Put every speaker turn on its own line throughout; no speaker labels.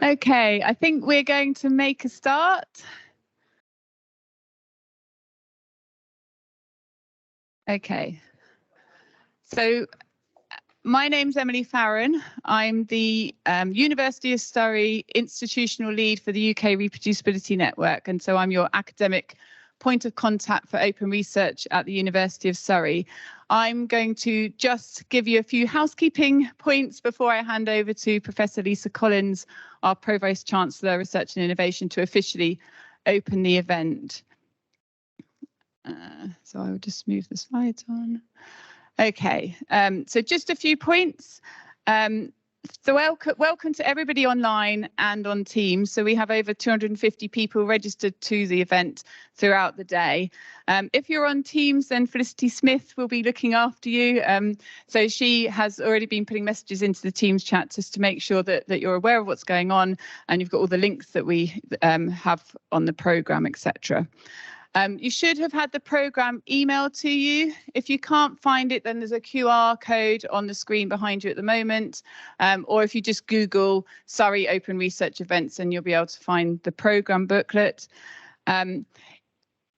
Okay, I think we're going to make a start. Okay, so my name's Emily Farron. I'm the University of Surrey Institutional Lead for the UK Reproducibility Network, and so I'm your academic point of contact for open research at the University of Surrey. I'm going to just give you a few housekeeping points before I hand over to Professor Lisa Collins, our Pro-Vice-Chancellor, Research and Innovation, to officially open the event. So I will just move the slides on. Okay, so just a few points. So welcome to everybody online and on Teams. So we have over 250 people registered to the event throughout the day. If you're on Teams, then Felicity Smith will be looking after you. So she has already been putting messages into the Teams chat just to make sure that you're aware of what's going on, and you've got all the links that we have on the programme, etc. You should have had the programme emailed to you. If you can't find it, then there's a QR code on the screen behind you at the moment. Or if you just Google Surrey Open Research Events, and you'll be able to find the programme booklet.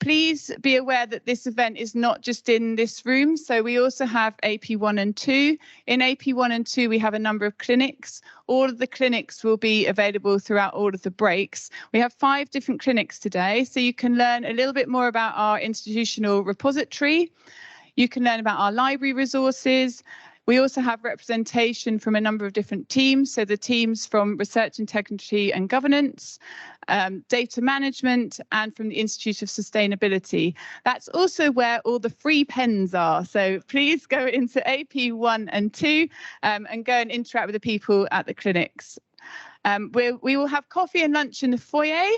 Please be aware that this event is not just in this room. So we also have AP1 and 2. In AP1 and 2, we have a number of clinics. All of the clinics will be available throughout all of the breaks. We have 5 different clinics today, so you can learn a little bit more about our institutional repository. You can learn about our library resources. We also have representation from a number of different teams, so the teams from Research Integrity and Governance, Data Management, and from the Institute of Sustainability. That's also where all the free pens are, so please go into AP1 and 2 and go and interact with the people at the clinics. We will have coffee and lunch in the foyer,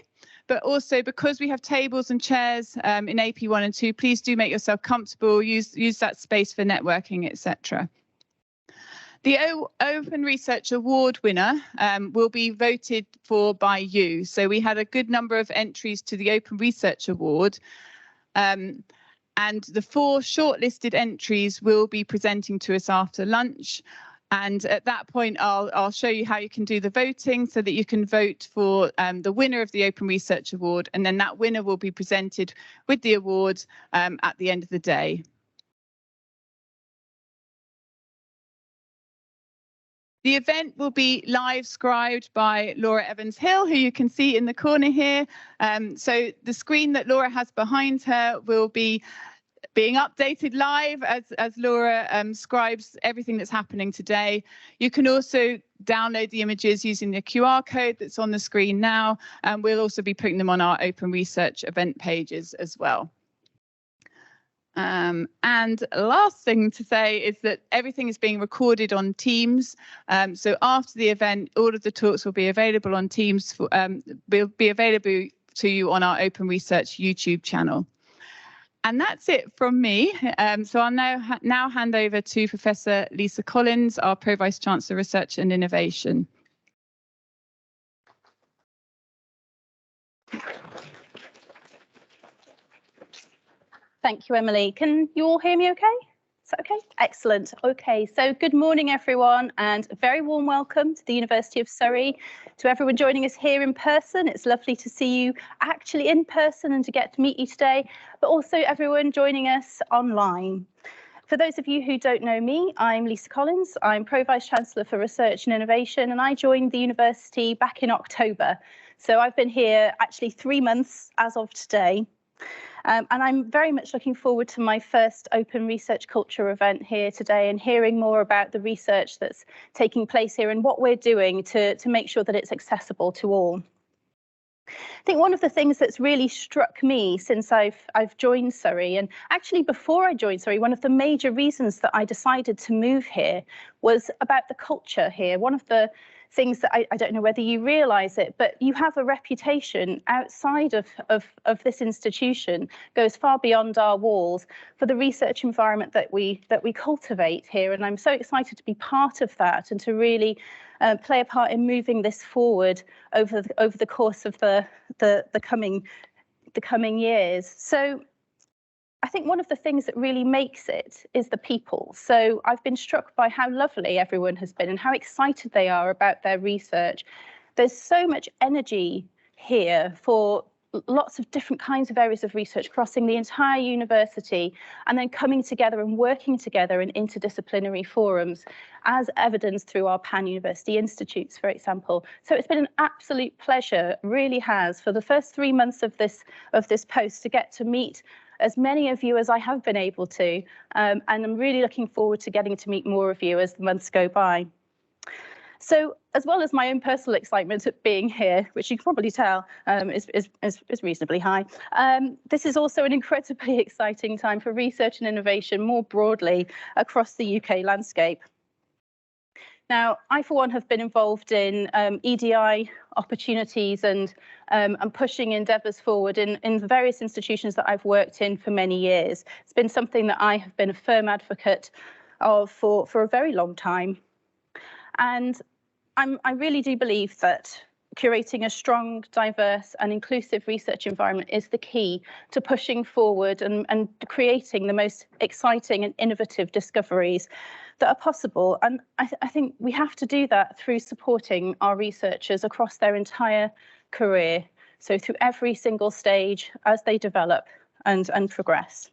but also because we have tables and chairs in AP1 and 2, please do make yourself comfortable, use that space for networking, etc. The Open Research Award winner will be voted for by you. So we had a good number of entries to the Open Research Award. And the 4 shortlisted entries will be presenting to us after lunch. And at that point, I'll show you how you can do the voting so that you can vote for the winner of the Open Research Award. And then that winner will be presented with the award at the end of the day. The event will be live scribed by Laura Evans-Hill, who you can see in the corner here. So the screen that Laura has behind her will be being updated live as Laura scribes everything that's happening today. You can also download the images using the QR code that's on the screen now, and we'll also be putting them on our Open Research event pages as well. And last thing to say is that everything is being recorded on Teams. So after the event, all of the talks will be available on Teams, will be available to you on our Open Research YouTube channel. And that's it from me. So I'll now hand over to Professor Lisa Collins, our Pro-Vice-Chancellor, Research and Innovation.
Thank you, Emily. Can you all hear me okay? Is that okay? Excellent. Okay, so good morning, everyone, and a very warm welcome to the University of Surrey. To everyone joining us here in person, it's lovely to see you actually in person and to get to meet you today, but also everyone joining us online. For those of you who don't know me, I'm Lisa Collins. I'm Pro-Vice-Chancellor for Research and Innovation, and I joined the university back in October. So I've been here actually 3 months as of today. And I'm very much looking forward to my first Open Research Culture event here today and hearing more about the research that's taking place here and what we're doing to make sure that it's accessible to all. I think one of the things that's really struck me since I've joined Surrey, and actually before I joined Surrey, one of the major reasons that I decided to move here was about the culture here. One of the things that I don't know whether you realise it, but you have a reputation outside of this institution, goes far beyond our walls, for the research environment that we cultivate here. And I'm so excited to be part of that and to really play a part in moving this forward over the course of the coming years. So I think one of the things that really makes it is the people. So I've been struck by how lovely everyone has been and how excited they are about their research. There's so much energy here for lots of different kinds of areas of research crossing the entire university and then coming together and working together in interdisciplinary forums, as evidenced through our pan-university institutes, for example. So it's been an absolute pleasure, really has, for the first 3 months of this post to get to meet as many of you as I have been able to, and I'm really looking forward to getting to meet more of you as the months go by. So, as well as my own personal excitement at being here, which you can probably tell is reasonably high, this is also an incredibly exciting time for research and innovation more broadly across the UK landscape. Now, I, for one, have been involved in EDI opportunities and pushing endeavours forward in the various institutions that I've worked in for many years. It's been something that I have been a firm advocate of for a very long time. And I really do believe that curating a strong, diverse and inclusive research environment is the key to pushing forward and creating the most exciting and innovative discoveries that are possible. And I think we have to do that through supporting our researchers across their entire career. So through every single stage as they develop and progress.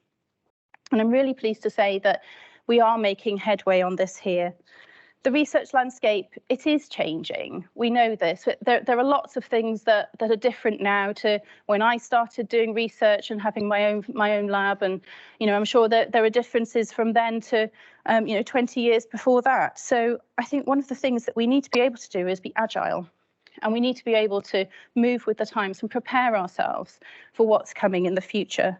And I'm really pleased to say that we are making headway on this here. The research landscape, it is changing. We know this. There are lots of things that are different now to when I started doing research and having my own lab. And, you know, I'm sure that there are differences from then to, 20 years before that. So I think one of the things that we need to be able to do is be agile. And we need to be able to move with the times and prepare ourselves for what's coming in the future.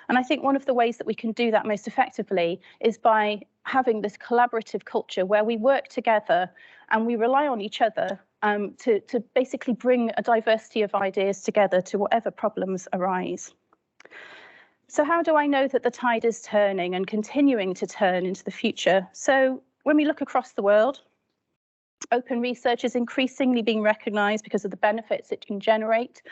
And I think one of the ways that we can do that most effectively is by having this collaborative culture where we work together and we rely on each other to basically bring a diversity of ideas together to whatever problems arise. So how do I know that the tide is turning and continuing to turn into the future? So when we look across the world, open research is increasingly being recognised because of the benefits it can generate,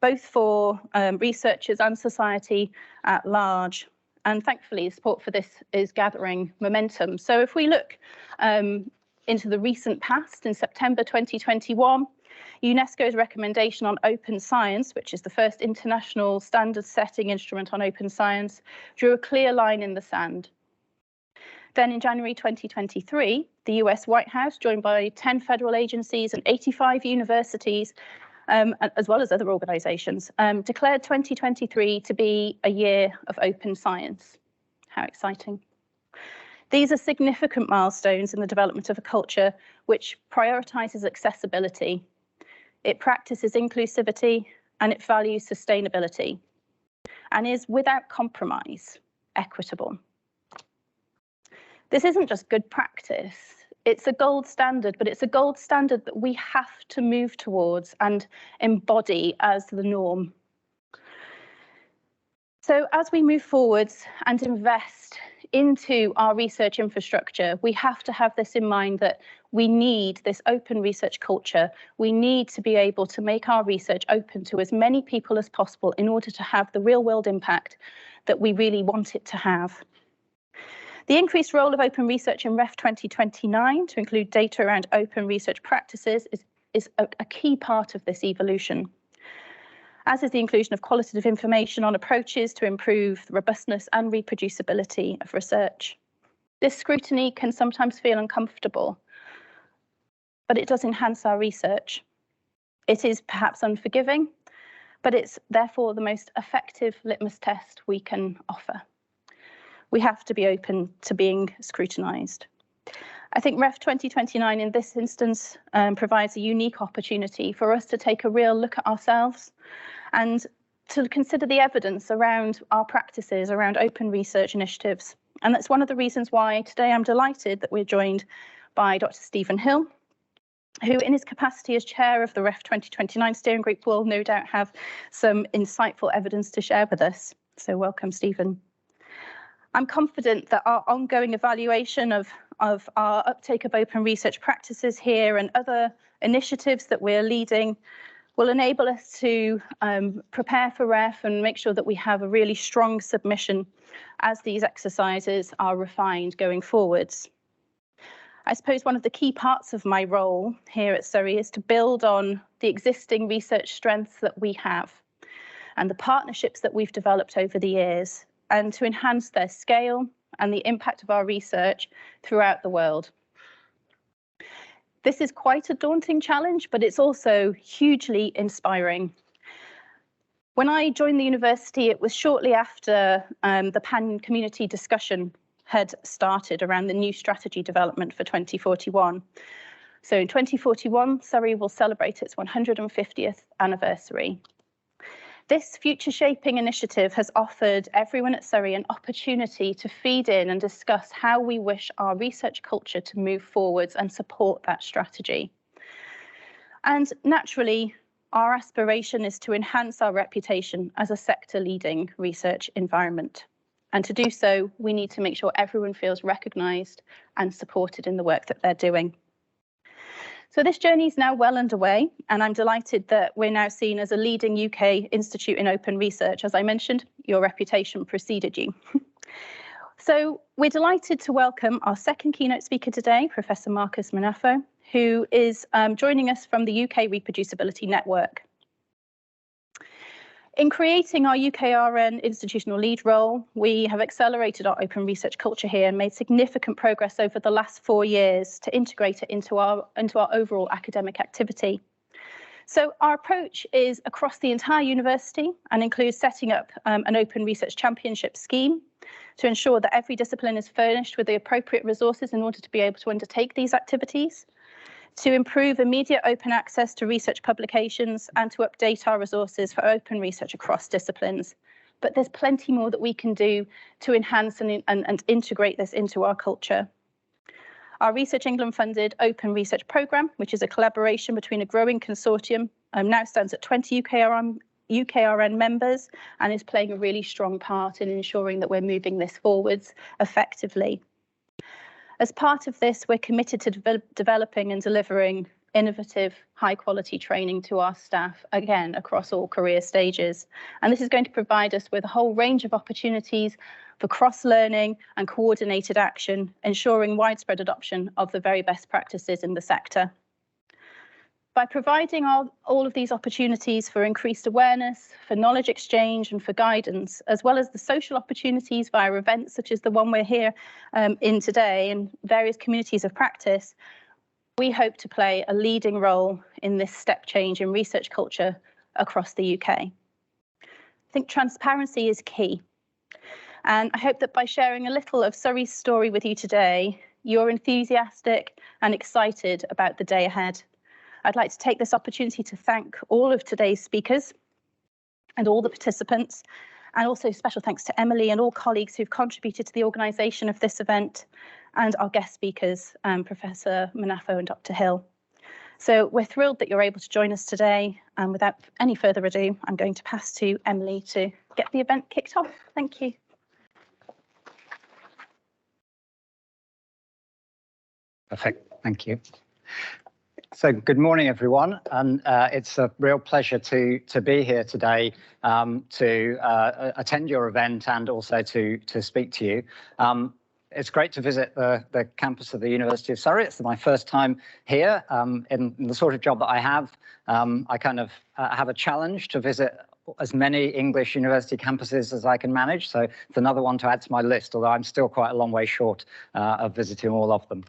both for researchers and society at large. And thankfully, support for this is gathering momentum. So if we look into the recent past, in September 2021, UNESCO's recommendation on open science, which is the first international standard-setting instrument on open science, drew a clear line in the sand. Then in January 2023, the US White House, joined by 10 federal agencies and 85 universities, as well as other organisations, declared 2023 to be a year of open science. How exciting. These are significant milestones in the development of a culture which prioritises accessibility. It practices inclusivity and it values sustainability and is without compromise equitable. This isn't just good practice. It's a gold standard, but it's a gold standard that we have to move towards and embody as the norm. So as we move forwards and invest into our research infrastructure, we have to have this in mind that we need this open research culture. We need to be able to make our research open to as many people as possible in order to have the real world impact that we really want it to have. The increased role of open research in REF 2029 to include data around open research practices is a key part of this evolution, as is the inclusion of qualitative information on approaches to improve the robustness and reproducibility of research. This scrutiny can sometimes feel uncomfortable, but it does enhance our research. It is perhaps unforgiving, but it's therefore the most effective litmus test we can offer. We have to be open to being scrutinised. I think REF 2029 in this instance provides a unique opportunity for us to take a real look at ourselves and to consider the evidence around our practices, around open research initiatives. And that's one of the reasons why today I'm delighted that we're joined by Dr. Stephen Hill, who in his capacity as chair of the REF 2029 steering group will no doubt have some insightful evidence to share with us. So welcome, Stephen. I'm confident that our ongoing evaluation of our uptake of open research practices here and other initiatives that we're leading will enable us to prepare for REF and make sure that we have a really strong submission as these exercises are refined going forwards. I suppose one of the key parts of my role here at Surrey is to build on the existing research strengths that we have and the partnerships that we've developed over the years, and to enhance their scale and the impact of our research throughout the world. This is quite a daunting challenge, but it's also hugely inspiring. When I joined the university, it was shortly after the pan-community discussion had started around the new strategy development for 2041. So in 2041, Surrey will celebrate its 150th anniversary. This future shaping initiative has offered everyone at Surrey an opportunity to feed in and discuss how we wish our research culture to move forwards and support that strategy. And naturally, our aspiration is to enhance our reputation as a sector-leading research environment. And to do so, we need to make sure everyone feels recognised and supported in the work that they're doing. So this journey is now well underway, and I'm delighted that we're now seen as a leading UK institute in open research. As I mentioned, your reputation preceded you. So we're delighted to welcome our second keynote speaker today, Professor Marcus Munafo, who is joining us from the UK Reproducibility Network. In creating our UKRN institutional lead role, we have accelerated our open research culture here and made significant progress over the last 4 years to integrate it into our overall academic activity. So our approach is across the entire university and includes setting up an open research championship scheme to ensure that every discipline is furnished with the appropriate resources in order to be able to undertake these activities, to improve immediate open access to research publications, and to update our resources for open research across disciplines. But there's plenty more that we can do to enhance and integrate this into our culture. Our Research England funded Open Research Programme, which is a collaboration between a growing consortium, now stands at 20 UKRN members and is playing a really strong part in ensuring that we're moving this forwards effectively. As part of this, we're committed to developing and delivering innovative, high-quality training to our staff, again, across all career stages. And this is going to provide us with a whole range of opportunities for cross-learning and coordinated action, ensuring widespread adoption of the very best practices in the sector. By providing all of these opportunities for increased awareness, for knowledge exchange and for guidance, as well as the social opportunities via events such as the one we're here in today and various communities of practice, we hope to play a leading role in this step change in research culture across the UK. I think transparency is key. And I hope that by sharing a little of Surrey's story with you today, you're enthusiastic and excited about the day ahead. I'd like to take this opportunity to thank all of today's speakers and all the participants, and also special thanks to Emily and all colleagues who've contributed to the organisation of this event, and our guest speakers, Professor Munafo and Dr. Hill. So we're thrilled that you're able to join us today, and without any further ado, I'm going to pass to Emily to get the event kicked off. Thank you.
Perfect, thank you. So good morning, everyone, and it's a real pleasure to be here today to attend your event and also to speak to you. It's great to visit the campus of the University of Surrey. It's my first time here in the sort of job that I have. I kind of have a challenge to visit as many English university campuses as I can manage, so it's another one to add to my list, although I'm still quite a long way short of visiting all of them.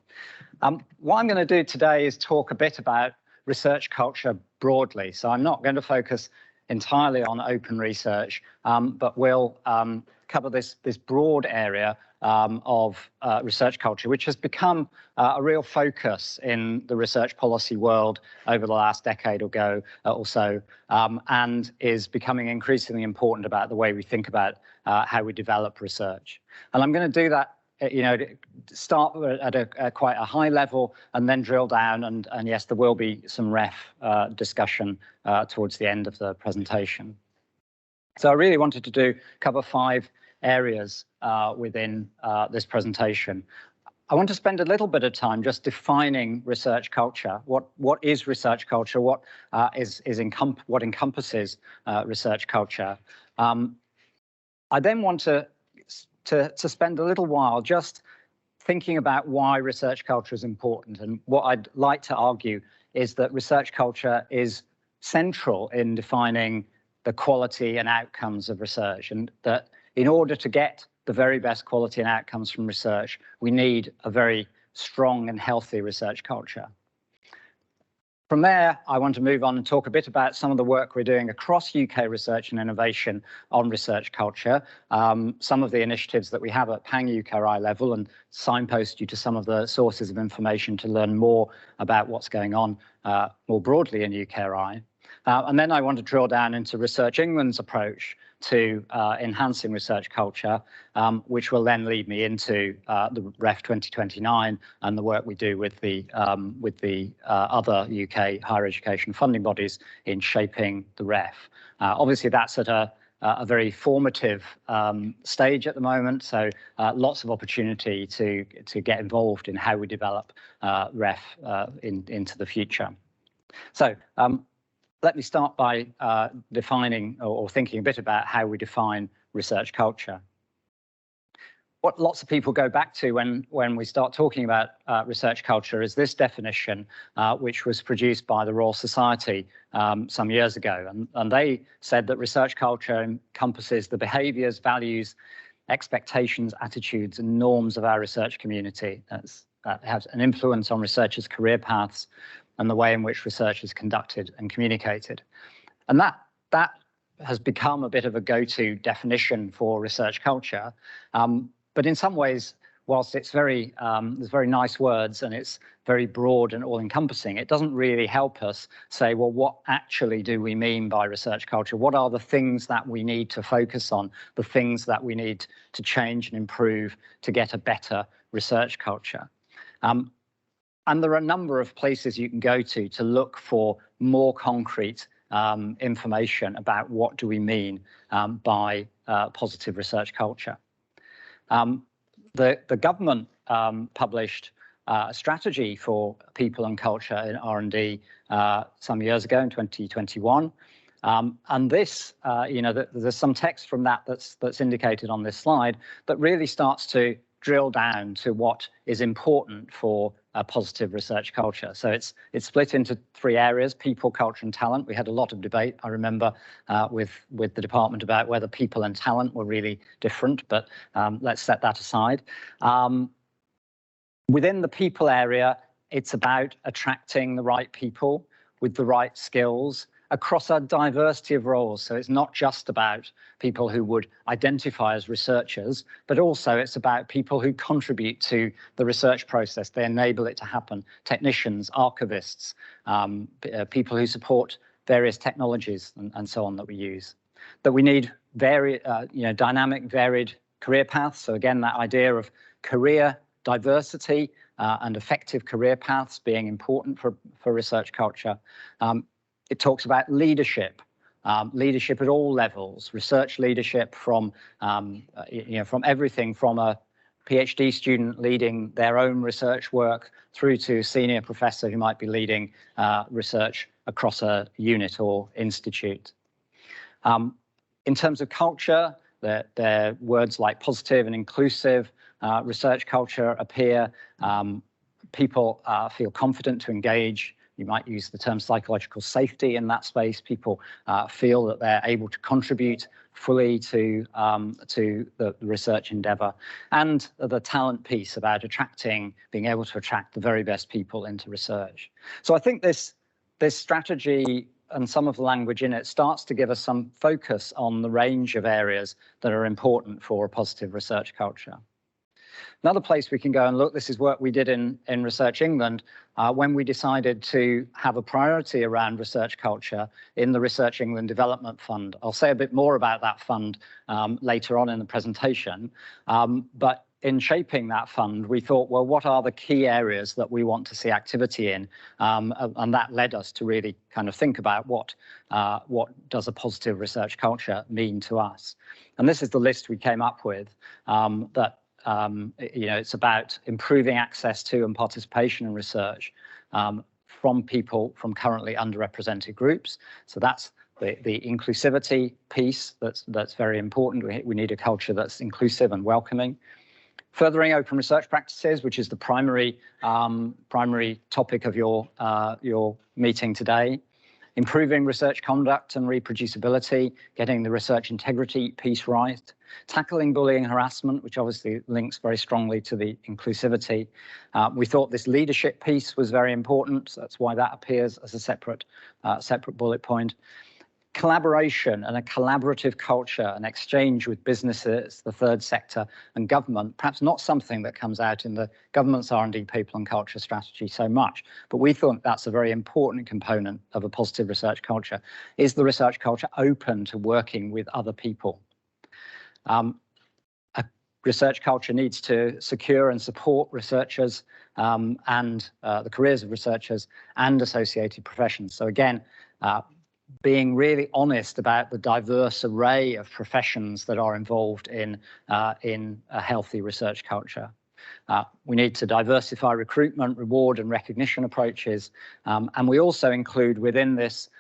What I'm going to do today is talk a bit about research culture broadly. So I'm not going to focus entirely on open research, but we'll cover this broad area of research culture, which has become a real focus in the research policy world over the last decade or so, and is becoming increasingly important about the way we think about how we develop research. And I'm going to do that, start at quite a high level and then drill down, and yes, there will be some ref discussion towards the end of the presentation. So I really wanted to cover 5 areas within this presentation. I want to spend a little bit of time just defining research culture. What is research culture? What encompasses research culture? I then want to spend a little while just thinking about why research culture is important. And what I'd like to argue is that research culture is central in defining the quality and outcomes of research, and that in order to get the very best quality and outcomes from research, we need a very strong and healthy research culture. From there, I want to move on and talk a bit about some of the work we're doing across UK research and innovation on research culture, some of the initiatives that we have at pan-UKRI level, and signpost you to some of the sources of information to learn more about what's going on more broadly in UKRI. And then I want to drill down into Research England's approach to enhancing research culture, which will then lead me into the REF 2029 and the work we do with the other UK higher education funding bodies in shaping the REF. Obviously, that's at a very formative stage at the moment, so lots of opportunity to get involved in how we develop REF into the future. So let me start by defining or thinking a bit about how we define research culture. What lots of people go back to when we start talking about research culture is this definition, which was produced by the Royal Society some years ago. And they said that research culture encompasses the behaviours, values, expectations, attitudes and norms of our research community. That has an influence on researchers' career paths and the way in which research is conducted and communicated. And that has become a bit of a go-to definition for research culture. But in some ways, whilst it's there's very nice words and it's very broad and all-encompassing, it doesn't really help us say, well, what actually do we mean by research culture? What are the things that we need to focus on, the things that we need to change and improve to get a better research culture? And there are a number of places you can go to look for more concrete information about what do we mean by positive research culture. The government published a strategy for people and culture in R&D some years ago in 2021. And this, there's some text from that's indicated on this slide that really starts to drill down to what is important for a positive research culture. So it's split into three areas: people, culture, and talent. We had a lot of debate, I remember, with the department about whether people and talent were really different, but let's set that aside. Within the people area, it's about attracting the right people with the right skills across a diversity of roles. So it's not just about people who would identify as researchers, but also it's about people who contribute to the research process. They enable it to happen. Technicians, archivists, people who support various technologies and so on that we use. That we need dynamic, varied career paths. So again, that idea of career diversity and effective career paths being important for research culture. It talks about leadership, leadership at all levels, research leadership from everything from a PhD student leading their own research work through to a senior professor who might be leading research across a unit or institute. In terms of culture, there words like positive and inclusive research culture appear. People feel confident to engage. You might use the term psychological safety in that space. People feel that they're able to contribute fully to the research endeavour, and the talent piece about being able to attract the very best people into research. So I think this strategy and some of the language in it starts to give us some focus on the range of areas that are important for a positive research culture. Another place we can go and look, this is work we did in Research England when we decided to have a priority around research culture in the Research England Development Fund. I'll say a bit more about that fund later on in the presentation, but in shaping that fund, we thought, well, what are the key areas that we want to see activity in? And that led us to really kind of think about what does a positive research culture mean to us? And this is the list we came up with it's about improving access to and participation in research from people from currently underrepresented groups. So that's the inclusivity piece that's very important. We need a culture that's inclusive and welcoming. Furthering open research practices, which is the primary topic of your meeting today. Improving research conduct and reproducibility, getting the research integrity piece right. Tackling bullying and harassment, which obviously links very strongly to the inclusivity. We thought this leadership piece was very important, so that's why that appears as a separate bullet point. Collaboration and a collaborative culture and exchange with businesses, the third sector and government, perhaps not something that comes out in the government's R&D people and culture strategy so much, but we thought that's a very important component of a positive research culture. Is the research culture open to working with other people? A research culture needs to secure and support researchers and the careers of researchers and associated professions. So again, being really honest about the diverse array of professions that are involved in a healthy research culture. We need to diversify recruitment, reward and recognition approaches. And we also include within this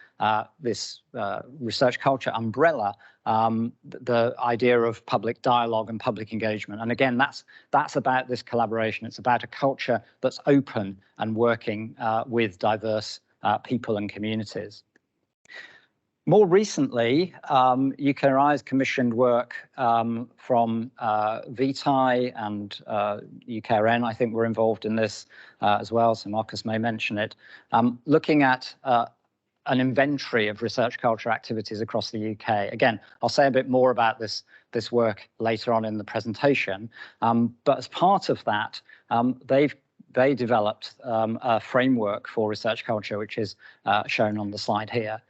research culture umbrella the idea of public dialogue and public engagement. And again, that's about this collaboration. It's about a culture that's open and working with diverse people and communities. More recently, UKRI has commissioned work from VTI and UKRN, I think, were involved in this as well, so Marcus may mention it, looking at an inventory of research culture activities across the UK. Again, I'll say a bit more about this work later on in the presentation, but as part of that, they developed a framework for research culture, which is shown on the slide here.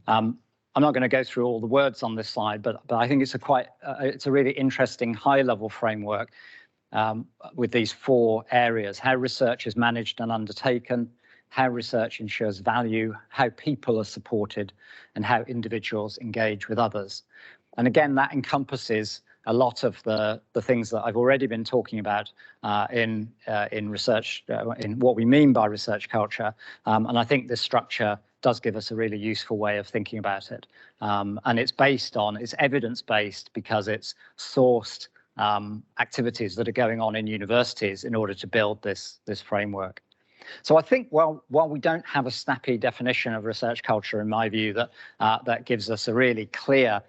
I'm not going to go through all the words on this slide, but I think it's a really interesting high-level framework with these four areas: how research is managed and undertaken, how research ensures value, how people are supported, and how individuals engage with others. And again, that encompasses a lot of the things that I've already been talking about in research, in what we mean by research culture. And I think this structure does give us a really useful way of thinking about it. And it's evidence-based because it's sourced activities that are going on in universities in order to build this framework. So I think, while we don't have a snappy definition of research culture, in my view, that gives us a really clear,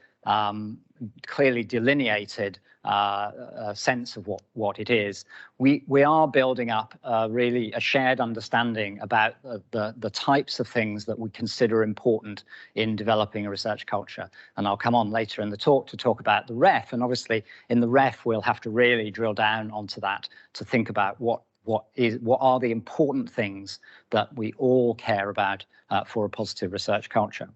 clearly delineated sense of what it is, we are building up really a shared understanding about the types of things that we consider important in developing a research culture. And I'll come on later in the talk to talk about the REF. And obviously in the REF, we'll have to really drill down onto that to think about what are the important things that we all care about for a positive research culture.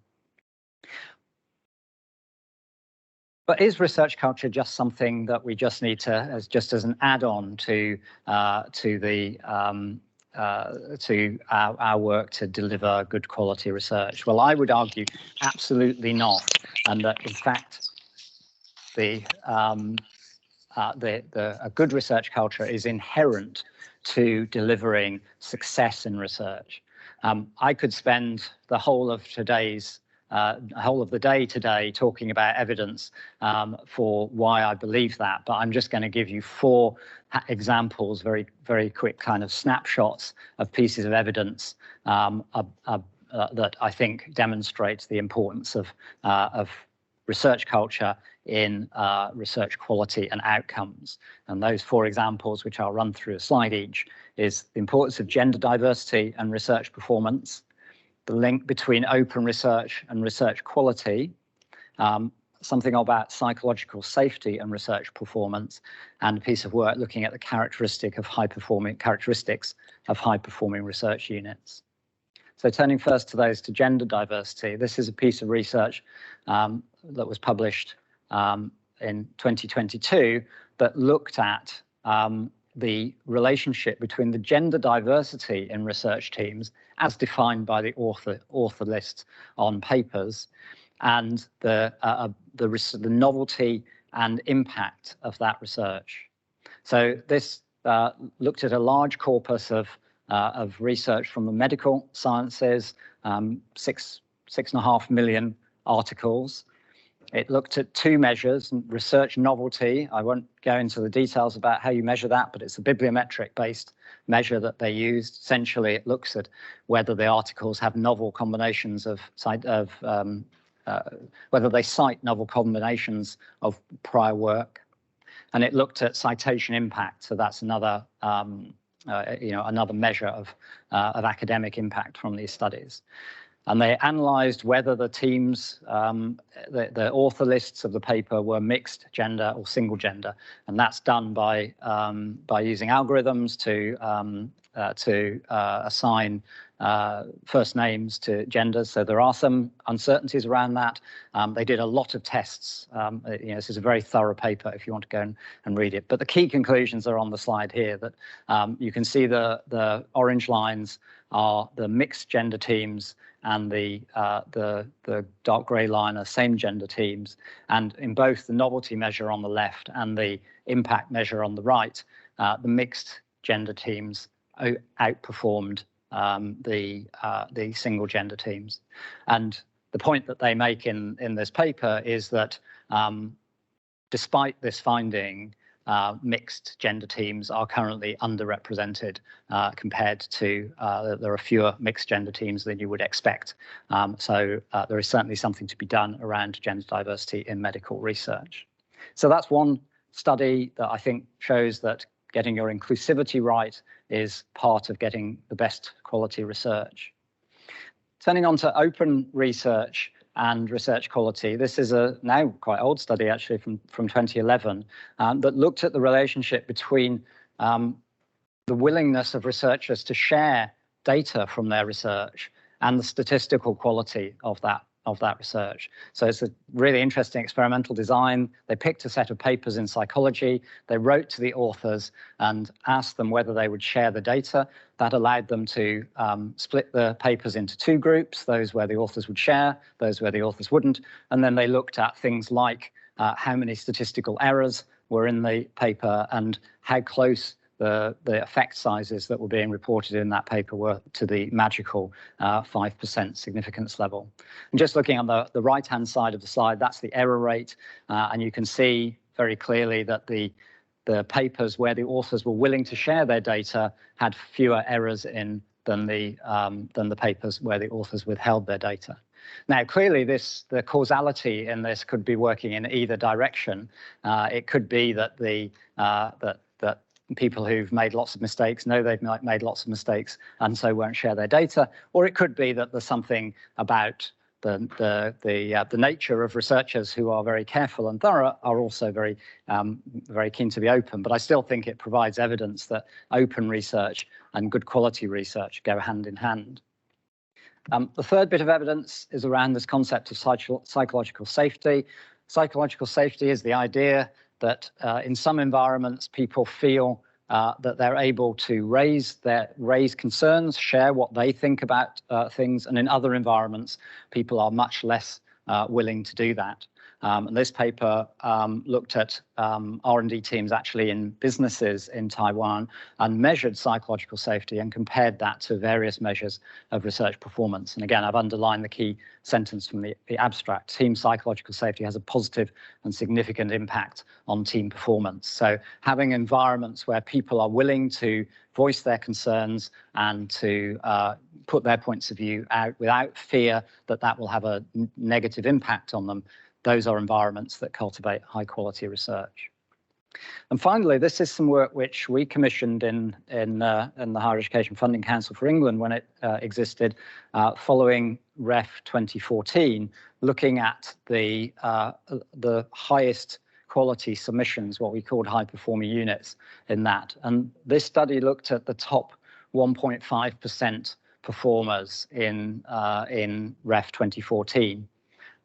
But is research culture just something that we just need to, as an add-on to our work to deliver good quality research? Well, I would argue absolutely not, and that in fact a good research culture is inherent to delivering success in research. I could spend the whole of the day today talking about evidence for why I believe that, but I'm just going to give you four examples, very, very quick kind of snapshots of pieces of evidence that I think demonstrates the importance of research culture in research quality and outcomes. And those four examples, which I'll run through a slide each, is the importance of gender diversity and research performance, the link between open research and research quality, something about psychological safety and research performance, and a piece of work looking at the characteristics of high-performing research units. So turning first to gender diversity, this is a piece of research that was published in 2022 that looked at the relationship between the gender diversity in research teams as defined by the author list on papers and the novelty and impact of that research. So this looked at a large corpus of research from the medical sciences, 6.5 million articles, It looked at two measures: research novelty. I won't go into the details about how you measure that, but it's a bibliometric-based measure that they used. Essentially, it looks at whether the articles have novel combinations of whether they cite novel combinations of prior work, and it looked at citation impact. So that's another another measure of academic impact from these studies. And they analysed whether the teams, the author lists of the paper were mixed gender or single gender, and that's done by using algorithms to assign first names to genders. So there are some uncertainties around that. They did a lot of tests. This is a very thorough paper if you want to go and read it. But the key conclusions are on the slide here. That you can see the orange lines are the mixed gender teams, and the dark grey line are same gender teams. And in both the novelty measure on the left and the impact measure on the right, the mixed gender teams outperformed the single gender teams. And the point that they make in this paper is that despite this finding, mixed gender teams are currently underrepresented compared to there are fewer mixed gender teams than you would expect. So there is certainly something to be done around gender diversity in medical research. So that's one study that I think shows that getting your inclusivity right is part of getting the best quality research. Turning on to open research and research quality. This is a now quite old study actually from 2011 that looked at the relationship between the willingness of researchers to share data from their research and the statistical quality of that research. So it's a really interesting experimental design. They picked a set of papers in psychology. They wrote to the authors and asked them whether they would share the data. That allowed them to split the papers into two groups, those where the authors would share, those where the authors wouldn't. And then they looked at things like how many statistical errors were in the paper and how close the effect sizes that were being reported in that paper were to the magical 5% significance level. And just looking on the right-hand side of the slide, that's the error rate. And you can see very clearly that the papers where the authors were willing to share their data had fewer errors in than the papers where the authors withheld their data. Now, clearly, the causality in this could be working in either direction. It could be that that people who've made lots of mistakes know they've made lots of mistakes and so won't share their data, or it could be that there's something about the nature of researchers who are very careful and thorough are also very keen to be open. But I still think it provides evidence that open research and good quality research go hand in hand. The third bit of evidence is around this concept of psychological safety. Psychological safety is the idea that in some environments people feel that they're able to raise concerns, share what they think about things, and in other environments people are much less willing to do that. And this paper looked at R&D teams actually in businesses in Taiwan and measured psychological safety and compared that to various measures of research performance. And again, I've underlined the key sentence from the abstract. Team psychological safety has a positive and significant impact on team performance. So having environments where people are willing to voice their concerns and to put their points of view out without fear that that will have a negative impact on them, those are environments that cultivate high quality research. And finally, this is some work which we commissioned in the Higher Education Funding Council for England when it existed, following REF 2014, looking at the highest quality submissions, what we called high performing units in that. And this study looked at the top 1.5% performers in REF 2014.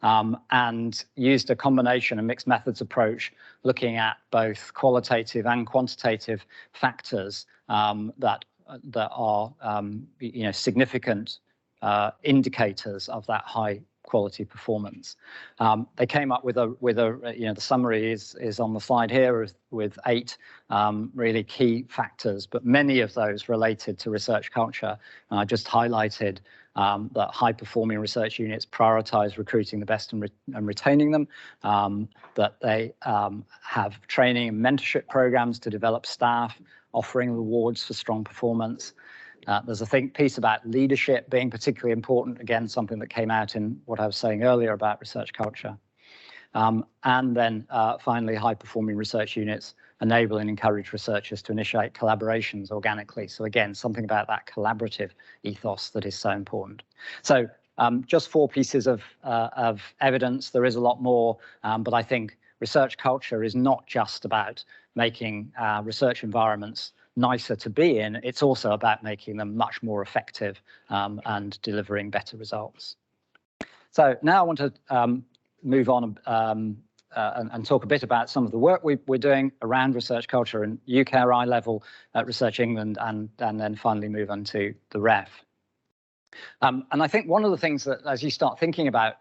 And used a combination, a mixed methods approach, looking at both qualitative and quantitative factors that are significant indicators of that high quality performance. They came up with the summary is on the slide here with 8 really key factors, but many of those related to research culture. I just highlighted that high-performing research units prioritize recruiting the best and retaining them, that they have training and mentorship programs to develop staff, offering rewards for strong performance. There's a piece about leadership being particularly important, again, something that came out in what I was saying earlier about research culture. And then finally, high-performing research units enable and encourage researchers to initiate collaborations organically. So again, something about that collaborative ethos that is so important. So just 4 pieces of evidence. There is a lot more, but I think research culture is not just about making research environments nicer to be in. It's also about making them much more effective and delivering better results. So now I want to move on and talk a bit about some of the work we're doing around research culture and UKRI level at Research England, and then finally move on to the REF. And I think one of the things that, as you start thinking about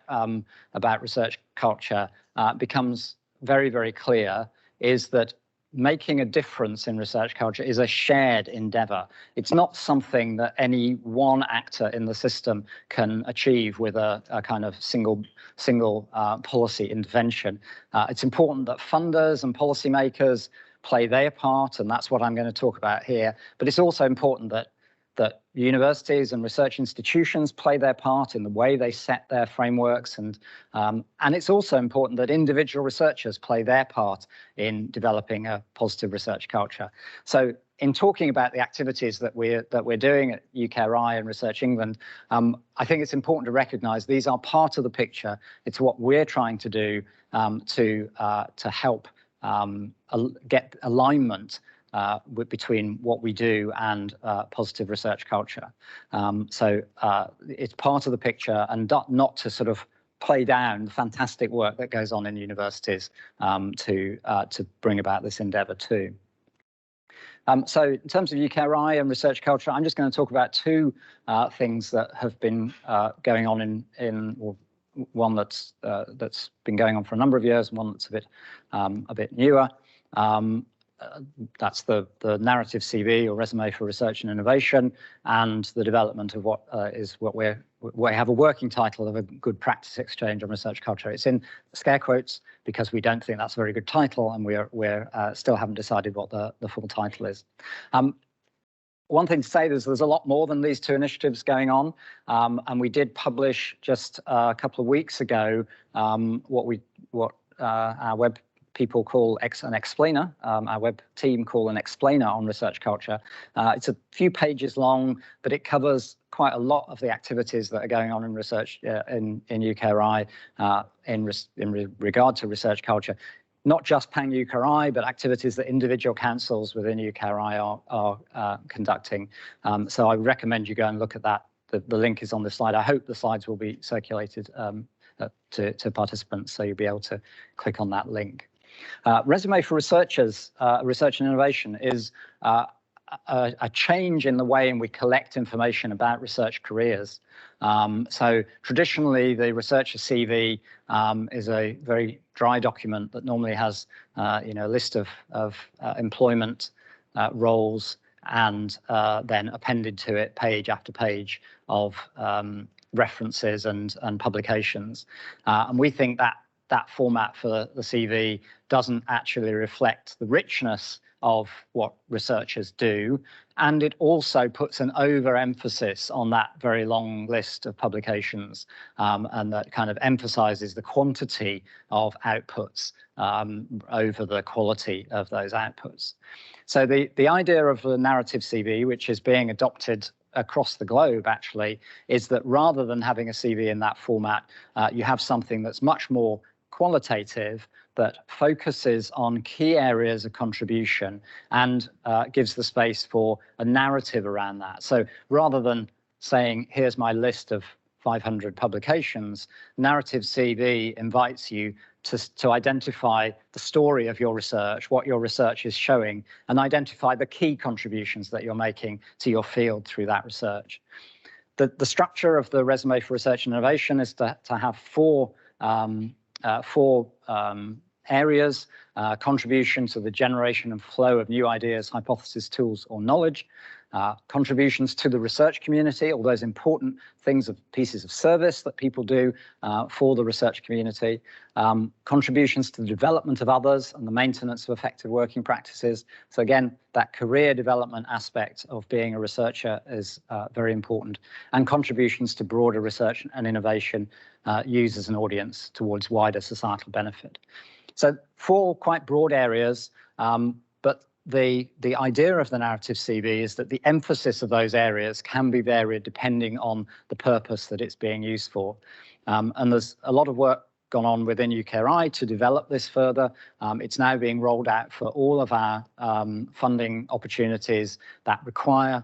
research culture, becomes very, very clear is that making a difference in research culture is a shared endeavor. It's not something that any one actor in the system can achieve with a kind of single policy intervention. It's important that funders and policymakers play their part, and that's what I'm going to talk about here. But it's also important that universities and research institutions play their part in the way they set their frameworks, and it's also important that individual researchers play their part in developing a positive research culture. So in talking about the activities that we're doing at UKRI and Research England, I think it's important to recognise these are part of the picture. It's what we're trying to do to help get alignment between what we do and positive research culture. So it's part of the picture, and not to sort of play down the fantastic work that goes on in universities to bring about this endeavour too. So in terms of UKRI and research culture, I'm just going to talk about 2 things that have been going on well, one that's been going on for a number of years, and one that's a bit newer. That's the narrative CV, or resume for research and innovation, and the development of what we have a working title of a good practice exchange on research culture. It's in scare quotes because we don't think that's a very good title, and we're still haven't decided what the full title is. One thing to say is there's a lot more than these 2 initiatives going on, and we did publish just a couple of weeks ago what our web people call an explainer, our web team call an explainer on research culture. It's a few pages long, but it covers quite a lot of the activities that are going on in research in UKRI in regard to research culture. Not just pan-UKRI, but activities that individual councils within UKRI are conducting. So I recommend you go and look at that. The link is on the slide. I hope the slides will be circulated to participants, so you'll be able to click on that link. Resume for researchers, research and innovation is a change in the way in we collect information about research careers. So traditionally, the researcher CV is a very dry document that normally has a list of employment roles, and then appended to it page after page of references and publications. And we think that format for the CV doesn't actually reflect the richness of what researchers do, and it also puts an overemphasis on that very long list of publications, and that kind of emphasizes the quantity of outputs over the quality of those outputs. So the idea of the narrative CV, which is being adopted across the globe actually, is that rather than having a CV in that format, you have something that's much more qualitative, that focuses on key areas of contribution and gives the space for a narrative around that. So rather than saying, here's my list of 500 publications, narrative CV invites you to identify the story of your research, what your research is showing, and identify the key contributions that you're making to your field through that research. The structure of the resume for research and innovation is to have four areas: contribution to the generation and flow of new ideas, hypotheses, tools, or knowledge, contributions to the research community, all those important things of pieces of service that people do for the research community, contributions to the development of others and the maintenance of effective working practices. So again, that career development aspect of being a researcher is very important, and contributions to broader research and innovation used as an audience towards wider societal benefit. So 4 quite broad areas, but the idea of the narrative CV is that the emphasis of those areas can be varied depending on the purpose that it's being used for. And there's a lot of work gone on within UKRI to develop this further. It's now being rolled out for all of our funding opportunities that require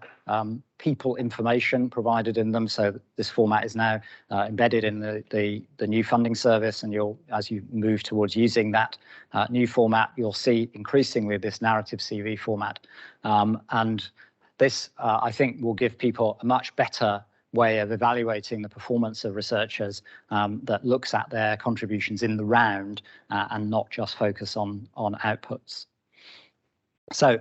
people information provided in them. So this format is now embedded in the new funding service, and as you move towards using that new format, you'll see increasingly this narrative CV format. And this, I think, will give people a much better way of evaluating the performance of researchers that looks at their contributions in the round and not just focus on outputs. So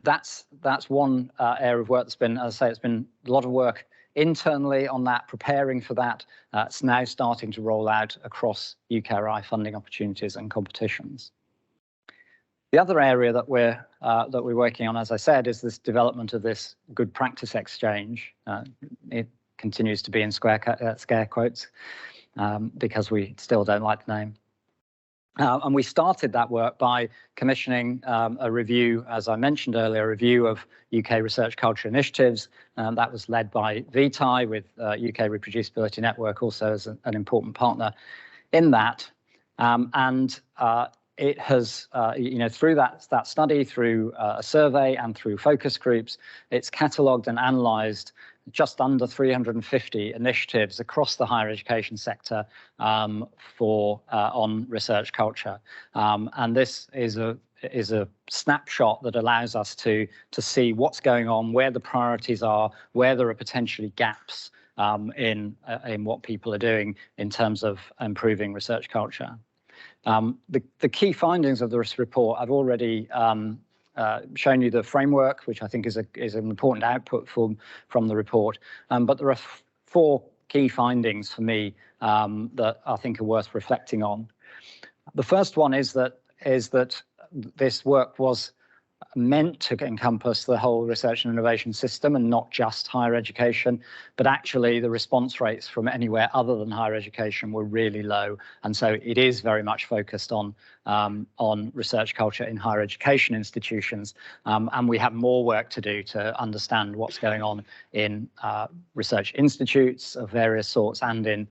that's one area of work that's been, as I say, it's been a lot of work internally on that, preparing for that. It's now starting to roll out across UKRI funding opportunities and competitions. The other area that we're working on, as I said, is this development of this good practice exchange. It continues to be in scare quotes because we still don't like the name. And we started that work by commissioning a review, as I mentioned earlier, a review of UK research culture initiatives. That was led by VTI, with UK Reproducibility Network also as an important partner in that. It has, through that study, through a survey and through focus groups, it's catalogued and analysed just under 350 initiatives across the higher education sector on research culture. And this is a snapshot that allows us to see what's going on, where the priorities are, where there are potentially gaps in what people are doing in terms of improving research culture. The key findings of this report, I've already shown you the framework, which I think is an important output from the report. But there are 4 key findings for me that I think are worth reflecting on. The first one is that this work was meant to encompass the whole research and innovation system and not just higher education, but actually the response rates from anywhere other than higher education were really low. And so it is very much focused on research culture in higher education institutions. And we have more work to do to understand what's going on in research institutes of various sorts and in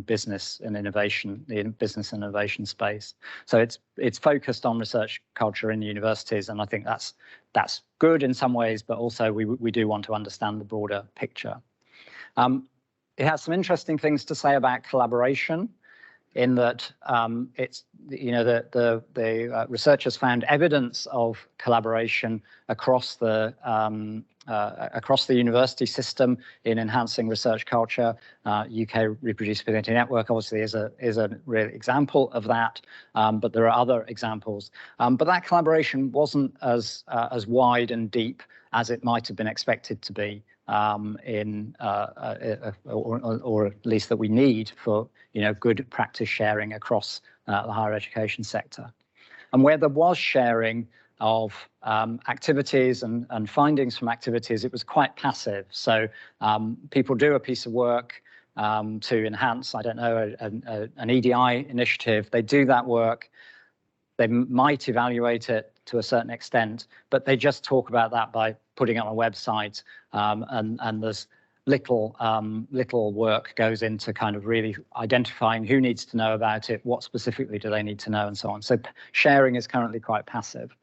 business and innovation, the business and innovation space. So it's focused on research culture in universities, and I think that's good in some ways, but also we do want to understand the broader picture. It has some interesting things to say about collaboration, in that it's, the researchers found evidence of collaboration across the university system in enhancing research culture. UK Reproducibility Network obviously is a real example of that, but there are other examples. But that collaboration wasn't as wide and deep as it might have been expected to be, or at least that we need for good practice sharing across the higher education sector. And where there was sharing of activities and findings from activities, it was quite passive. So people do a piece of work to enhance, I don't know, an EDI initiative. They do that work. They might evaluate it to a certain extent, but they just talk about that by putting it on a website, and there's little work goes into kind of really identifying who needs to know about it, what specifically do they need to know, and so on. So sharing is currently quite passive.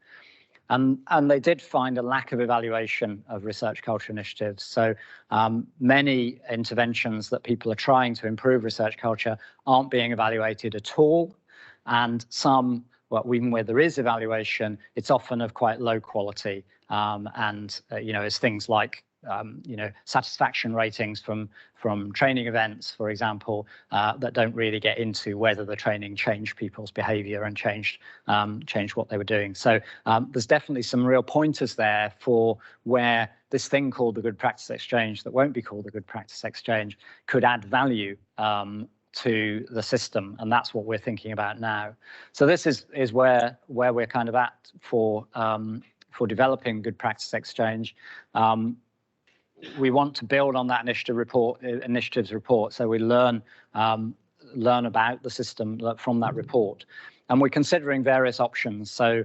And they did find a lack of evaluation of research culture initiatives. So many interventions that people are trying to improve research culture aren't being evaluated at all. And some, well, even where there is evaluation, it's often of quite low quality. It's things like satisfaction ratings from training events, for example, that don't really get into whether the training changed people's behaviour and changed what they were doing. So there's definitely some real pointers there for where this thing called the Good Practice Exchange, that won't be called the Good Practice Exchange, could add value to the system, and that's what we're thinking about now. So this is where we're kind of at for developing Good Practice Exchange. We want to build on that initiatives report, so we learn about the system from that report, and we're considering various options. So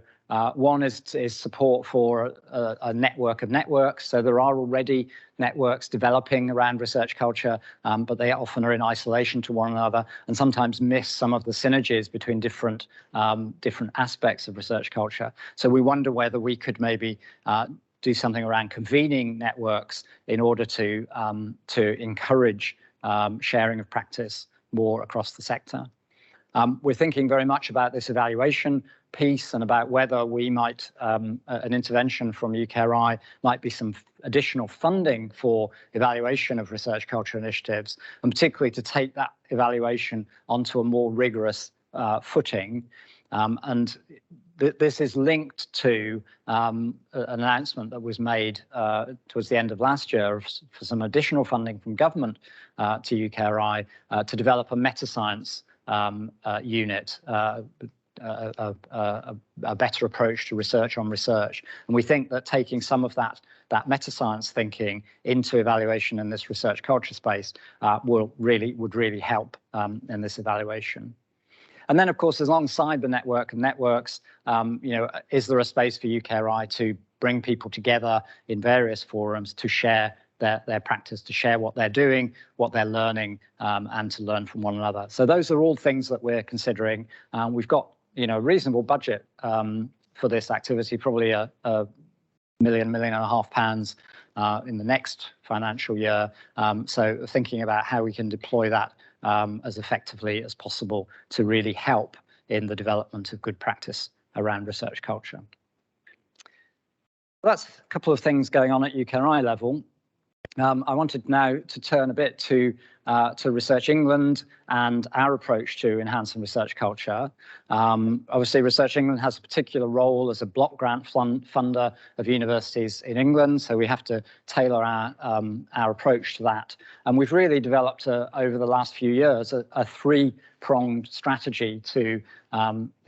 one is support for a network of networks. So there are already networks developing around research culture, but they often are in isolation to one another and sometimes miss some of the synergies between different aspects of research culture. So we wonder whether we could maybe do something around convening networks in order to encourage sharing of practice more across the sector. We're thinking very much about this evaluation piece and about whether we might, an intervention from UKRI might be some additional funding for evaluation of research culture initiatives, and particularly to take that evaluation onto a more rigorous footing. And this is linked to an announcement that was made towards the end of last year for some additional funding from government to UKRI to develop a meta-science unit, a better approach to research on research. And we think that taking some of that meta-science thinking into evaluation in this research culture space would really help in this evaluation. And then, of course, alongside the network of networks, is there a space for UKRI to bring people together in various forums to share their practice, to share what they're doing, what they're learning, and to learn from one another. So those are all things that we're considering. We've got a reasonable budget for this activity, probably a £1.5 million in the next financial year. So thinking about how we can deploy that as effectively as possible to really help in the development of good practice around research culture. Well, that's a couple of things going on at UKRI level. I wanted now to turn a bit to Research England and our approach to enhancing research culture. Obviously, Research England has a particular role as a block grant funder of universities in England, so we have to tailor our approach to that. And we've really developed over the last few years a three-pronged strategy to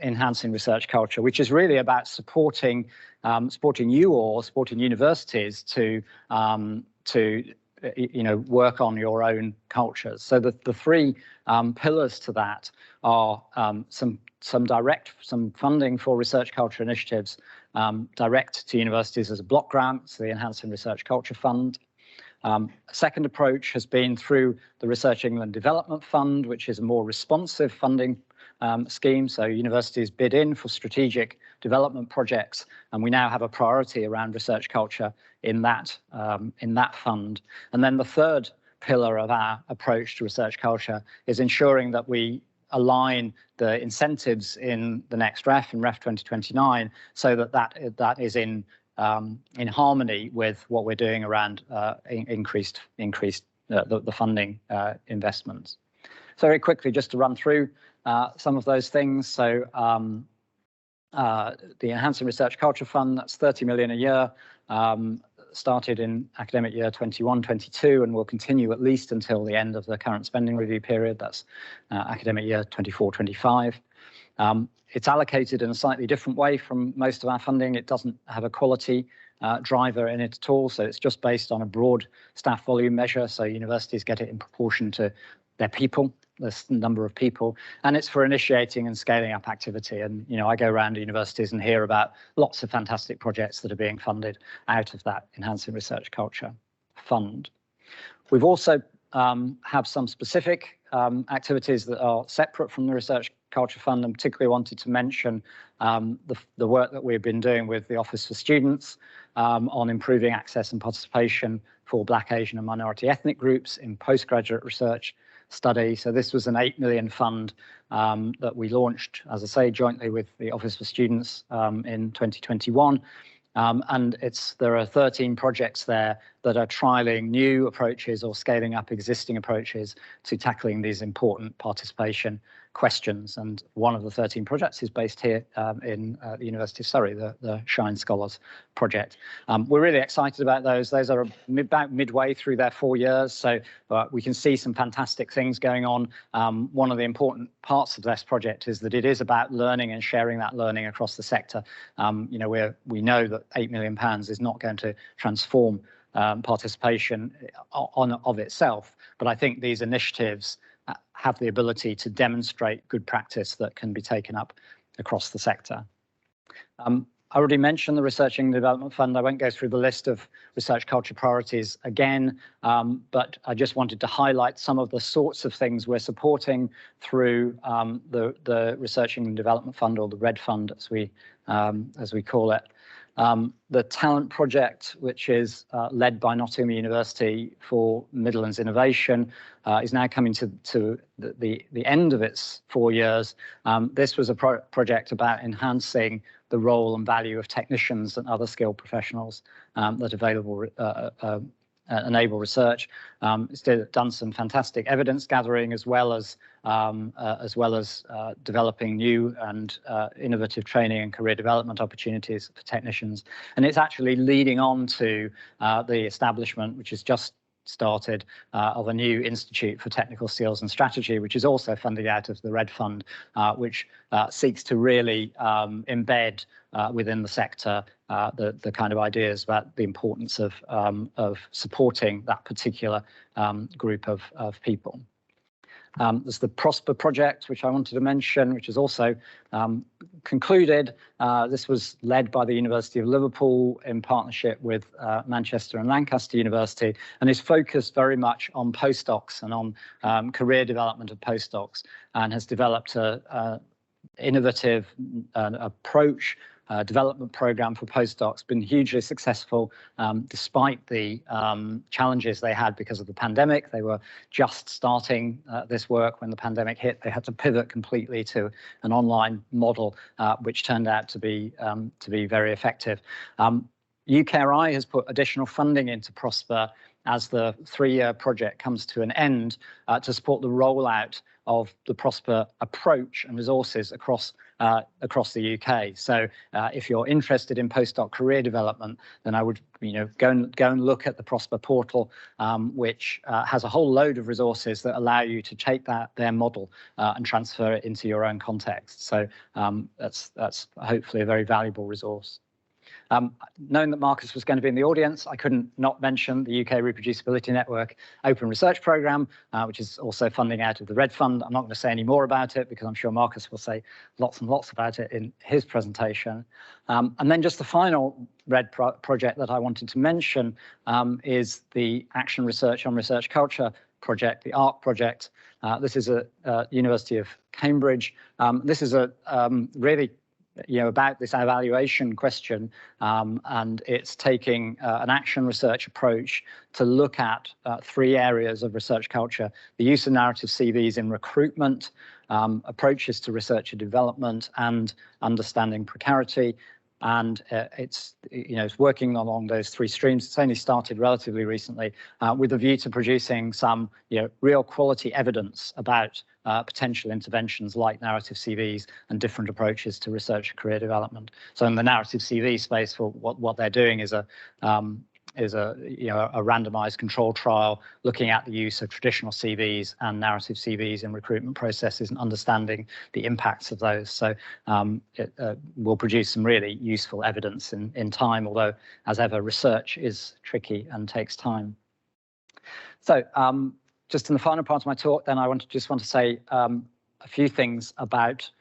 enhancing research culture, which is really about supporting universities to work on your own cultures. So the three pillars to that are some funding for research culture initiatives direct to universities as a block grant, so the Enhancing Research Culture Fund. A second approach has been through the Research England Development Fund, which is a more responsive funding scheme. So universities bid in for strategic development projects, and we now have a priority around research culture in that fund. And then the third pillar of our approach to research culture is ensuring that we align the incentives in the next REF, in REF 2029, so that is in harmony with what we're doing around increased the funding investments. So very quickly, just to run through some of those things. So the Enhancing Research Culture Fund, that's 30 million a year, started in academic year 21-22 and will continue at least until the end of the current spending review period. That's academic year 24-25. It's allocated in a slightly different way from most of our funding. It doesn't have a quality driver in it at all, so it's just based on a broad staff volume measure, so universities get it in proportion to their people, the number of people, and it's for initiating and scaling up activity. And I go around to universities and hear about lots of fantastic projects that are being funded out of that Enhancing Research Culture Fund. We've also have some specific activities that are separate from the Research Culture Fund, and particularly wanted to mention the work that we've been doing with the Office for Students on improving access and participation for Black, Asian and minority ethnic groups in postgraduate research study. So this was an 8 million fund that we launched, as I say, jointly with the Office for Students in 2021. And there are 13 projects there that are trialing new approaches or scaling up existing approaches to tackling these important participation questions. And one of the 13 projects is based here in the University of Surrey, the Shine Scholars project. We're really excited about those. Those are about midway through their 4 years, so we can see some fantastic things going on. One of the important parts of this project is that it is about learning and sharing that learning across the sector. You know, we know that £8 million is not going to transform participation of itself, but I think these initiatives have the ability to demonstrate good practice that can be taken up across the sector. I already mentioned the Researching and Development Fund. I won't go through the list of research culture priorities again, but I just wanted to highlight some of the sorts of things we're supporting through the Researching and Development Fund, or the RED Fund as we call it. The Talent Project, which is led by Nottingham University for Midlands Innovation, is now coming to the end of its 4 years. This was a project about enhancing the role and value of technicians and other skilled professionals that enable research. It's done some fantastic evidence gathering, as well as developing new and innovative training and career development opportunities for technicians. And it's actually leading on to the establishment, which is just started, of a new Institute for Technical Skills and Strategy, which is also funded out of the RED Fund, which seeks to really embed within the sector the kind of ideas about the importance of supporting that particular group of people. There's the Prosper project, which I wanted to mention, which is also concluded. This was led by the University of Liverpool in partnership with Manchester and Lancaster University, and is focused very much on postdocs and on career development of postdocs, and has developed an innovative approach, development program for postdocs, been hugely successful despite the challenges they had because of the pandemic. They were just starting this work when the pandemic hit. They had to pivot completely to an online model, which turned out to be very effective. UKRI has put additional funding into Prosper as the 3-year project comes to an end, to support the rollout of the Prosper approach and resources across the UK. So if you're interested in postdoc career development, then I would go and look at the Prosper portal, which has a whole load of resources that allow you to take their model and transfer it into your own context. So that's hopefully a very valuable resource. Knowing that Marcus was going to be in the audience, I couldn't not mention the UK Reproducibility Network Open Research Programme, which is also funding out of the RED Fund. I'm not going to say any more about it because I'm sure Marcus will say lots and lots about it in his presentation. And then just the final RED project that I wanted to mention is the Action Research on Research Culture project, the ARC project. This is at University of Cambridge. This is a really about this evaluation question, and it's taking an action research approach to look at 3 areas of research culture: the use of narrative CVs in recruitment, approaches to researcher development, and understanding precarity. And it's working along those 3 streams. It's only started relatively recently, with a view to producing some real quality evidence about potential interventions like narrative CVs and different approaches to research career development. So in the narrative CV space, for what they're doing is a randomized control trial looking at the use of traditional CVs and narrative CVs in recruitment processes and understanding the impacts of those. So it will produce some really useful evidence in time, although as ever, research is tricky and takes time. So just in the final part of my talk, then I want to say a few things about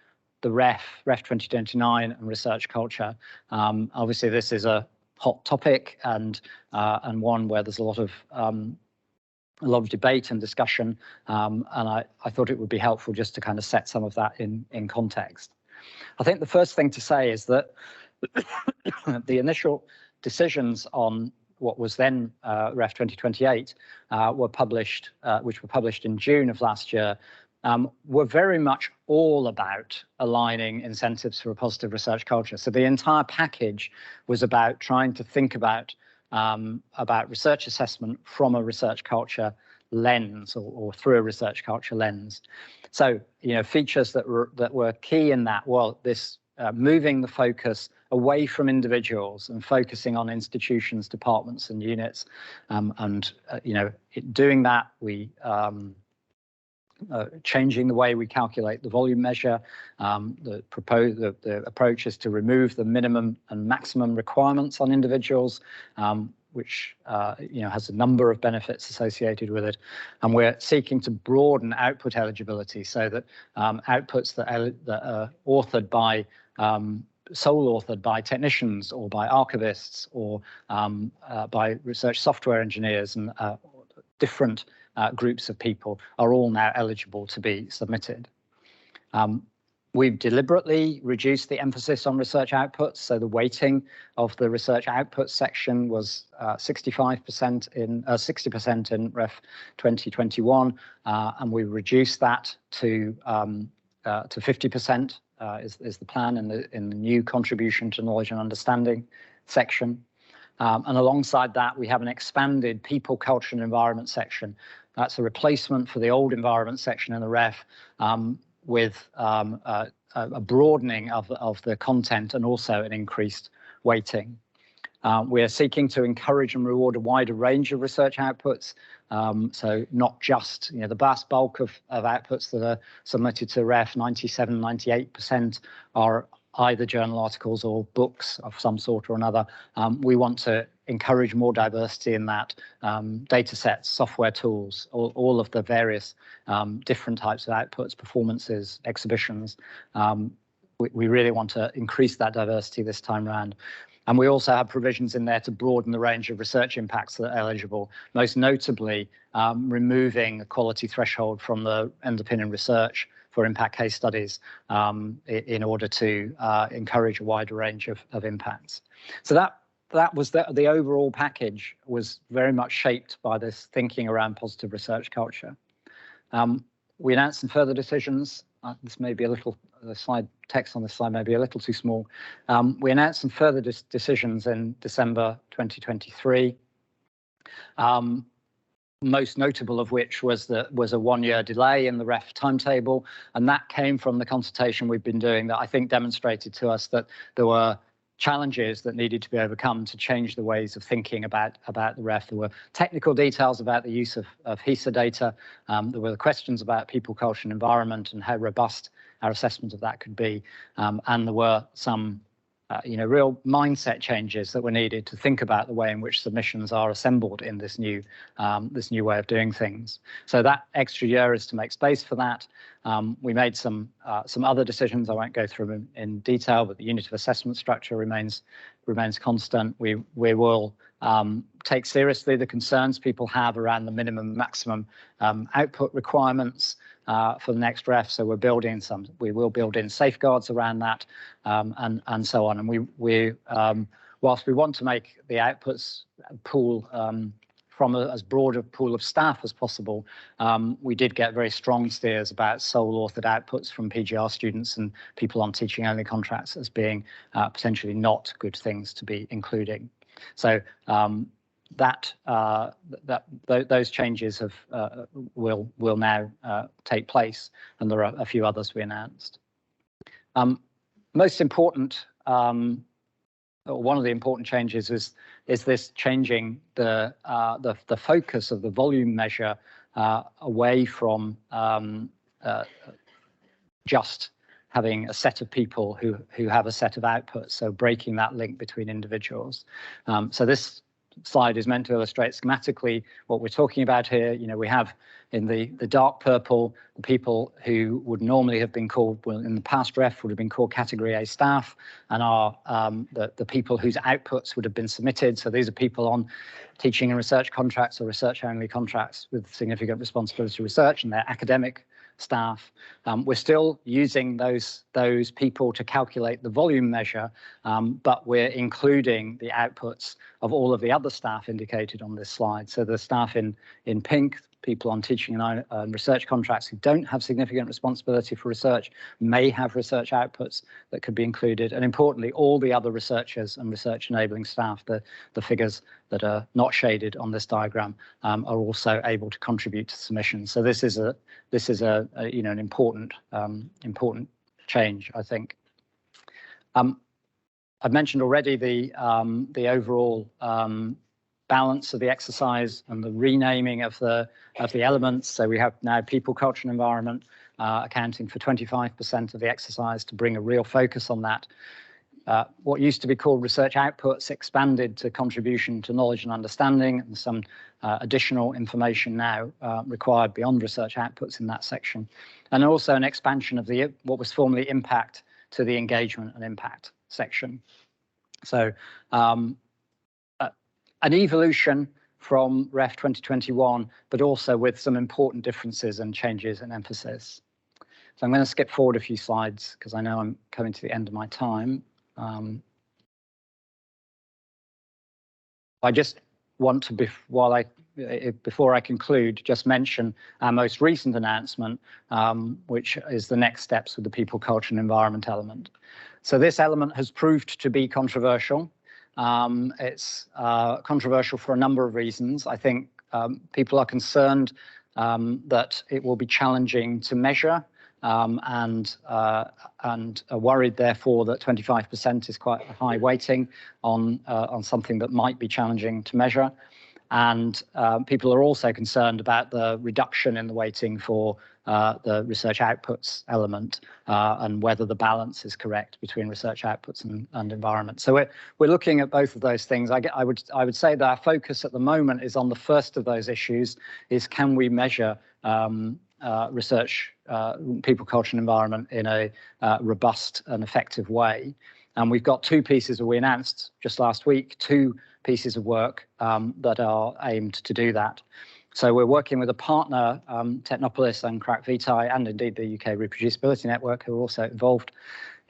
the REF 2029 and research culture. Obviously, this is a hot topic and one where there's a lot of debate and discussion, and I thought it would be helpful just to kind of set some of that in context. I think the first thing to say is that the initial decisions on what was then REF 2028 were published, which were published in June of last year, were very much all about aligning incentives for a positive research culture. So the entire package was about trying to think about about research assessment from a research culture lens or through a research culture lens. So, features that were key in that, well, this moving the focus away from individuals and focusing on institutions, departments, and units, doing that, we changing the way we calculate the volume measure. The approach is to remove the minimum and maximum requirements on individuals, which has a number of benefits associated with it, and we're seeking to broaden output eligibility so that outputs that are authored by sole authored by technicians or by archivists or by research software engineers and different groups of people are all now eligible to be submitted. We've deliberately reduced the emphasis on research outputs, so the weighting of the research outputs section was 60% in Ref 2021, and we reduced that to 50%. Is the plan in the new contribution to knowledge and understanding section. And alongside that, we have an expanded people, culture and environment section. That's a replacement for the old environment section in the ref with a broadening of the content and also an increased weighting. We are seeking to encourage and reward a wider range of research outputs. So not just, the vast bulk of outputs that are submitted to REF, 97, 98% are either journal articles or books of some sort or another. We want to encourage more diversity in that, data sets, software tools, all of the various different types of outputs, performances, exhibitions. We really want to increase that diversity this time around. And we also have provisions in there to broaden the range of research impacts that are eligible, most notably removing a quality threshold from the underpinning research for impact case studies in order to encourage a wider range of impacts. So that was the overall package was very much shaped by this thinking around positive research culture. We announced some further decisions. This may be a little, the slide text on this slide may be a little too small. We announced some further decisions in December 2023. Most notable of which was a 1-year delay in the REF timetable, and that came from the consultation we've been doing that I think demonstrated to us that there were challenges that needed to be overcome to change the ways of thinking about the REF. There were technical details about the use of HESA data. There were the questions about people, culture and environment and how robust our assessment of that could be. And there were some real mindset changes that were needed to think about the way in which submissions are assembled in this new way of doing things. So that extra year is to make space for that. We made some other decisions. I won't go through them in detail, but the unit of assessment structure remains constant. We will take seriously the concerns people have around the minimum maximum output requirements for the next REF. So we will build in safeguards around that and so on. And whilst we want to make the outputs pool from as broad a pool of staff as possible, we did get very strong steers about sole authored outputs from PGR students and people on teaching only contracts as being potentially not good things to be including. So those changes will now take place, and there are a few others we announced. Most important, one of the important changes is this changing the focus of the volume measure away from just having a set of people who have a set of outputs, so breaking that link between individuals. So this slide is meant to illustrate schematically what we're talking about here. We have in the dark purple the people who would normally have been called, well, in the past REF would have been called category A staff, and are the people whose outputs would have been submitted. So these are people on teaching and research contracts or research only contracts with significant responsibility to research, and their academic staff. We're still using those people to calculate the volume measure, but we're including the outputs of all of the other staff indicated on this slide. So the staff in pink, people on teaching and research contracts who don't have significant responsibility for research may have research outputs that could be included. And importantly, all the other researchers and research enabling staff, the figures that are not shaded on this diagram, are also able to contribute to submissions. So this is an important change, I think. I've mentioned already the overall balance of the exercise and the renaming of the elements. So we have now people, culture, and environment accounting for 25% of the exercise to bring a real focus on that. What used to be called research outputs expanded to contribution to knowledge and understanding, and some additional information now required beyond research outputs in that section, and also an expansion of what was formerly impact to the engagement and impact section. So an evolution from REF 2021, but also with some important differences and changes in emphasis. So I'm going to skip forward a few slides because I know I'm coming to the end of my time. I just want to, before I conclude, just mention our most recent announcement, which is the next steps with the people, culture, and environment element. So this element has proved to be controversial. It's controversial for a number of reasons. I think people are concerned that it will be challenging to measure, and are worried, therefore, that 25% is quite a high weighting on something that might be challenging to measure. And people are also concerned about the reduction in the weighting for the research outputs element, and whether the balance is correct between research outputs and environment. So we're looking at both of those things. I would say that our focus at the moment is on the first of those issues: is can we measure research, people, culture, and environment in a robust and effective way. And we've got two pieces that we announced just last week, two pieces of work that are aimed to do that. So we're working with a partner, Technopolis and Crack Vitae, and indeed the UK Reproducibility Network, who are also involved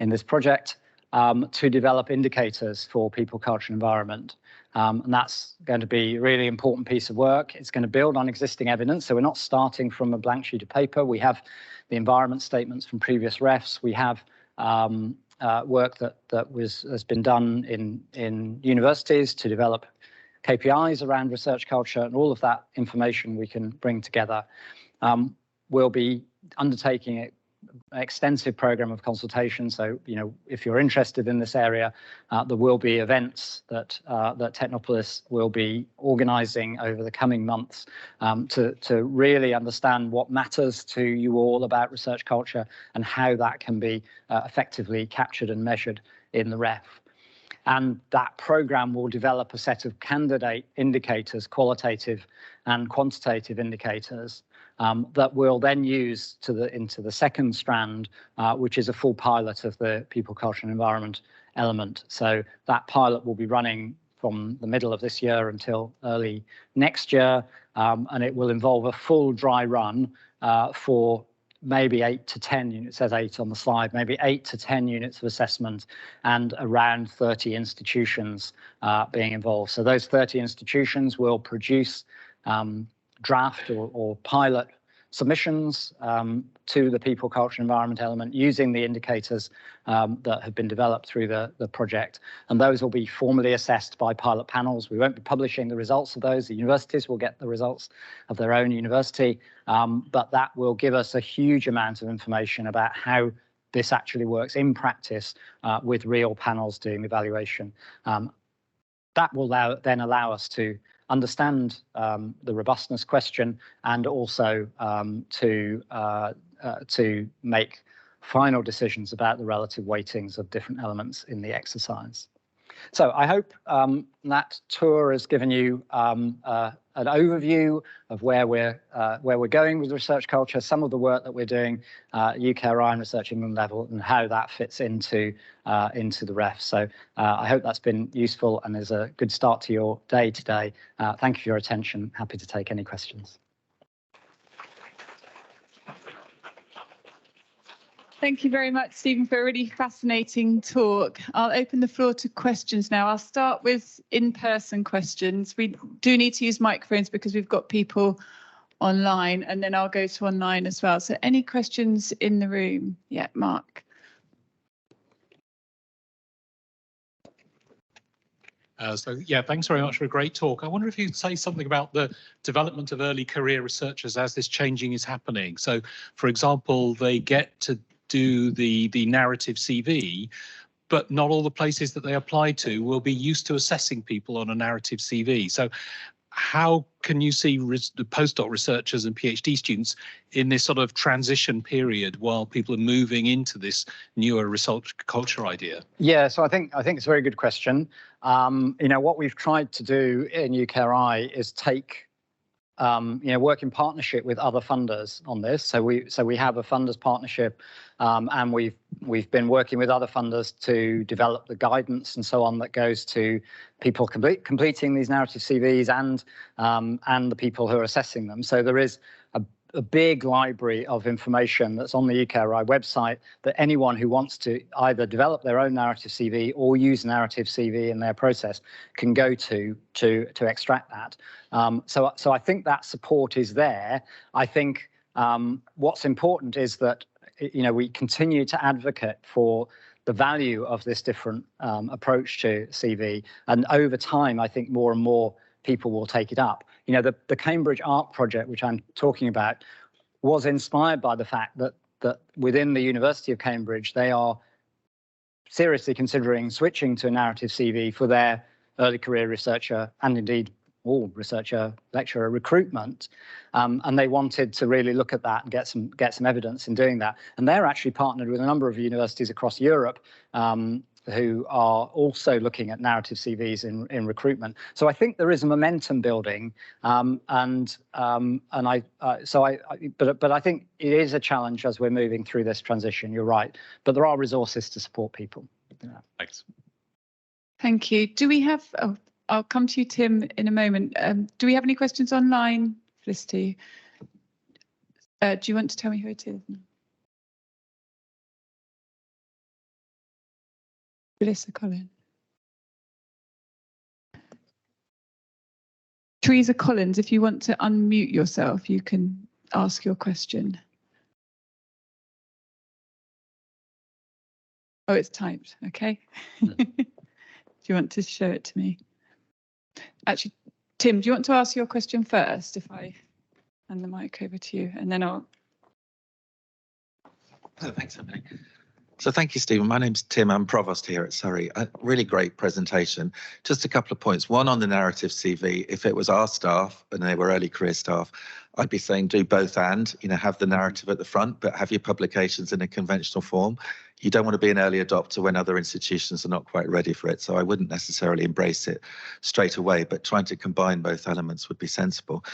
in this project, to develop indicators for people, culture, and environment. And that's going to be a really important piece of work. It's going to build on existing evidence. So we're not starting from a blank sheet of paper. We have the environment statements from previous REFs. We have work that has been done in universities to develop KPIs around research culture, and all of that information we can bring together. We'll be undertaking an extensive program of consultation. So, if you're interested in this area, there will be events that Technopolis will be organising over the coming months to really understand what matters to you all about research culture and how that can be effectively captured and measured in the REF. And that program will develop a set of candidate indicators, qualitative and quantitative indicators, that we'll then use into the second strand, which is a full pilot of the people, culture, and environment element. So that pilot will be running from the middle of this year until early next year, and it will involve a full dry run for maybe 8 to 10 units, it says 8 on the slide, maybe 8 to 10 units of assessment, and around 30 institutions being involved. So those 30 institutions will produce draft or pilot submissions to the people, culture, and environment element using the indicators that have been developed through the project. And those will be formally assessed by pilot panels. We won't be publishing the results of those. The universities will get the results of their own university, but that will give us a huge amount of information about how this actually works in practice with real panels doing the evaluation. That will then allow us to understand the robustness question, and also to make final decisions about the relative weightings of different elements in the exercise. So I hope that tour has given you an overview of where we're going with research culture, some of the work that we're doing UKRI and Research England level, and how that fits into the REF. So I hope that's been useful and is a good start to your day today. Thank you for your attention. Happy to take any questions.
Thank you very much, Stephen, for a really fascinating talk. I'll open the floor to questions now. I'll start with in-person questions. We do need to use microphones because we've got people online, and then I'll go to online as well. So any questions in the room? Yeah, Mark.
So yeah, thanks very much for a great talk. I wonder if you'd say something about the development of early career researchers as this changing is happening. So, for example, they get to do the narrative CV, but not all the places that they apply to will be used to assessing people on a narrative CV. So how can you see the postdoc researchers and PhD students in this sort of transition period while people are moving into this newer research culture idea?
Yeah, so I think it's a very good question. You know, what we've tried to do in UKRI is take work in partnership with other funders on this. So we have a funders partnership, and we've been working with other funders to develop the guidance and so on that goes to people completing these narrative CVs and the people who are assessing them. So there is a big library of information that's on the UKRI website that anyone who wants to either develop their own narrative CV or use narrative CV in their process can go to extract that. So I think that support is there. I think what's important is that we continue to advocate for the value of this different approach to CV, and over time, I think more and more people will take it up. You know, the Cambridge Art Project, which I'm talking about, was inspired by the fact that within the University of Cambridge, they are seriously considering switching to a narrative CV for their early career researcher and indeed all researcher lecturer recruitment, and they wanted to really look at that and get some evidence in doing that. And they're actually partnered with a number of universities across Europe who are also looking at narrative CVs in recruitment. So I think there is a momentum building, but I think it is a challenge as we're moving through this transition. You're right, but there are resources to support people. Yeah.
Thanks.
Thank you. Do we have? Oh, I'll come to you, Tim, in a moment. Do we have any questions online, Felicity? Do you want to tell me who it is? Melissa Collins. Teresa Collins, if you want to unmute yourself, you can ask your question. Oh, it's typed. Okay. Do you want to show it to me? Actually, Tim, do you want to ask your question first if I hand the mic over to you, and then I'll...
Oh, thanks, Emily. So thank you, Stephen. My name's Tim. I'm Provost here at Surrey. A really great presentation. Just a couple of points. One on the narrative CV. If it was our staff and they were early career staff, I'd be saying do both and, have the narrative at the front, but have your publications in a conventional form. You don't want to be an early adopter when other institutions are not quite ready for it. So I wouldn't necessarily embrace it straight away, but trying to combine both elements would be sensible.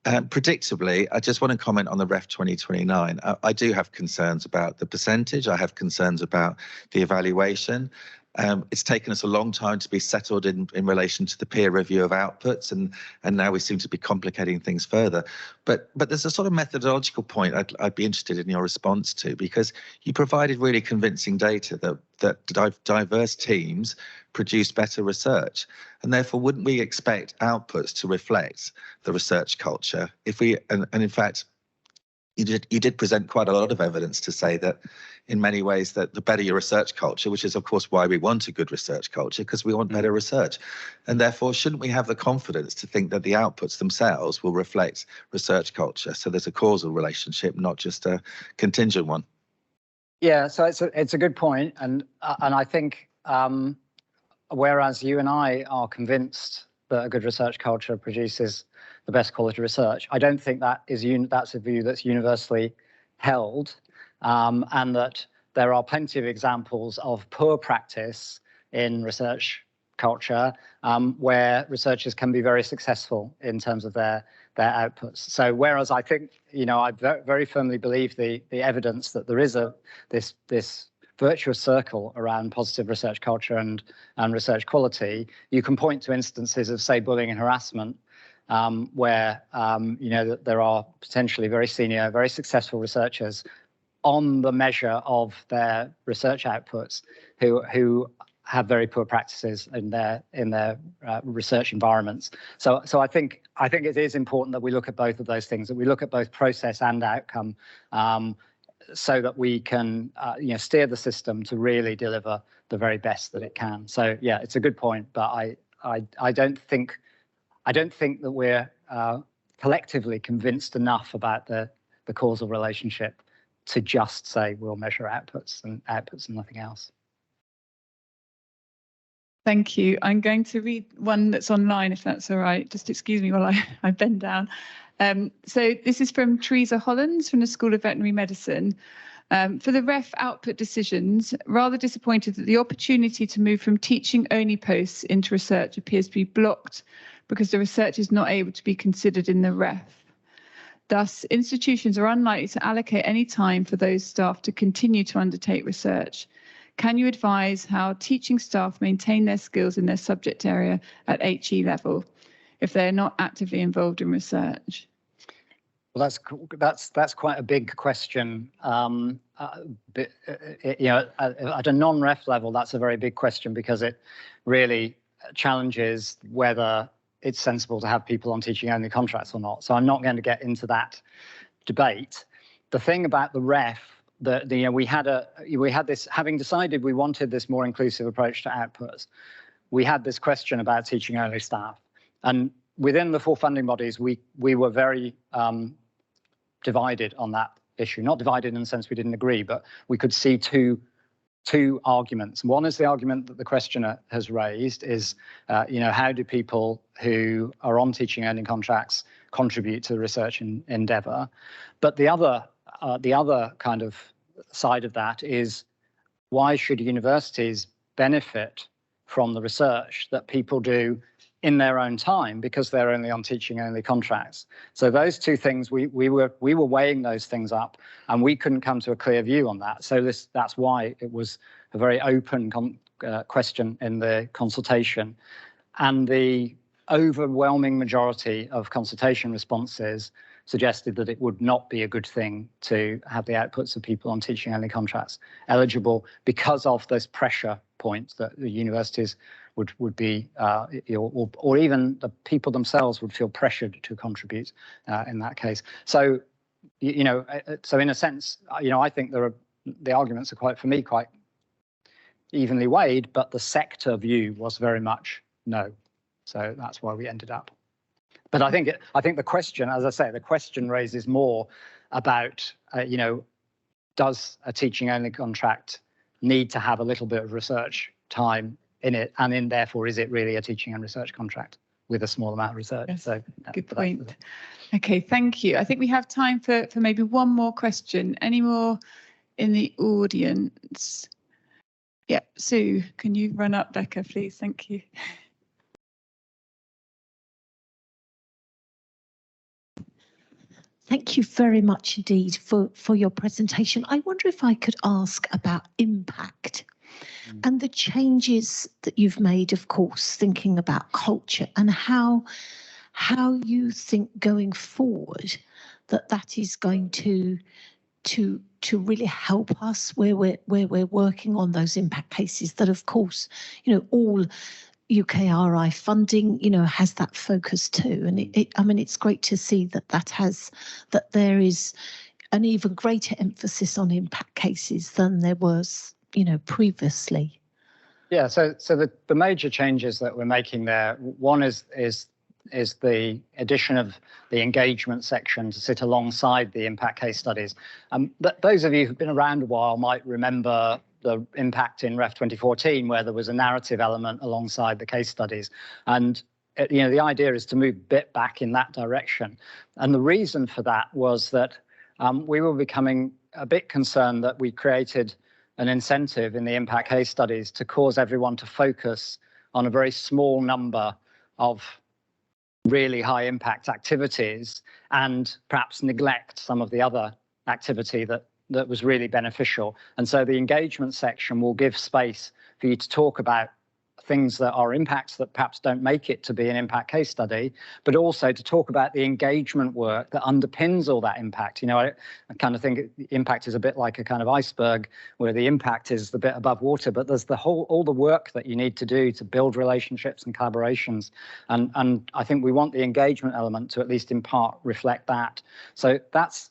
Predictably, I just want to comment on the Ref 2029. I do have concerns about the percentage. I have concerns about the evaluation. It's taken us a long time to be settled in relation to the peer review of outputs, and now we seem to be complicating things further. But there's a sort of methodological point I'd be interested in your response to, because you provided really convincing data that diverse teams produce better research, and therefore wouldn't we expect outputs to reflect the research culture? If we and in fact, you did present quite a lot of evidence to say that in many ways that the better your research culture, which is of course why we want a good research culture, because we want better research. And therefore, shouldn't we have the confidence to think that the outputs themselves will reflect research culture? So there's a causal relationship, not just a contingent one.
Yeah, so it's a good point. And I think whereas you and I are convinced that a good research culture produces the best quality research, I don't think that's a view that's universally held, and that there are plenty of examples of poor practice in research culture where researchers can be very successful in terms of their outputs. So whereas I think, I very firmly believe the evidence that there is this virtuous circle around positive research culture and research quality, you can point to instances of, say, bullying and harassment, where there are potentially very senior, very successful researchers on the measure of their research outputs who have very poor practices in their research environments. So I think it is important that we look at both of those things, that we look at both process and outcome, so that we can steer the system to really deliver the very best that it can. So yeah, it's a good point, but I don't think that we're collectively convinced enough about the causal relationship to just say we'll measure outputs and nothing else.
Thank you. I'm going to read one that's online, if that's all right. Just excuse me while I bend down. So this is from Teresa Hollands from the School of Veterinary Medicine. For the ref output decisions, rather disappointed that the opportunity to move from teaching only posts into research appears to be blocked because the research is not able to be considered in the ref. Thus, institutions are unlikely to allocate any time for those staff to continue to undertake research. Can you advise how teaching staff maintain their skills in their subject area at HE level if they're not actively involved in research?
Well, that's quite a big question. At a non-ref level, that's a very big question because it really challenges whether it's sensible to have people on teaching-only contracts or not. So I'm not going to get into that debate. The thing about the ref, we had this, having decided we wanted this more inclusive approach to outputs, we had this question about teaching-only staff, and within the 4 funding bodies, we were very divided on that issue. Not divided in the sense we didn't agree, but we could see two arguments. One is the argument that the questioner has raised is, how do people who are on teaching-only contracts contribute to the research endeavour? But the other kind of side of that is, why should universities benefit from the research that people do in their own time because they're only on teaching-only contracts? So those two things, we were weighing those things up, and we couldn't come to a clear view on that. So that's why it was a very open question in the consultation, and the overwhelming majority of consultation responses suggested that it would not be a good thing to have the outputs of people on teaching-only contracts eligible because of this pressure point that the universities would be, or even the people themselves would feel pressured to contribute in that case. So, so in a sense, I think the arguments are quite evenly weighed, but the sector view was very much no. So that's why we ended up. But I think the question, as I say, the question raises more about, does a teaching-only contract need to have a little bit of research time in it, and therefore is it really a teaching and research contract with a small amount of research?
Yes,
so
good point. Okay, thank you. I think we have time for maybe one more question. Any more in the audience? Yeah, Sue, can you run up, Becca, please? Thank you.
Thank you very much indeed for your presentation. I wonder if I could ask about impact and the changes that you've made, of course, thinking about culture and how you think going forward that is going to really help us where we're working on those impact cases that, of course, all UKRI funding, has that focus too. And it's great to see that there is an even greater emphasis on impact cases than there was, previously.
Yeah, so the major changes that we're making there, one is the addition of the engagement section to sit alongside the impact case studies. Those of you who've been around a while might remember the impact in Ref 2014, where there was a narrative element alongside the case studies. And the idea is to move a bit back in that direction. And the reason for that was that we were becoming a bit concerned that we created an incentive in the impact case studies to cause everyone to focus on a very small number of really high impact activities and perhaps neglect some of the other activity that was really beneficial. And so the engagement section will give space for you to talk about things that are impacts that perhaps don't make it to be an impact case study, but also to talk about the engagement work that underpins all that impact. You know, I kind of think impact is a bit like a kind of iceberg where the impact is the bit above water, but there's all the work that you need to do to build relationships and collaborations. And I think we want the engagement element to at least in part reflect that. So that's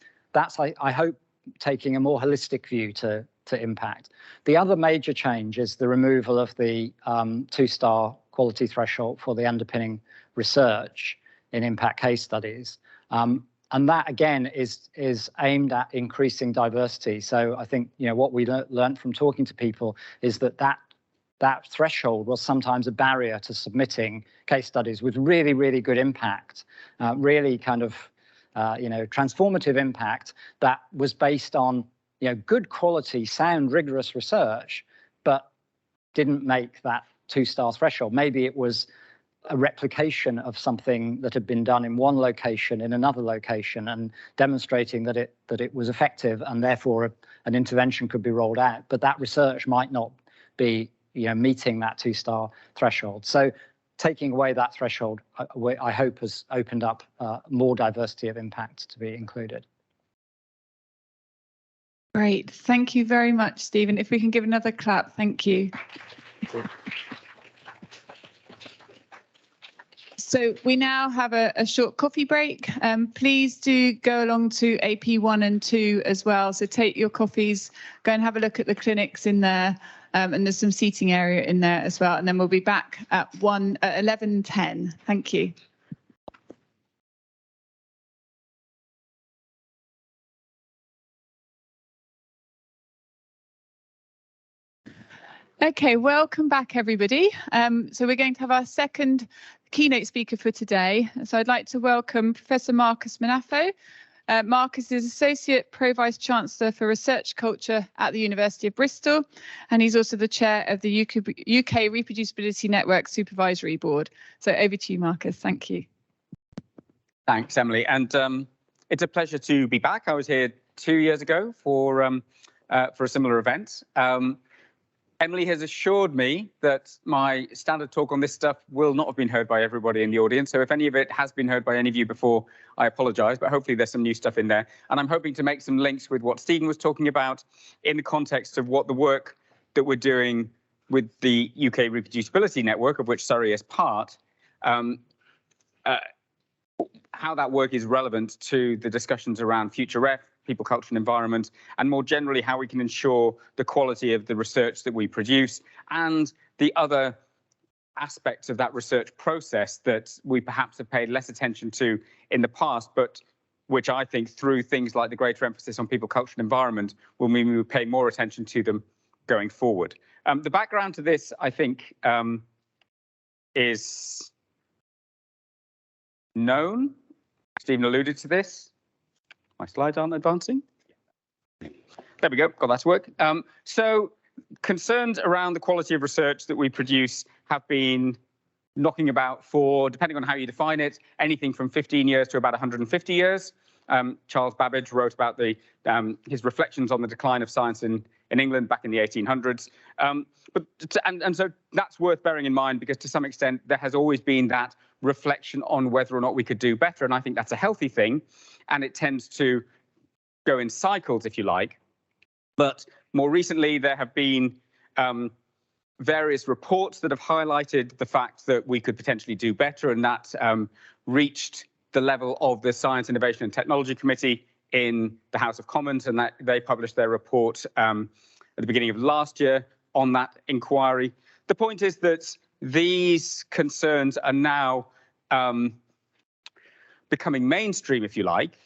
I hope, taking a more holistic view to impact. The other major change is the removal of the 2-star quality threshold for the underpinning research in impact case studies. And that, again, is aimed at increasing diversity. So I think, you know, what we learned from talking to people is that threshold was sometimes a barrier to submitting case studies with really, really good impact, really kind of, you know, transformative impact that was based on, you know, good quality, sound, rigorous research, but didn't make that 2-star threshold. Maybe it was a replication of something that had been done in one location in another location and demonstrating that it was effective, and therefore an intervention could be rolled out. But that research might not be, you know, meeting that 2-star threshold. So taking away that threshold, I hope, has opened up more diversity of impact to be included.
Great. Thank you very much, Stephen. If we can give another clap, thank you. So we now have a short coffee break. Please do go along to AP 1 and 2 as well. So take your coffees, go and have a look at the clinics in there. And there's some seating area in there as well. And then we'll be back at 11:10. Thank you. Okay, welcome back, everybody. So we're going to have our second keynote speaker for today. So I'd like to welcome Professor Marcus Munafo. Marcus is Associate Pro-Vice-Chancellor for Research Culture at the University of Bristol, and he's also the chair of the UK Reproducibility Network Supervisory Board. So over to you, Marcus. Thank you.
Thanks, Emily. And it's a pleasure to be back. I was here 2 years ago for a similar event. Emily has assured me that my standard talk on this stuff will not have been heard by everybody in the audience. So if any of it has been heard by any of you before, I apologize, but hopefully there's some new stuff in there. And I'm hoping to make some links with what Stephen was talking about in the context of what the work that we're doing with the UK Reproducibility Network, of which Surrey is part, how that work is relevant to the discussions around future ref, people, culture and environment, and more generally how we can ensure the quality of the research that we produce and the other aspects of that research process that we perhaps have paid less attention to in the past, but which I think through things like the greater emphasis on people, culture and environment will mean we will pay more attention to them going forward. The background to this, I think, is known. Stephen alluded to this. My slides aren't advancing. There we go, got that to work. So concerns around the quality of research that we produce have been knocking about for, depending on how you define it, anything from 15 years to about 150 years. Charles Babbage wrote about his reflections on the decline of science in England back in the 1800s. And so that's worth bearing in mind, because to some extent there has always been that reflection on whether or not we could do better. And I think that's a healthy thing. And it tends to go in cycles, if you like. But more recently, there have been various reports that have highlighted the fact that we could potentially do better, and that reached the level of the Science, Innovation and Technology Committee in the House of Commons, and that they published their report at the beginning of last year on that inquiry. The point is that these concerns are now becoming mainstream, if you like.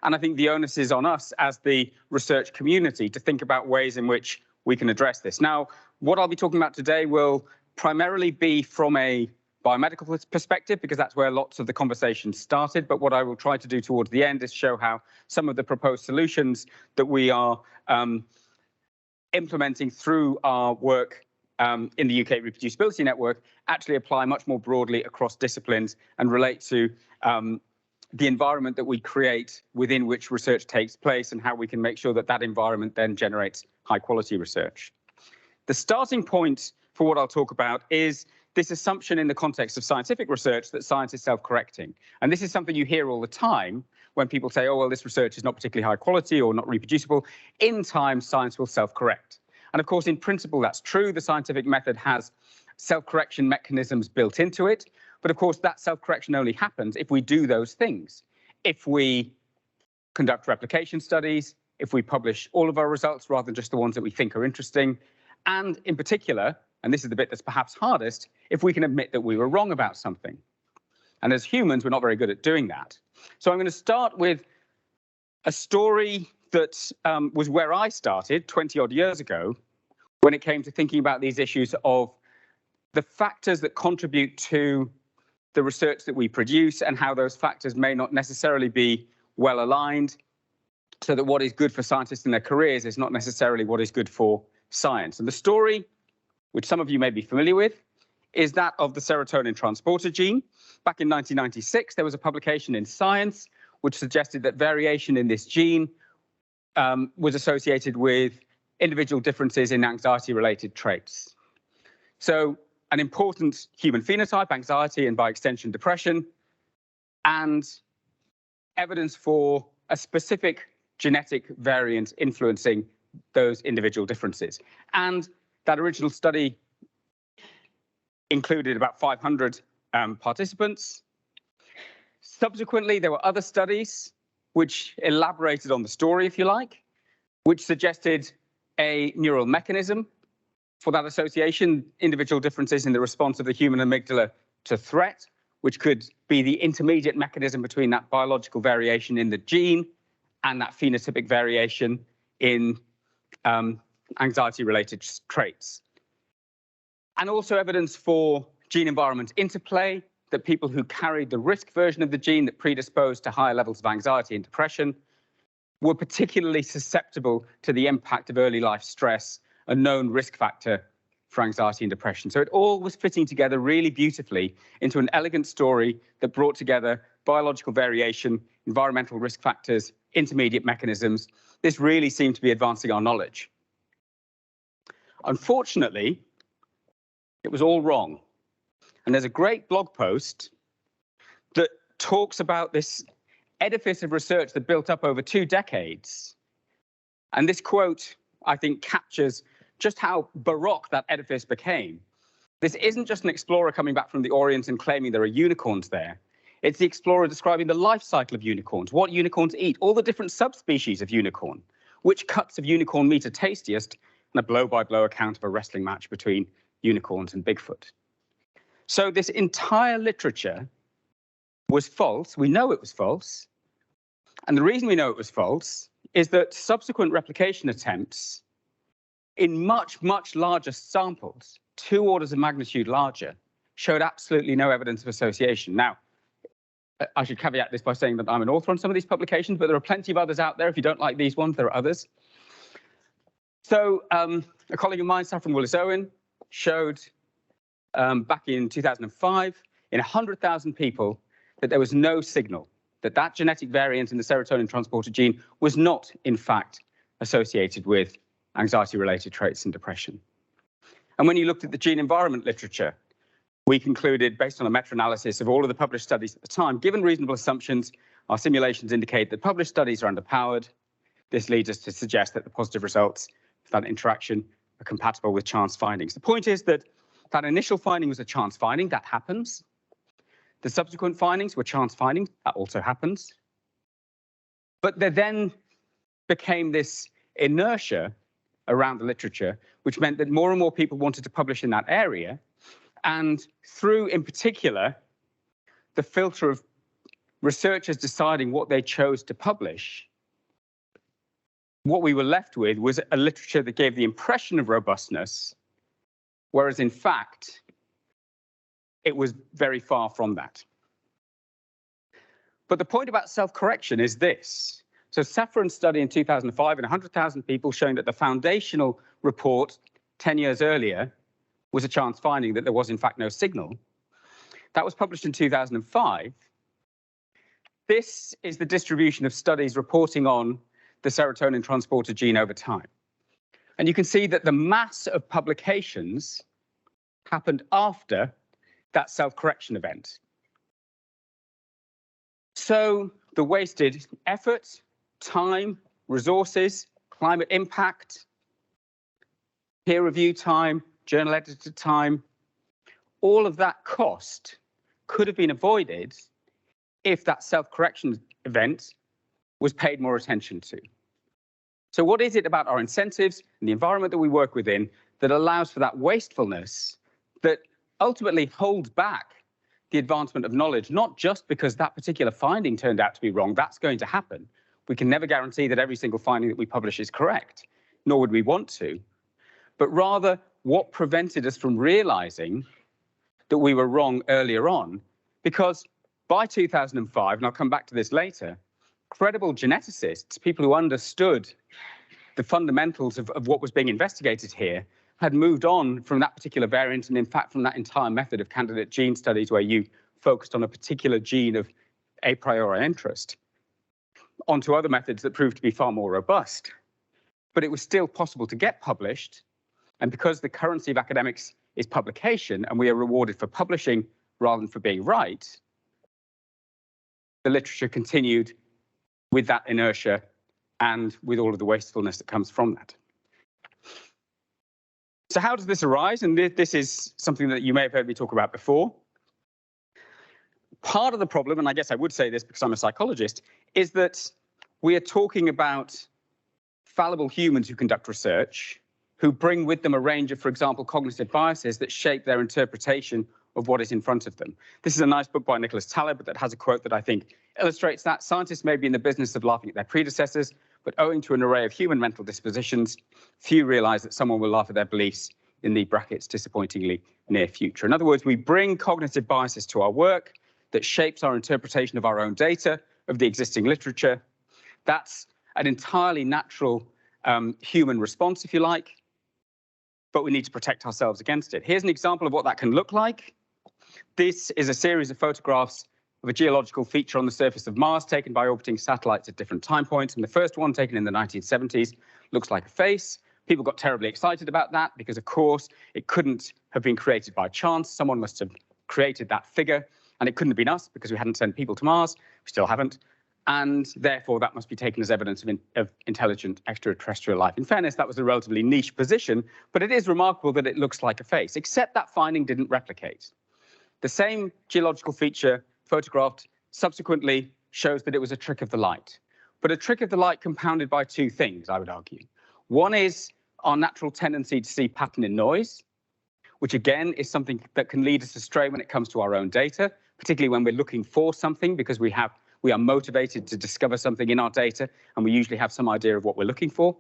And I think the onus is on us as the research community to think about ways in which we can address this. Now, what I'll be talking about today will primarily be from a biomedical perspective, because that's where lots of the conversation started. But what I will try to do towards the end is show how some of the proposed solutions that we are implementing through our work in the UK Reproducibility Network actually apply much more broadly across disciplines and relate to the environment that we create within which research takes place, and how we can make sure that that environment then generates high quality research. The starting point for what I'll talk about is this assumption in the context of scientific research that science is self-correcting. And this is something you hear all the time when people say, oh, well, this research is not particularly high quality or not reproducible. In time, science will self-correct. And of course, in principle, that's true. The scientific method has self-correction mechanisms built into it. But of course, that self-correction only happens if we do those things. If we conduct replication studies, if we publish all of our results rather than just the ones that we think are interesting, and in particular, and this is the bit that's perhaps hardest, if we can admit that we were wrong about something. And as humans, we're not very good at doing that. So I'm going to start with a story that was where I started 20 odd years ago when it came to thinking about these issues of the factors that contribute to the research that we produce and how those factors may not necessarily be well aligned, so that what is good for scientists in their careers is not necessarily what is good for science. And the story, which some of you may be familiar with, is that of the serotonin transporter gene. Back in 1996, there was a publication in Science which suggested that variation in this gene was associated with individual differences in anxiety-related traits. So an important human phenotype, anxiety, and by extension, depression, and evidence for a specific genetic variant influencing those individual differences. And that original study included about 500 participants. Subsequently, there were other studies which elaborated on the story, if you like, which suggested a neural mechanism for that association, individual differences in the response of the human amygdala to threat, which could be the intermediate mechanism between that biological variation in the gene and that phenotypic variation in anxiety-related traits. And also evidence for gene-environment interplay, that people who carried the risk version of the gene that predisposed to higher levels of anxiety and depression were particularly susceptible to the impact of early life stress, a known risk factor for anxiety and depression. So it all was fitting together really beautifully into an elegant story that brought together biological variation, environmental risk factors, intermediate mechanisms. This really seemed to be advancing our knowledge. Unfortunately, it was all wrong. And there's a great blog post that talks about this edifice of research that built up over 2 decades. And this quote, I think, captures just how baroque that edifice became. This isn't just an explorer coming back from the Orient and claiming there are unicorns there. It's the explorer describing the life cycle of unicorns, what unicorns eat, all the different subspecies of unicorn, which cuts of unicorn meat are tastiest, and a blow-by-blow account of a wrestling match between unicorns and Bigfoot. So this entire literature was false. We know it was false. And the reason we know it was false is that subsequent replication attempts in much, much larger samples, 2 orders of magnitude larger, showed absolutely no evidence of association. Now, I should caveat this by saying that I'm an author on some of these publications, but there are plenty of others out there. If you don't like these ones, there are others. So a colleague of mine, Saffron Willis-Owen, showed back in 2005 in 100,000 people that there was no signal, that that genetic variant in the serotonin transporter gene was not, in fact, associated with anxiety-related traits and depression. And when you looked at the gene environment literature, we concluded, based on a meta-analysis of all of the published studies at the time, given reasonable assumptions, our simulations indicate that published studies are underpowered. This leads us to suggest that the positive results of that interaction are compatible with chance findings. The point is that that initial finding was a chance finding, that happens. The subsequent findings were chance findings, that also happens. But there then became this inertia around the literature, which meant that more and more people wanted to publish in that area. And through, in particular, the filter of researchers deciding what they chose to publish, what we were left with was a literature that gave the impression of robustness, whereas in fact, it was very far from that. But the point about self-correction is this. So Saffron's study in 2005 in 100,000 people showing that the foundational report 10 years earlier was a chance finding that there was in fact no signal. That was published in 2005. This is the distribution of studies reporting on the serotonin transporter gene over time. And you can see that the mass of publications happened after that self-correction event. So the wasted effort, time, resources, climate impact, peer review time, journal editor time, all of that cost could have been avoided if that self-correction event was paid more attention to. So what is it about our incentives and the environment that we work within that allows for that wastefulness that ultimately holds back the advancement of knowledge, not just because that particular finding turned out to be wrong? That's going to happen. We can never guarantee that every single finding that we publish is correct, nor would we want to. But rather, what prevented us from realizing that we were wrong earlier on? Because by 2005, and I'll come back to this later, credible geneticists, people who understood the fundamentals of what was being investigated here, had moved on from that particular variant, and in fact from that entire method of candidate gene studies where you focused on a particular gene of a priori interest, onto other methods that proved to be far more robust. But it was still possible to get published, and because the currency of academics is publication, and we are rewarded for publishing rather than for being right, the literature continued with that inertia and with all of the wastefulness that comes from that. So how does this arise? And this is something that you may have heard me talk about before. Part of the problem, and I guess I would say this because I'm a psychologist, is that we are talking about fallible humans who conduct research, who bring with them a range of, for example, cognitive biases that shape their interpretation of what is in front of them. This is a nice book by Nicholas Taleb that has a quote that I think illustrates that. Scientists may be in the business of laughing at their predecessors, but owing to an array of human mental dispositions, few realize that someone will laugh at their beliefs in the brackets disappointingly near future. In other words, we bring cognitive biases to our work that shapes our interpretation of our own data, of the existing literature. That's an entirely natural human response, if you like, but we need to protect ourselves against it. Here's an example of what that can look like. This is a series of photographs of a geological feature on the surface of Mars taken by orbiting satellites at different time points. And the first one, taken in the 1970s, looks like a face. People got terribly excited about that because, of course, it couldn't have been created by chance. Someone must have created that figure, and it couldn't have been us because we hadn't sent people to Mars. We still haven't. And therefore, that must be taken as evidence of intelligent extraterrestrial life. In fairness, that was a relatively niche position, but it is remarkable that it looks like a face, except that finding didn't replicate. The same geological feature photographed subsequently shows that it was a trick of the light. But a trick of the light compounded by two things, I would argue. One is our natural tendency to see pattern in noise, which again is something that can lead us astray when it comes to our own data, particularly when we're looking for something, because we are motivated to discover something in our data, and we usually have some idea of what we're looking for.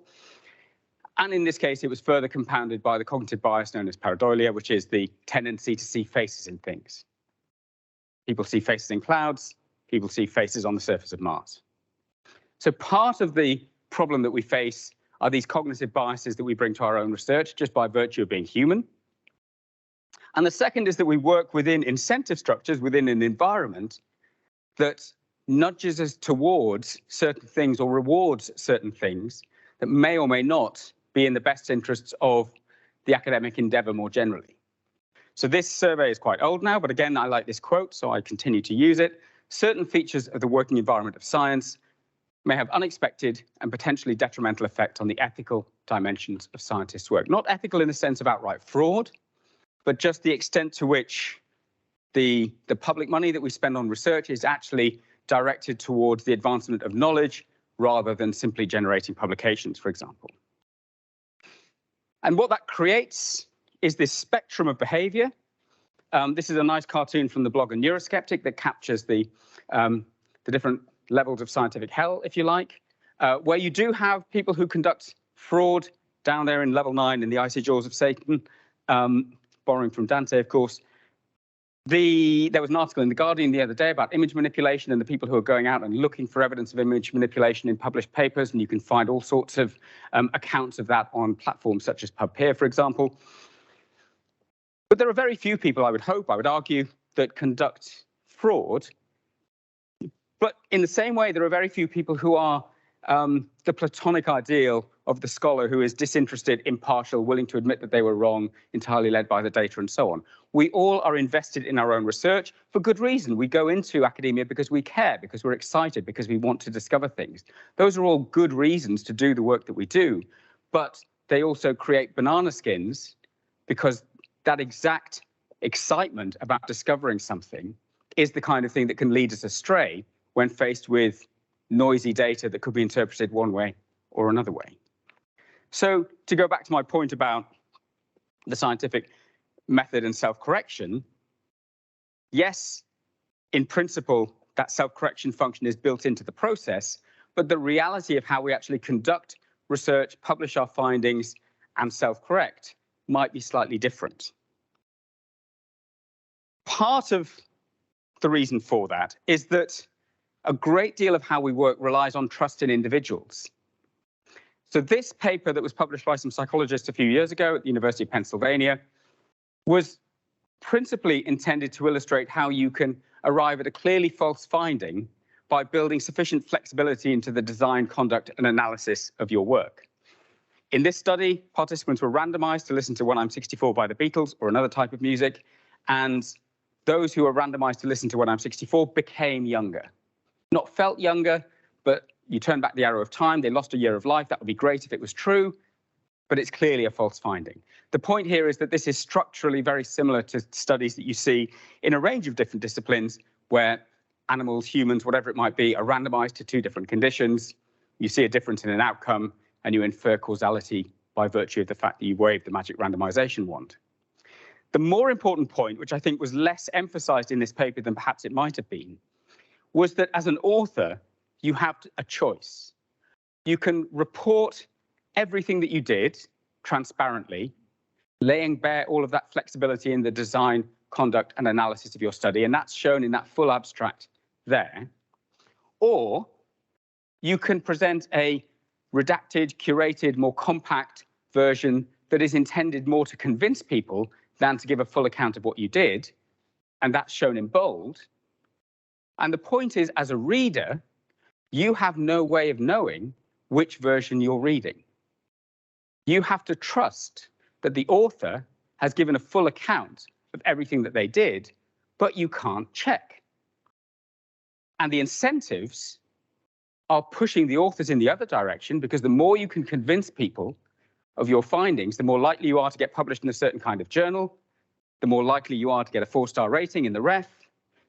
And in this case, it was further compounded by the cognitive bias known as pareidolia, which is the tendency to see faces in things. People see faces in clouds, people see faces on the surface of Mars. So part of the problem that we face are these cognitive biases that we bring to our own research just by virtue of being human. And the second is that we work within incentive structures, within an environment that nudges us towards certain things or rewards certain things that may or may not be in the best interests of the academic endeavor more generally. So this survey is quite old now, but again, I like this quote, so I continue to use it. Certain features of the working environment of science may have unexpected and potentially detrimental effect on the ethical dimensions of scientists' work. Not ethical in the sense of outright fraud, but just the extent to which the public money that we spend on research is actually directed towards the advancement of knowledge rather than simply generating publications, for example. And what that creates is this spectrum of behavior. This is a nice cartoon from the blogger Neuroskeptic that captures the different levels of scientific hell, if you like, where you do have people who conduct fraud down there in level 9 in the icy jaws of Satan, borrowing from Dante, of course. There was an article in The Guardian the other day about image manipulation and the people who are going out and looking for evidence of image manipulation in published papers, and you can find all sorts of accounts of that on platforms such as PubPeer, for example. But there are very few people, I would argue, that conduct fraud. But in the same way, there are very few people who are the platonic ideal of the scholar who is disinterested, impartial, willing to admit that they were wrong, entirely led by the data, and so on. We all are invested in our own research for good reason. We go into academia because we care, because we're excited, because we want to discover things. Those are all good reasons to do the work that we do, but they also create banana skins because that exact excitement about discovering something is the kind of thing that can lead us astray when faced with noisy data that could be interpreted one way or another way. So to go back to my point about the scientific method and self-correction, yes, in principle, that self-correction function is built into the process, but the reality of how we actually conduct research, publish our findings, and self-correct might be slightly different. Part of the reason for that is that a great deal of how we work relies on trust in individuals. So this paper that was published by some psychologists a few years ago at the University of Pennsylvania was principally intended to illustrate how you can arrive at a clearly false finding by building sufficient flexibility into the design, conduct, and analysis of your work. In this study, participants were randomized to listen to When I'm 64 by the Beatles or another type of music, and those who were randomized to listen to When I'm 64 became younger. Not felt younger, but you turn back the arrow of time, they lost a year of life. That would be great if it was true, but it's clearly a false finding. The point here is that this is structurally very similar to studies that you see in a range of different disciplines where animals, humans, whatever it might be, are randomized to two different conditions. You see a difference in an outcome, and you infer causality by virtue of the fact that you wave the magic randomization wand. The more important point, which I think was less emphasized in this paper than perhaps it might have been, was that as an author, you have a choice. You can report everything that you did transparently, laying bare all of that flexibility in the design, conduct, and analysis of your study, and that's shown in that full abstract there. Or you can present a redacted, curated, more compact version that is intended more to convince people than to give a full account of what you did, and that's shown in bold. And the point is, as a reader, you have no way of knowing which version you're reading. You have to trust that the author has given a full account of everything that they did, but you can't check. And the incentives are pushing the authors in the other direction, because the more you can convince people of your findings, the more likely you are to get published in a certain kind of journal, the more likely you are to get a 4-star rating in the ref,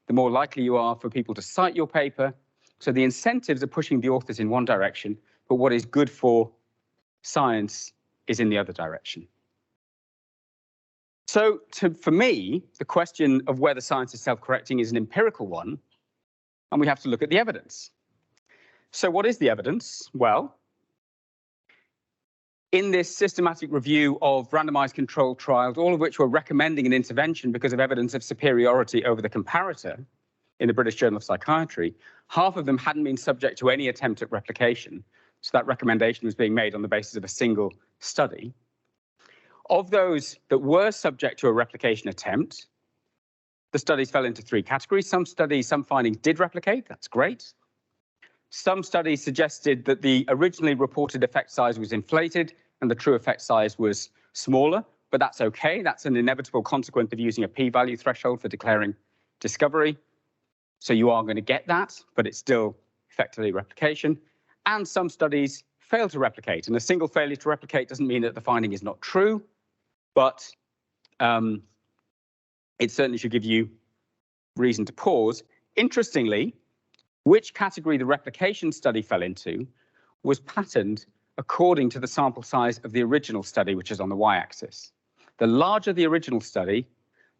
the more likely you are for people to cite your paper. So the incentives are pushing the authors in one direction, but what is good for science is in the other direction. So for me, the question of whether science is self-correcting is an empirical one, and we have to look at the evidence. So what is the evidence? Well, in this systematic review of randomized controlled trials, all of which were recommending an intervention because of evidence of superiority over the comparator in the British Journal of Psychiatry, half of them hadn't been subject to any attempt at replication. So that recommendation was being made on the basis of a single study. Of those that were subject to a replication attempt, the studies fell into 3 categories. Some findings did replicate. That's great. Some studies suggested that the originally reported effect size was inflated and the true effect size was smaller, but that's okay. That's an inevitable consequence of using a p-value threshold for declaring discovery. So you are going to get that, but it's still effectively replication. And some studies fail to replicate, and a single failure to replicate doesn't mean that the finding is not true, but it certainly should give you reason to pause. Interestingly, which category the replication study fell into was patterned according to the sample size of the original study, which is on the y-axis. The larger the original study,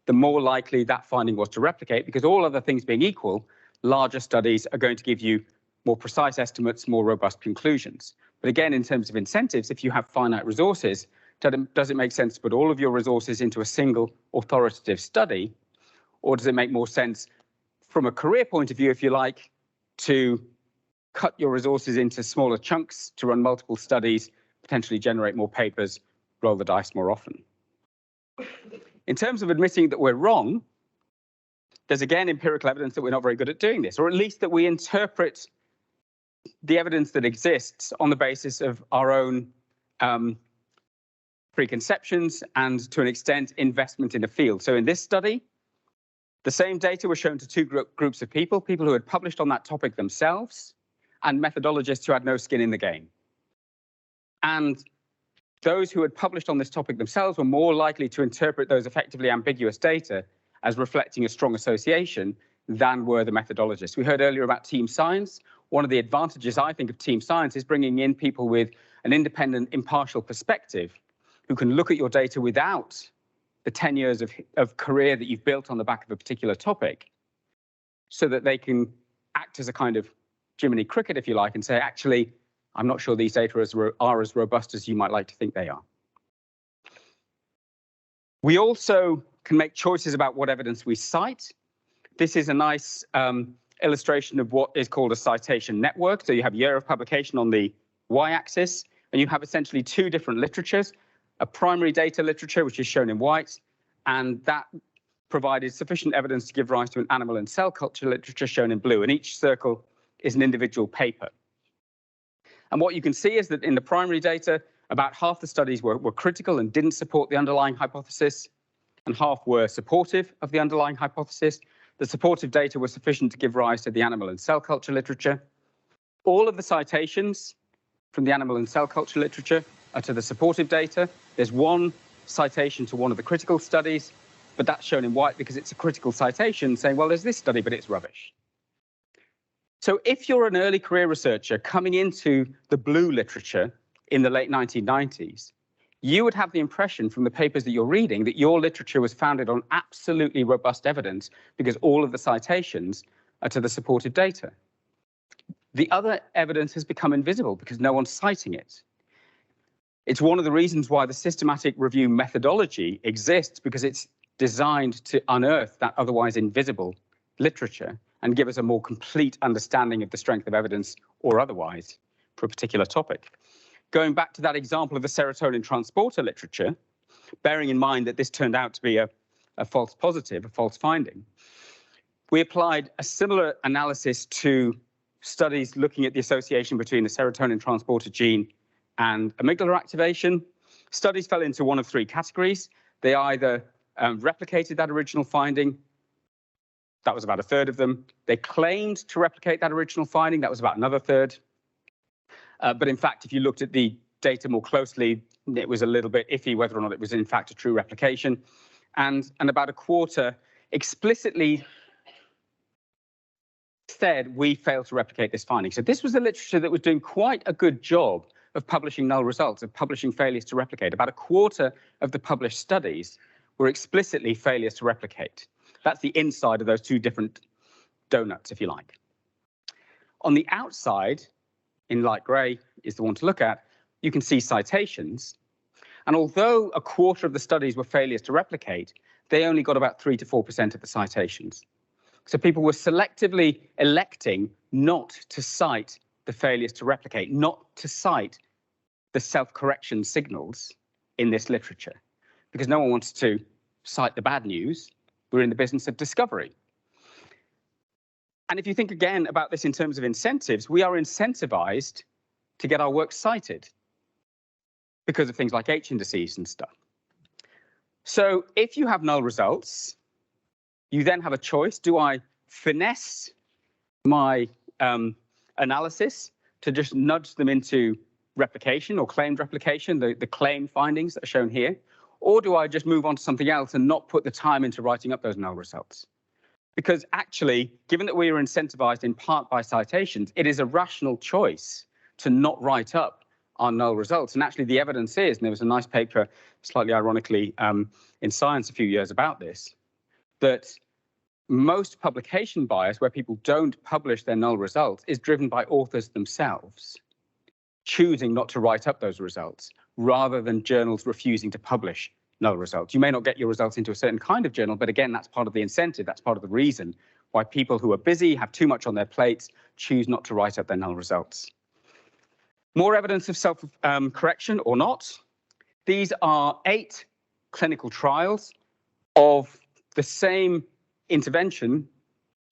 the more likely that finding was to replicate, because all other things being equal, larger studies are going to give you more precise estimates, more robust conclusions. But again, in terms of incentives, if you have finite resources, does it make sense to put all of your resources into a single authoritative study? Or does it make more sense from a career point of view, if you like, to cut your resources into smaller chunks to run multiple studies, potentially generate more papers, roll the dice more often? In terms of admitting that we're wrong, there's again empirical evidence that we're not very good at doing this, or at least that we interpret the evidence that exists on the basis of our own preconceptions and, to an extent, investment in the field. So in this study, the same data was shown to two groups of people who had published on that topic themselves and methodologists who had no skin in the game. And those who had published on this topic themselves were more likely to interpret those effectively ambiguous data as reflecting a strong association than were the methodologists. We heard earlier about team science. One of the advantages, I think, of team science is bringing in people with an independent, impartial perspective who can look at your data without the 10 years of career that you've built on the back of a particular topic, so that they can act as a kind of Jiminy Cricket, if you like, and say, actually, I'm not sure these data are as robust as you might like to think they are. We also can make choices about what evidence we cite. This is a nice illustration of what is called a citation network. So you have year of publication on the y-axis, and you have essentially two different literatures, a primary data literature, which is shown in white, and that provided sufficient evidence to give rise to an animal and cell culture literature shown in blue, and each circle is an individual paper. And what you can see is that in the primary data, about half the studies were critical and didn't support the underlying hypothesis, and half were supportive of the underlying hypothesis. The supportive data was sufficient to give rise to the animal and cell culture literature. All of the citations from the animal and cell culture literature are to the supportive data. There's one citation to one of the critical studies, but that's shown in white because it's a critical citation saying, well, there's this study, but it's rubbish. So if you're an early career researcher coming into the blue literature in the late 1990s, you would have the impression from the papers that you're reading that your literature was founded on absolutely robust evidence because all of the citations are to the supportive data. The other evidence has become invisible because no one's citing it. It's one of the reasons why the systematic review methodology exists, because it's designed to unearth that otherwise invisible literature and give us a more complete understanding of the strength of evidence or otherwise for a particular topic. Going back to that example of the serotonin transporter literature, bearing in mind that this turned out to be a false positive, a false finding, we applied a similar analysis to studies looking at the association between the serotonin transporter gene and amygdala activation. Studies fell into one of three categories. They either replicated that original finding. That was about a third of them. They claimed to replicate that original finding. That was about another third. But in fact, if you looked at the data more closely, it was a little bit iffy whether or not it was in fact a true replication. And about a quarter explicitly said, we failed to replicate this finding. So this was the literature that was doing quite a good job of publishing null results, of publishing failures to replicate. About a quarter of the published studies were explicitly failures to replicate. That's the inside of those two different donuts, if you like. On the outside, in light grey is the one to look at, you can see citations. And although a quarter of the studies were failures to replicate, they only got about 3 to 4% of the citations. So people were selectively electing not to cite the failures to replicate, not to cite the self-correction signals in this literature, because no one wants to cite the bad news. We're in the business of discovery. And if you think again about this in terms of incentives, we are incentivized to get our work cited because of things like H indices and stuff. So if you have null results, you then have a choice. Do I finesse my analysis to just nudge them into replication or claimed replication, the claim findings that are shown here? Or do I just move on to something else and not put the time into writing up those null results? Because actually, given that we are incentivized in part by citations, it is a rational choice to not write up our null results. And actually, the evidence is, and there was a nice paper, slightly ironically, in Science a few years about this, that most publication bias, where people don't publish their null results, is driven by authors themselves choosing not to write up those results, rather than journals refusing to publish null results. You may not get your results into a certain kind of journal, but again, that's part of the incentive. That's part of the reason why people who are busy, have too much on their plates, choose not to write up their null results. More evidence of self-correction or not. These are 8 clinical trials of the same intervention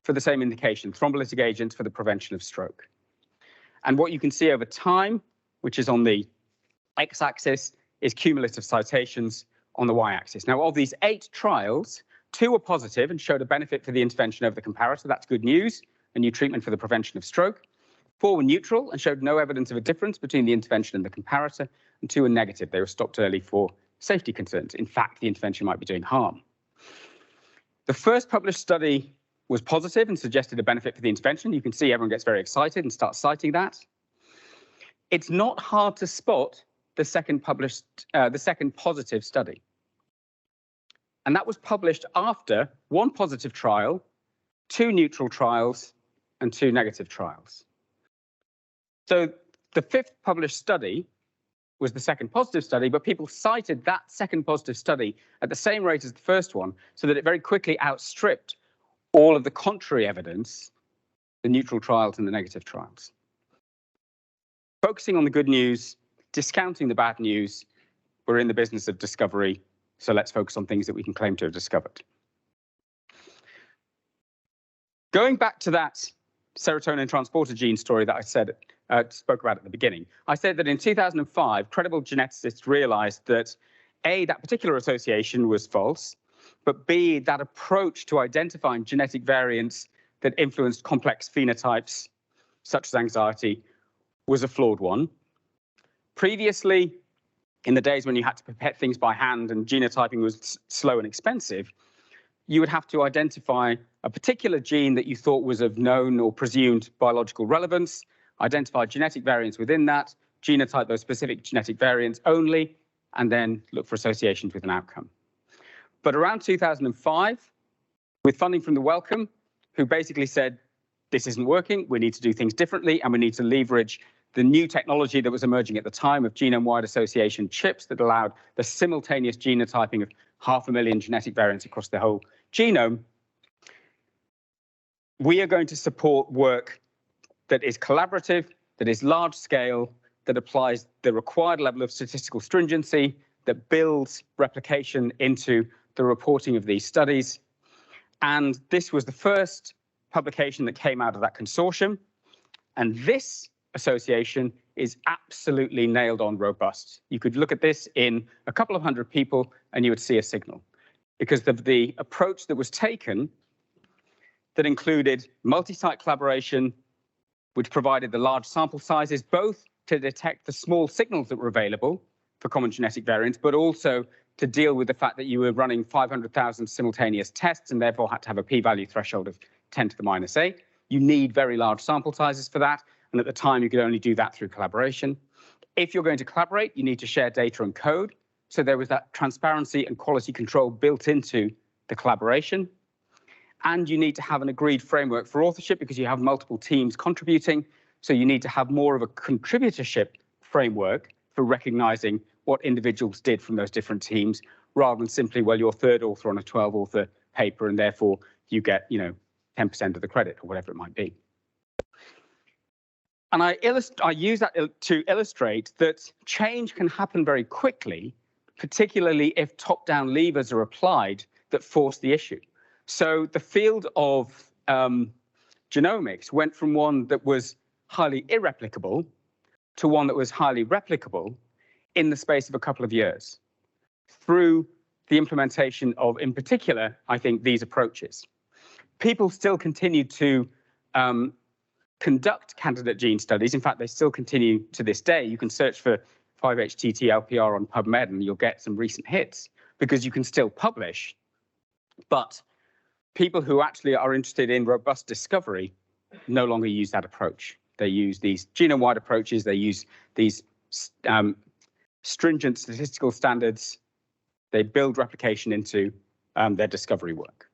for the same indication, thrombolytic agents for the prevention of stroke. And what you can see over time, which is on the x-axis, is cumulative citations on the y-axis. Now, of these 8 trials, 2 were positive and showed a benefit for the intervention over the comparator. That's good news, a new treatment for the prevention of stroke. 4 were neutral and showed no evidence of a difference between the intervention and the comparator. And 2 were negative. They were stopped early for safety concerns. In fact, the intervention might be doing harm. The first published study was positive and suggested a benefit for the intervention. You can see everyone gets very excited and starts citing that. It's not hard to spot the second positive study. And that was published after 1 positive trial, 2 neutral trials, and 2 negative trials. So the 5th published study was the second positive study, but people cited that second positive study at the same rate as the first one, so that it very quickly outstripped all of the contrary evidence, the neutral trials and the negative trials. Focusing on the good news, discounting the bad news, we're in the business of discovery, so let's focus on things that we can claim to have discovered. Going back to that serotonin transporter gene story that I spoke about at the beginning, I said that in 2005, credible geneticists realized that A, that particular association was false, but B, that approach to identifying genetic variants that influenced complex phenotypes, such as anxiety, was a flawed one. Previously, in the days when you had to pipette things by hand and genotyping was slow and expensive, you would have to identify a particular gene that you thought was of known or presumed biological relevance, identify genetic variants within that, genotype those specific genetic variants only, and then look for associations with an outcome. But around 2005, with funding from the Wellcome, who basically said, this isn't working, we need to do things differently, and we need to leverage the new technology that was emerging at the time of genome-wide association chips that allowed the simultaneous genotyping of 500,000 genetic variants across the whole genome. We are going to support work that is collaborative, that is large scale, that applies the required level of statistical stringency, that builds replication into the reporting of these studies. And this was the first publication that came out of that consortium. And this association is absolutely nailed on robust. You could look at this in a couple of hundred people and you would see a signal, because the approach that was taken that included multi-site collaboration, which provided the large sample sizes, both to detect the small signals that were available for common genetic variants, but also to deal with the fact that you were running 500,000 simultaneous tests and therefore had to have a p-value threshold of 10 to the minus 8. You need very large sample sizes for that. And at the time, you could only do that through collaboration. If you're going to collaborate, you need to share data and code. So there was that transparency and quality control built into the collaboration. And you need to have an agreed framework for authorship because you have multiple teams contributing. So you need to have more of a contributorship framework for recognizing what individuals did from those different teams, rather than simply, well, you're third author on a 12-author paper, and therefore you get, 10% of the credit or whatever it might be. And I use that to illustrate that change can happen very quickly, particularly if top-down levers are applied that force the issue. So the field of genomics went from one that was highly irreplicable to one that was highly replicable in the space of a couple of years through the implementation of, in particular, I think, these approaches. People still continue to conduct candidate gene studies. In fact, they still continue to this day. You can search for 5-HTT-LPR on PubMed and you'll get some recent hits because you can still publish. But people who actually are interested in robust discovery no longer use that approach. They use these genome-wide approaches. They use these stringent statistical standards. They build replication into their discovery work.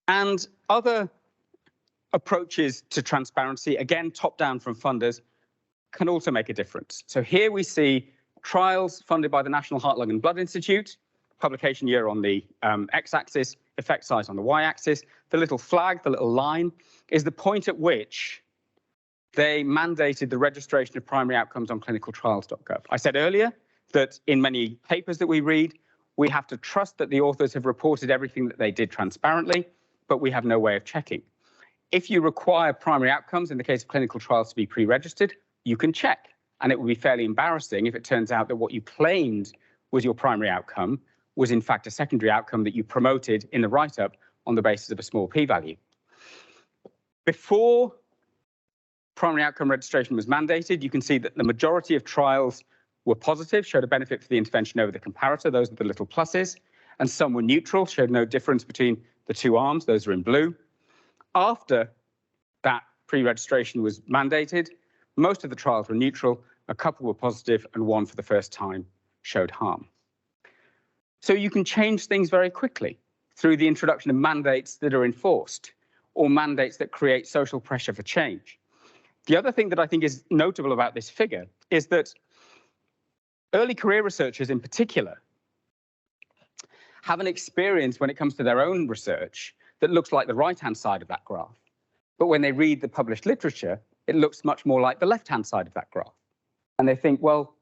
And other approaches to transparency, again, top-down from funders, can also make a difference. So here we see trials funded by the National Heart, Lung and Blood Institute, publication year on the x-axis, effect size on the y-axis. The little flag, the little line, is the point at which they mandated the registration of primary outcomes on clinicaltrials.gov. I said earlier that in many papers that we read, we have to trust that the authors have reported everything that they did transparently, but we have no way of checking. if you require primary outcomes in the case of clinical trials to be pre-registered, you can check. And it would be fairly embarrassing if it turns out that what you claimed was your primary outcome was in fact a secondary outcome that you promoted in the write-up on the basis of a small p-value. Before primary outcome registration was mandated, you can see that the majority of trials were positive, showed a benefit for the intervention over the comparator, those are the little pluses, and some were neutral, showed no difference between the two arms, those are in blue. After that pre-registration was mandated, most of the trials were neutral, a couple were positive, and one for the first time showed harm. So you can change things very quickly through the introduction of mandates that are enforced or mandates that create social pressure for change. The other thing that I think is notable about this figure is that early career researchers in particular have an experience when it comes to their own research that looks like the right-hand side of that graph. But when they read the published literature, it looks much more like the left-hand side of that graph. And they think, well,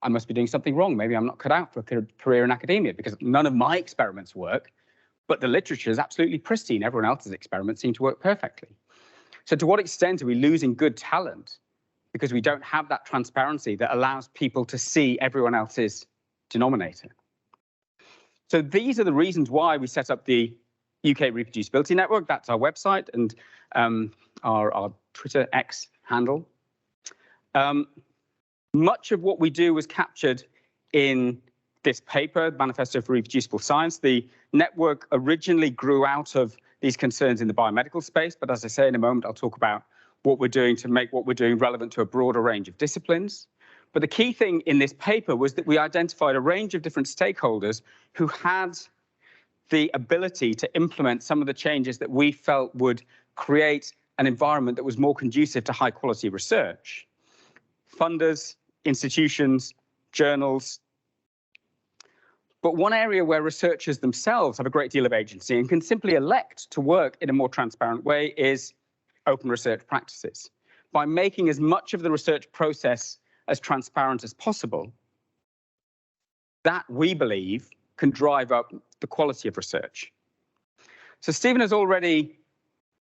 I must be doing something wrong. Maybe I'm not cut out for a career in academia because none of my experiments work, but the literature is absolutely pristine. Everyone else's experiments seem to work perfectly. So to what extent are we losing good talent because we don't have that transparency that allows people to see everyone else's denominator? So these are the reasons why we set up the UK Reproducibility Network. That's our website and our Twitter X handle. Much of what we do was captured in this paper, Manifesto for Reproducible Science. The network originally grew out of these concerns in the biomedical space, but as I say in a moment, I'll talk about what we're doing to make what we're doing relevant to a broader range of disciplines. But the key thing in this paper was that we identified a range of different stakeholders who had the ability to implement some of the changes that we felt would create an environment that was more conducive to high quality research. Funders, institutions, journals. But one area where researchers themselves have a great deal of agency and can simply elect to work in a more transparent way is open research practices. By making as much of the research process as transparent as possible, that we believe can drive up the quality of research. So Stephen has already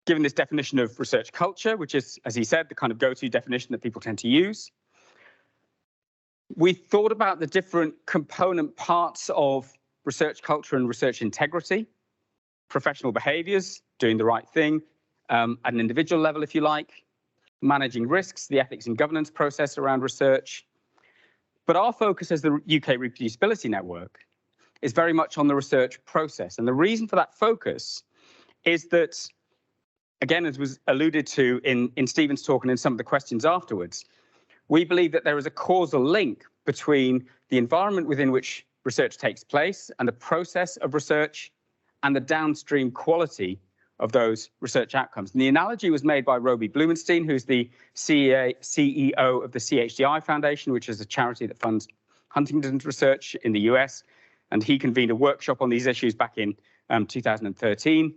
given this definition of research culture, which is, as he said, the kind of go-to definition that people tend to use. We thought about the different component parts of research culture and research integrity, professional behaviors, doing the right thing, at an individual level, if you like, managing risks, the ethics and governance process around research. But our focus as the UK Reproducibility Network is very much on the research process. And the reason for that focus is that, again, as was alluded to in Stephen's talk and in some of the questions afterwards, we believe that there is a causal link between the environment within which research takes place and the process of research and the downstream quality of those research outcomes. And the analogy was made by Roby Blumenstein, who's the CEO of the CHDI Foundation, which is a charity that funds Huntington's research in the US. And he convened a workshop on these issues back in 2013.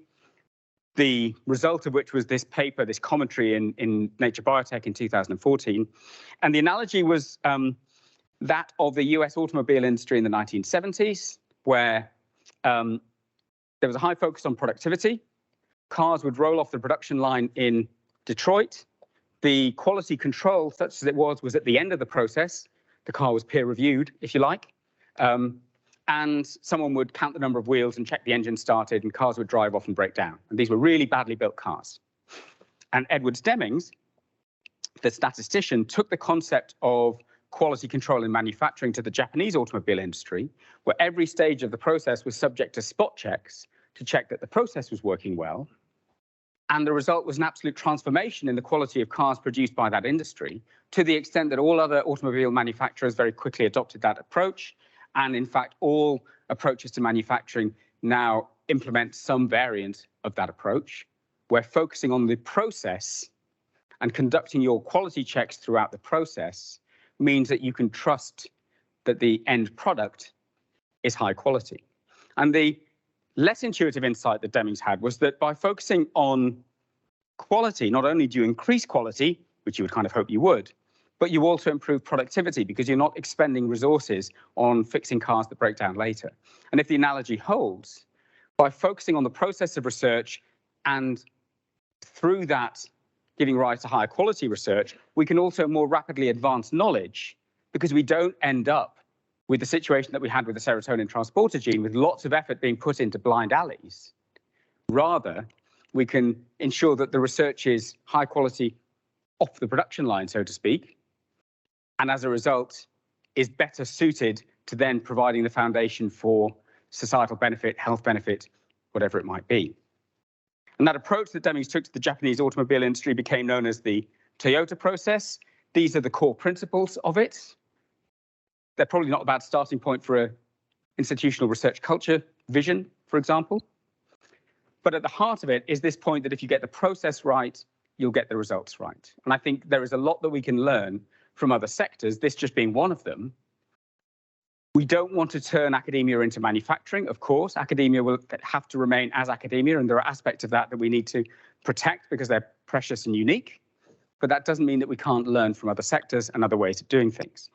The result of which was this paper, this commentary in Nature Biotech in 2014. And the analogy was that of the US automobile industry in the 1970s, where there was a high focus on productivity. Cars would roll off the production line in Detroit. The quality control, such as it was at the end of the process. The car was peer reviewed, if you like. And someone would count the number of wheels and check the engine started, and cars would drive off and break down. And these were really badly built cars. And Edward Demings, the statistician, took the concept of quality control in manufacturing to the Japanese automobile industry, where every stage of the process was subject to spot checks to check that the process was working well. And the result was an absolute transformation in the quality of cars produced by that industry, to the extent that all other automobile manufacturers very quickly adopted that approach. And in fact, all approaches to manufacturing now implement some variant of that approach, where focusing on the process and conducting your quality checks throughout the process means that you can trust that the end product is high quality. And the less intuitive insight that Demings had was that by focusing on quality, not only do you increase quality, which you would kind of hope you would, but you also improve productivity because you're not expending resources on fixing cars that break down later. And if the analogy holds, by focusing on the process of research and through that giving rise to higher quality research, we can also more rapidly advance knowledge, because we don't end up with the situation that we had with the serotonin transporter gene, with lots of effort being put into blind alleys. Rather, we can ensure that the research is high quality off the production line, so to speak, and as a result is better suited to then providing the foundation for societal benefit, health benefit, whatever it might be. And that approach that Demings took to the Japanese automobile industry became known as the Toyota process. These are the core principles of it. They're probably not a bad starting point for an institutional research culture vision, for example. But at the heart of it is this point that if you get the process right, you'll get the results right. And I think there is a lot that we can learn from other sectors, this just being one of them. We don't want to turn academia into manufacturing, of course. Academia will have to remain as academia, and there are aspects of that that we need to protect because they're precious and unique. But that doesn't mean that we can't learn from other sectors and other ways of doing things.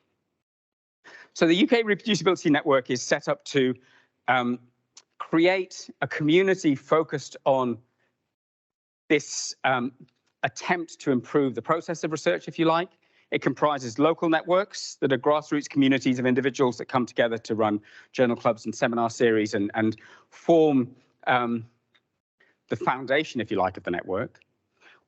So the UK Reproducibility Network is set up to create a community focused on this attempt to improve the process of research, if you like. It comprises local networks that are grassroots communities of individuals that come together to run journal clubs and seminar series and form the foundation, if you like, of the network.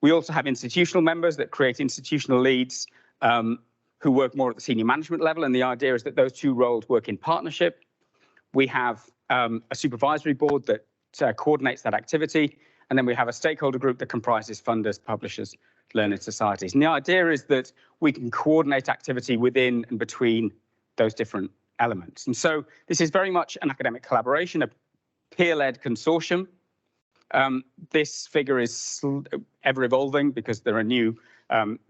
We also have institutional members that create institutional leads who work more at the senior management level, and the idea is that those two roles work in partnership. We have a supervisory board that coordinates that activity, and then we have a stakeholder group that comprises funders, publishers, learned societies. And the idea is that we can coordinate activity within and between those different elements. And so this is very much an academic collaboration, a peer-led consortium. This figure is ever evolving because there are new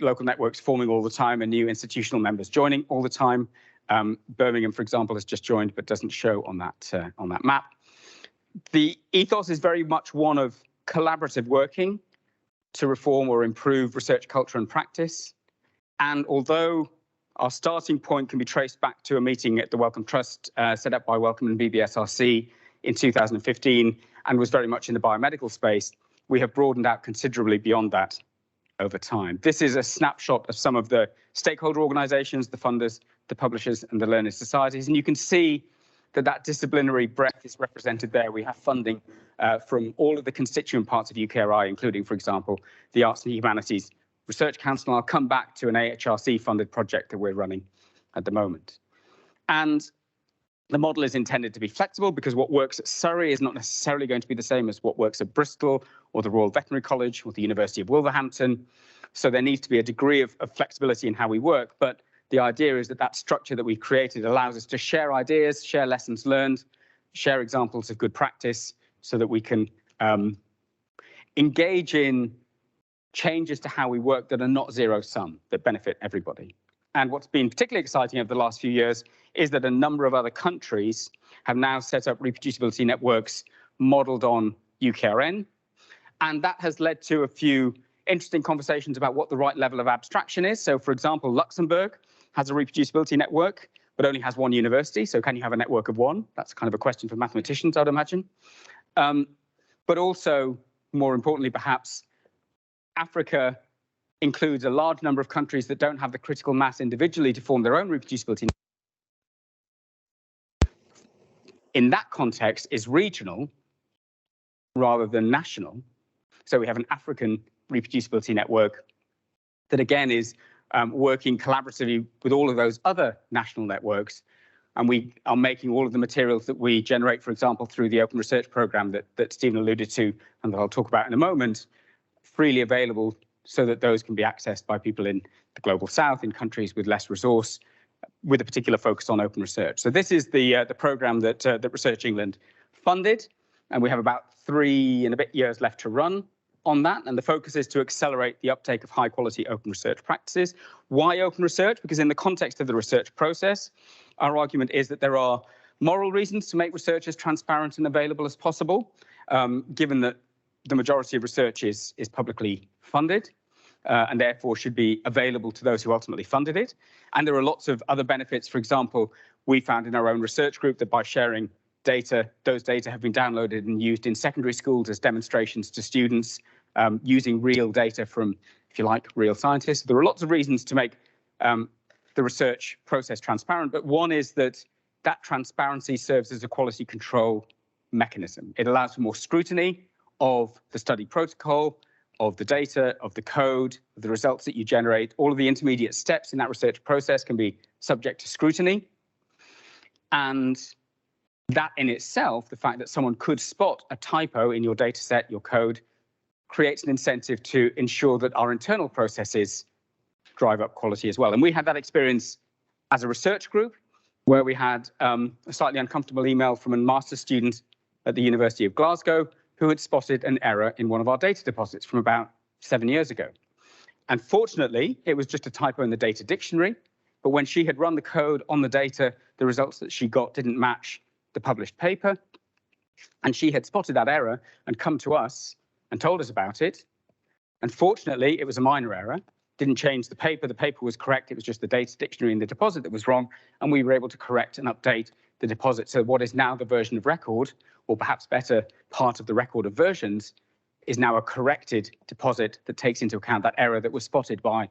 local networks forming all the time and new institutional members joining all the time. Birmingham, for example, has just joined but doesn't show on that map. The ethos is very much one of collaborative working to reform or improve research culture and practice. And although our starting point can be traced back to a meeting at the Wellcome Trust set up by Wellcome and BBSRC in 2015 and was very much in the biomedical space, we have broadened out considerably beyond that over time. This is a snapshot of some of the stakeholder organizations, the funders, the publishers, and the learned societies. And you can see that that disciplinary breadth is represented there. We have funding from all of the constituent parts of UKRI, including, for example, the Arts and Humanities Research Council. I'll come back to an AHRC-funded project that we're running at the moment. And the model is intended to be flexible because what works at Surrey is not necessarily going to be the same as what works at Bristol or the Royal Veterinary College or the University of Wolverhampton. So there needs to be a degree of flexibility in how we work. But the idea is that that structure that we've created allows us to share ideas, share lessons learned, share examples of good practice so that we can engage in changes to how we work that are not zero-sum, that benefit everybody. And what's been particularly exciting over the last few years is that a number of other countries have now set up reproducibility networks modeled on UKRN. And that has led to a few interesting conversations about what the right level of abstraction is. So, for example, Luxembourg has a reproducibility network, but only has one university. So can you have a network of one? That's kind of a question for mathematicians, I'd imagine. But also, more importantly, perhaps, Africa includes a large number of countries that don't have the critical mass individually to form their own reproducibility. In that context, is regional rather than national. So we have an African reproducibility network that, again, is working collaboratively with all of those other national networks. And we are making all of the materials that we generate, for example, through the open research program that Stephen alluded to and that I'll talk about in a moment, freely available so that those can be accessed by people in the global south, in countries with less resource, with a particular focus on open research. So this is the program that Research England funded, and we have about 3 and a bit years left to run on that. And the focus is to accelerate the uptake of high quality open research practices. Why open research? Because in the context of the research process, our argument is that there are moral reasons to make research as transparent and available as possible, given that the majority of research is publicly funded and therefore should be available to those who ultimately funded it. And there are lots of other benefits. For example, we found in our own research group that by sharing data, those data have been downloaded and used in secondary schools as demonstrations to students using real data from, if you like, real scientists. There are lots of reasons to make the research process transparent, but one is that that transparency serves as a quality control mechanism. It allows for more scrutiny of the study protocol, of the data, of the code, of the results that you generate. All of the intermediate steps in that research process can be subject to scrutiny. And that in itself, the fact that someone could spot a typo in your data set, your code, creates an incentive to ensure that our internal processes drive up quality as well. And we had that experience as a research group, where we had a slightly uncomfortable email from a master's student at the University of Glasgow who had spotted an error in one of our data deposits from about 7 years ago. And fortunately, it was just a typo in the data dictionary, but when she had run the code on the data, the results that she got didn't match the published paper, and she had spotted that error and come to us and told us about it. And fortunately, it was a minor error, didn't change the paper was correct, it was just the data dictionary in the deposit that was wrong, and we were able to correct and update the deposit. So what is now the version of record, or perhaps better, part of the record of versions, is now a corrected deposit that takes into account that error that was spotted by,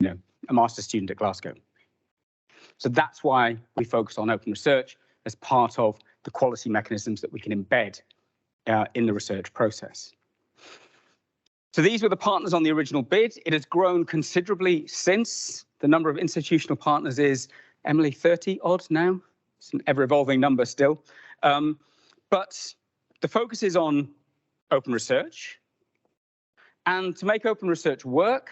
a master's student at Glasgow. So that's why we focus on open research as part of the quality mechanisms that we can embed in the research process. So these were the partners on the original bid. It has grown considerably since. The number of institutional partners is, Emily, 30 odd now. It's an ever-evolving number still. But the focus is on open research. And to make open research work,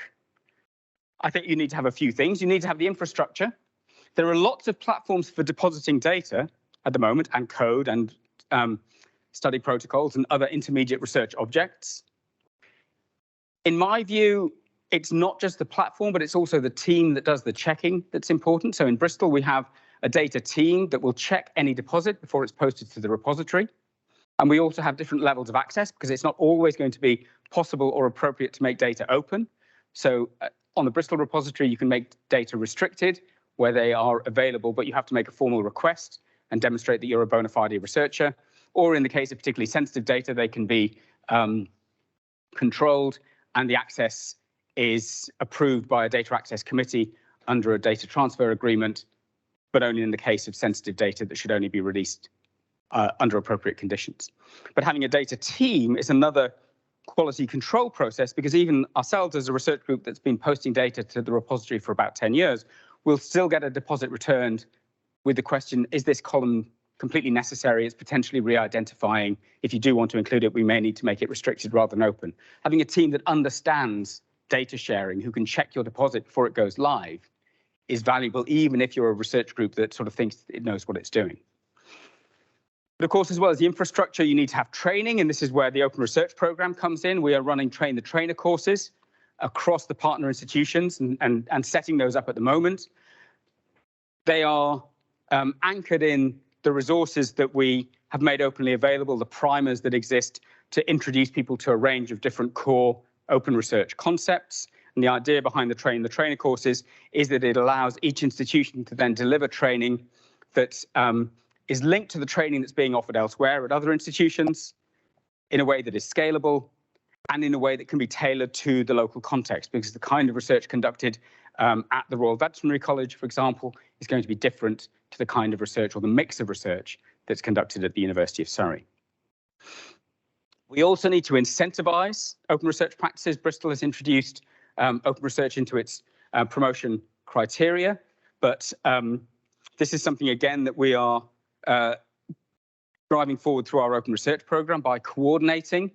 I think you need to have a few things. You need to have the infrastructure. There are lots of platforms for depositing data at the moment, and code and study protocols and other intermediate research objects. In my view, it's not just the platform, but it's also the team that does the checking that's important. So in Bristol, we have a data team that will check any deposit before it's posted to the repository. And we also have different levels of access because it's not always going to be possible or appropriate to make data open. So on the Bristol repository, you can make data restricted where they are available, but you have to make a formal request and demonstrate that you're a bona fide researcher. Or in the case of particularly sensitive data, they can be controlled, and the access is approved by a data access committee under a data transfer agreement, but only in the case of sensitive data that should only be released under appropriate conditions. But having a data team is another quality control process, because even ourselves as a research group that's been posting data to the repository for about 10 years, we'll still get a deposit returned with the question, is this column completely necessary? It's potentially re-identifying. If you do want to include it, we may need to make it restricted rather than open. Having a team that understands data sharing, who can check your deposit before it goes live, is valuable, even if you're a research group that sort of thinks it knows what it's doing. But of course, as well as the infrastructure, you need to have training, and this is where the Open Research Programme comes in. We are running Train the Trainer courses across the partner institutions and setting those up at the moment. They are anchored in the resources that we have made openly available, the primers that exist to introduce people to a range of different core open research concepts. And the idea behind the Train the Trainer courses is that it allows each institution to then deliver training that is linked to the training that's being offered elsewhere at other institutions in a way that is scalable and in a way that can be tailored to the local context, because the kind of research conducted at the Royal Veterinary College, for example, is going to be different to the kind of research or the mix of research that's conducted at the University of Surrey. We also need to incentivize open research practices. Bristol has introduced open research into its promotion criteria, but this is something, again, that we are driving forward through our open research program by coordinating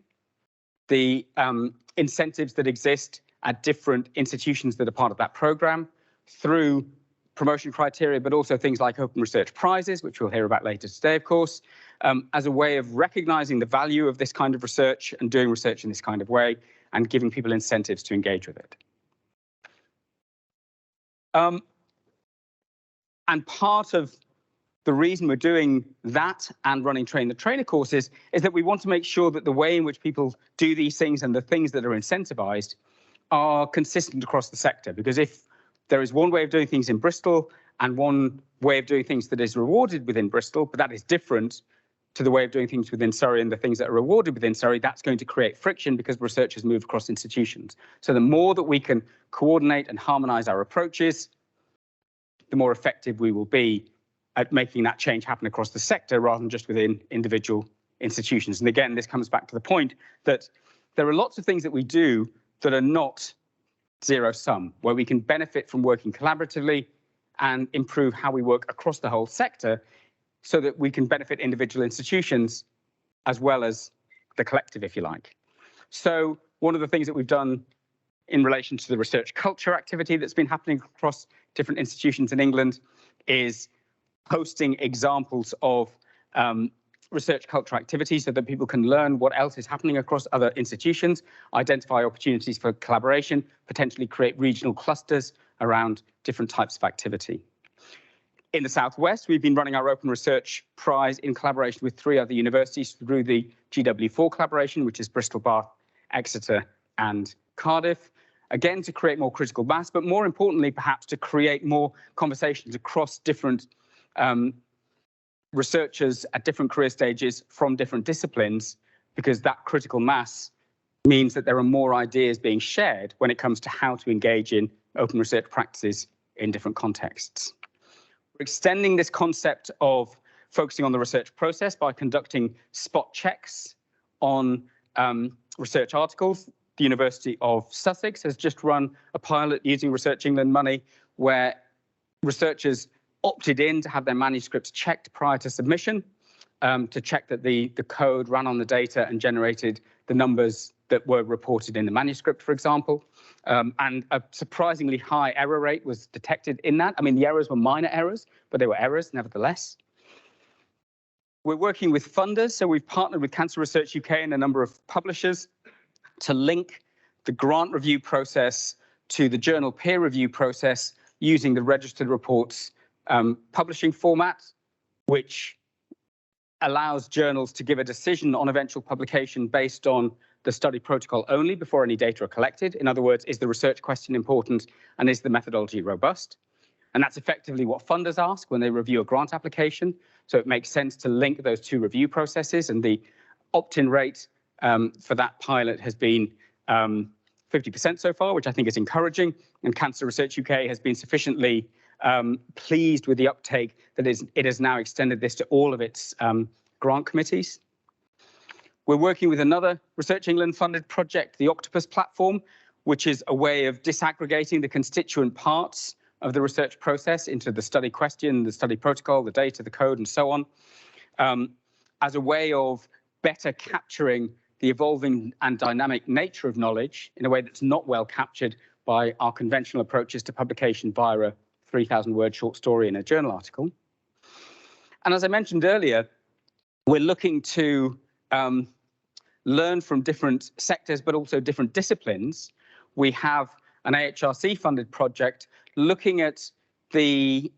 the incentives that exist at different institutions that are part of that program through promotion criteria, but also things like open research prizes, which we'll hear about later today, of course, as a way of recognizing the value of this kind of research and doing research in this kind of way and giving people incentives to engage with it. And part of the reason we're doing that and running Train the Trainer courses is that we want to make sure that the way in which people do these things and the things that are incentivized are consistent across the sector. Because if there is one way of doing things in Bristol and one way of doing things that is rewarded within Bristol, but that is different to the way of doing things within Surrey and the things that are rewarded within Surrey, that's going to create friction because researchers move across institutions. So the more that we can coordinate and harmonise our approaches, the more effective we will be at making that change happen across the sector rather than just within individual institutions. And again, this comes back to the point that there are lots of things that we do that are not zero sum, where we can benefit from working collaboratively and improve how we work across the whole sector so that we can benefit individual institutions as well as the collective, if you like. So one of the things that we've done in relation to the research culture activity that's been happening across different institutions in England is posting examples of research culture activity so that people can learn what else is happening across other institutions, identify opportunities for collaboration, potentially create regional clusters around different types of activity. In the Southwest, we've been running our Open Research Prize in collaboration with 3 other universities through the GW4 collaboration, which is Bristol, Bath, Exeter, and Cardiff. Again, to create more critical mass, but more importantly, perhaps to create more conversations across different researchers at different career stages from different disciplines, because that critical mass means that there are more ideas being shared when it comes to how to engage in open research practices in different contexts. We're extending this concept of focusing on the research process by conducting spot checks on research articles. The University of Sussex has just run a pilot using Research England money where researchers opted in to have their manuscripts checked prior to submission, to check that the code ran on the data and generated the numbers that were reported in the manuscript, for example. And a surprisingly high error rate was detected in that. I mean, the errors were minor errors, but they were errors nevertheless. We're working with funders, so we've partnered with Cancer Research UK and a number of publishers to link the grant review process to the journal peer review process using the registered reports publishing format, which allows journals to give a decision on eventual publication based on the study protocol only before any data are collected. In other words, is the research question important and is the methodology robust? And that's effectively what funders ask when they review a grant application. So it makes sense to link those 2 review processes, and the opt-in rate for that pilot has been 50% so far, which I think is encouraging. And Cancer Research UK has been sufficiently pleased with the uptake that it has now extended this to all of its grant committees. We're working with another Research England funded project, the Octopus platform, which is a way of disaggregating the constituent parts of the research process into the study question, the study protocol, the data, the code, and so on, as a way of better capturing the evolving and dynamic nature of knowledge in a way that's not well captured by our conventional approaches to publication via a 3,000-word short story in a journal article. And as I mentioned earlier, we're looking to learn from different sectors, but also different disciplines. We have an AHRC-funded project looking at the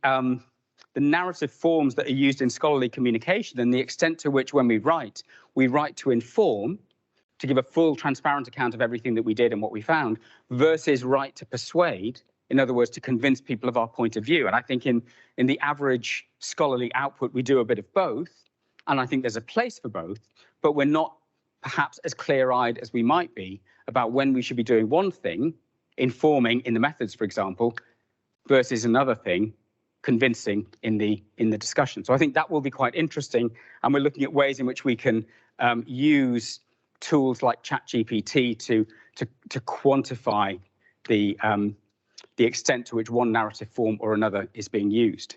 narrative forms that are used in scholarly communication and the extent to which when we write to inform, to give a full, transparent account of everything that we did and what we found, versus write to persuade, in other words, to convince people of our point of view. And I think in the average scholarly output, we do a bit of both, and I think there's a place for both, but we're not perhaps as clear-eyed as we might be about when we should be doing one thing, informing in the methods, for example, versus another thing, convincing in the discussion. So I think that will be quite interesting, and we're looking at ways in which we can use tools like ChatGPT to quantify the extent to which one narrative form or another is being used.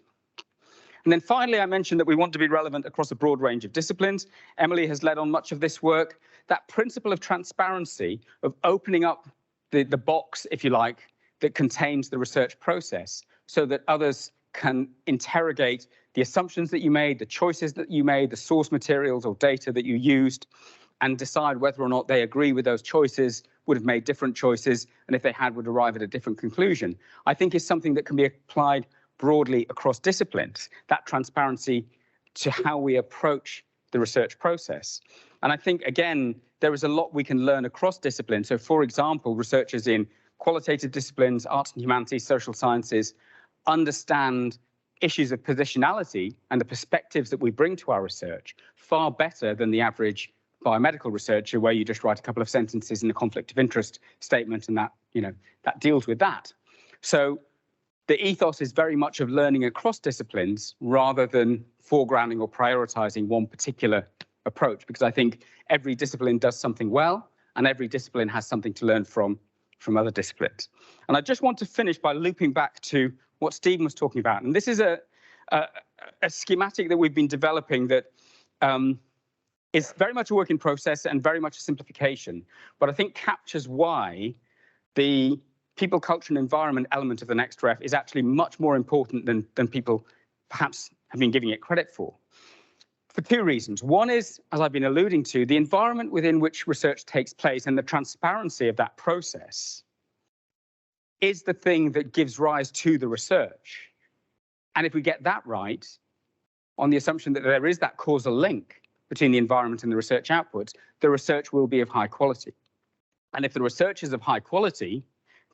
And then finally, I mentioned that we want to be relevant across a broad range of disciplines. Emily has led on much of this work. That principle of transparency, of opening up the box, if you like, that contains the research process so that others can interrogate the assumptions that you made, the choices that you made, the source materials or data that you used, and decide whether or not they agree with those choices, would have made different choices, and if they had, would arrive at a different conclusion, I think is something that can be applied broadly across disciplines, that transparency to how we approach the research process. And I think, again, there is a lot we can learn across disciplines. So, for example, researchers in qualitative disciplines, arts and humanities, social sciences, understand issues of positionality and the perspectives that we bring to our research far better than the average biomedical researcher, where you just write a couple of sentences in a conflict of interest statement and that, that deals with that. So the ethos is very much of learning across disciplines rather than foregrounding or prioritizing one particular approach, because I think every discipline does something well and every discipline has something to learn from other disciplines. And I just want to finish by looping back to what Stephen was talking about. And this is a schematic that we've been developing that is very much a work in process and very much a simplification, but I think captures why the people, culture and environment element of the next ref is actually much more important than people perhaps have been giving it credit for two reasons. One is, as I've been alluding to, the environment within which research takes place and the transparency of that process is the thing that gives rise to the research. And if we get that right, on the assumption that there is that causal link between the environment and the research outputs, the research will be of high quality. And if the research is of high quality,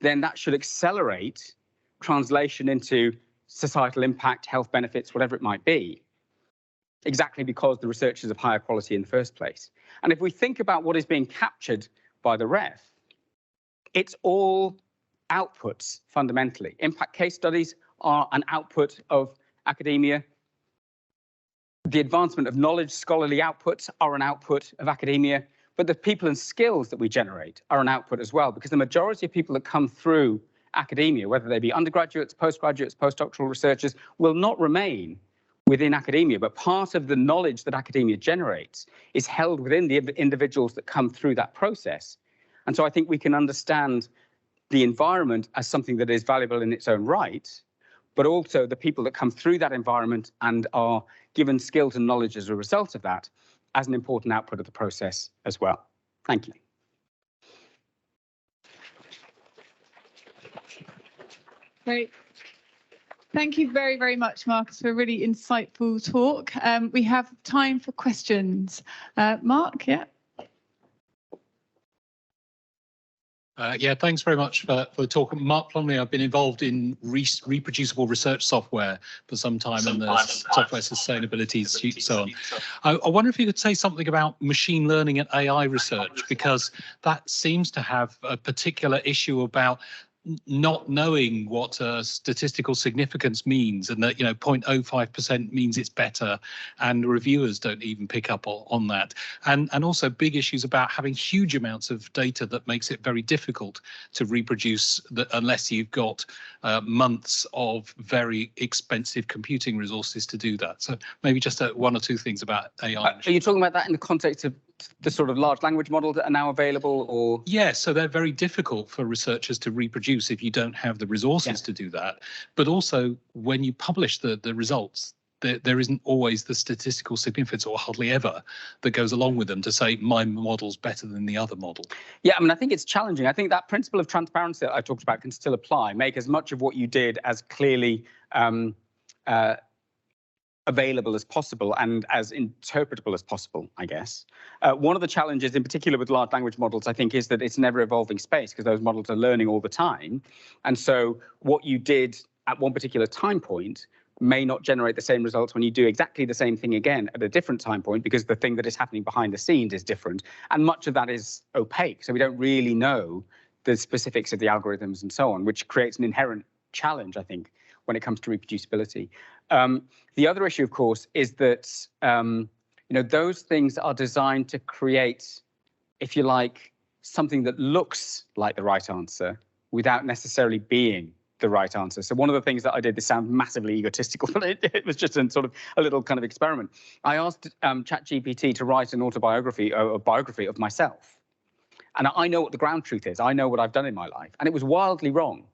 then that should accelerate translation into societal impact, health benefits, whatever it might be, exactly because the research is of higher quality in the first place. And if we think about what is being captured by the ref, it's all outputs fundamentally. Impact case studies are an output of academia. The advancement of knowledge, scholarly outputs are an output of academia, but the people and skills that we generate are an output as well, because the majority of people that come through academia, whether they be undergraduates, postgraduates, postdoctoral researchers, will not remain within academia, but part of the knowledge that academia generates is held within the individuals that come through that process. And so I think we can understand the environment as something that is valuable in its own right, but also the people that come through that environment and are given skills and knowledge as a result of that as an important output of the process as well. Thank you.
Great. Thank you very, very much, Marcus, for a really insightful talk. We have time for questions. Mark, yeah.
Yeah, thanks very much for the talk. Mark Plumley, I've been involved in reproducible research software for some time and the software sustainability suite, so on. I wonder if you could say something about machine learning and AI research, because that seems to have a particular issue about not knowing what statistical significance means, and that 0.05% means it's better, and reviewers don't even pick up on that, and also big issues about having huge amounts of data that makes it very difficult to reproduce unless you've got months of very expensive computing resources to do that. So maybe just one or two things about AI.
Are you talking about that in the context of the sort of large language models that are now available, or?
Yeah, so they're very difficult for researchers to reproduce if you don't have the resources to do that. But also, when you publish the results, there isn't always the statistical significance, or hardly ever, that goes along with them to say my model's better than the other model.
Yeah, I mean, I think it's challenging. I think that principle of transparency that I talked about can still apply. Make as much of what you did as clearly available as possible and as interpretable as possible, I guess. One of the challenges, in particular with large language models, I think, is that it's an ever-evolving space, because those models are learning all the time. And so what you did at one particular time point may not generate the same results when you do exactly the same thing again at a different time point, because the thing that is happening behind the scenes is different. And much of that is opaque, so we don't really know the specifics of the algorithms and so on, which creates an inherent challenge, I think, when it comes to reproducibility. The other issue, of course, is that those things are designed to create, if you like, something that looks like the right answer without necessarily being the right answer. So one of the things that I did, this sounds massively egotistical, but it was just a sort of a little kind of experiment. I asked ChatGPT to write an autobiography, or a biography of myself. And I know what the ground truth is. I know what I've done in my life. And it was wildly wrong.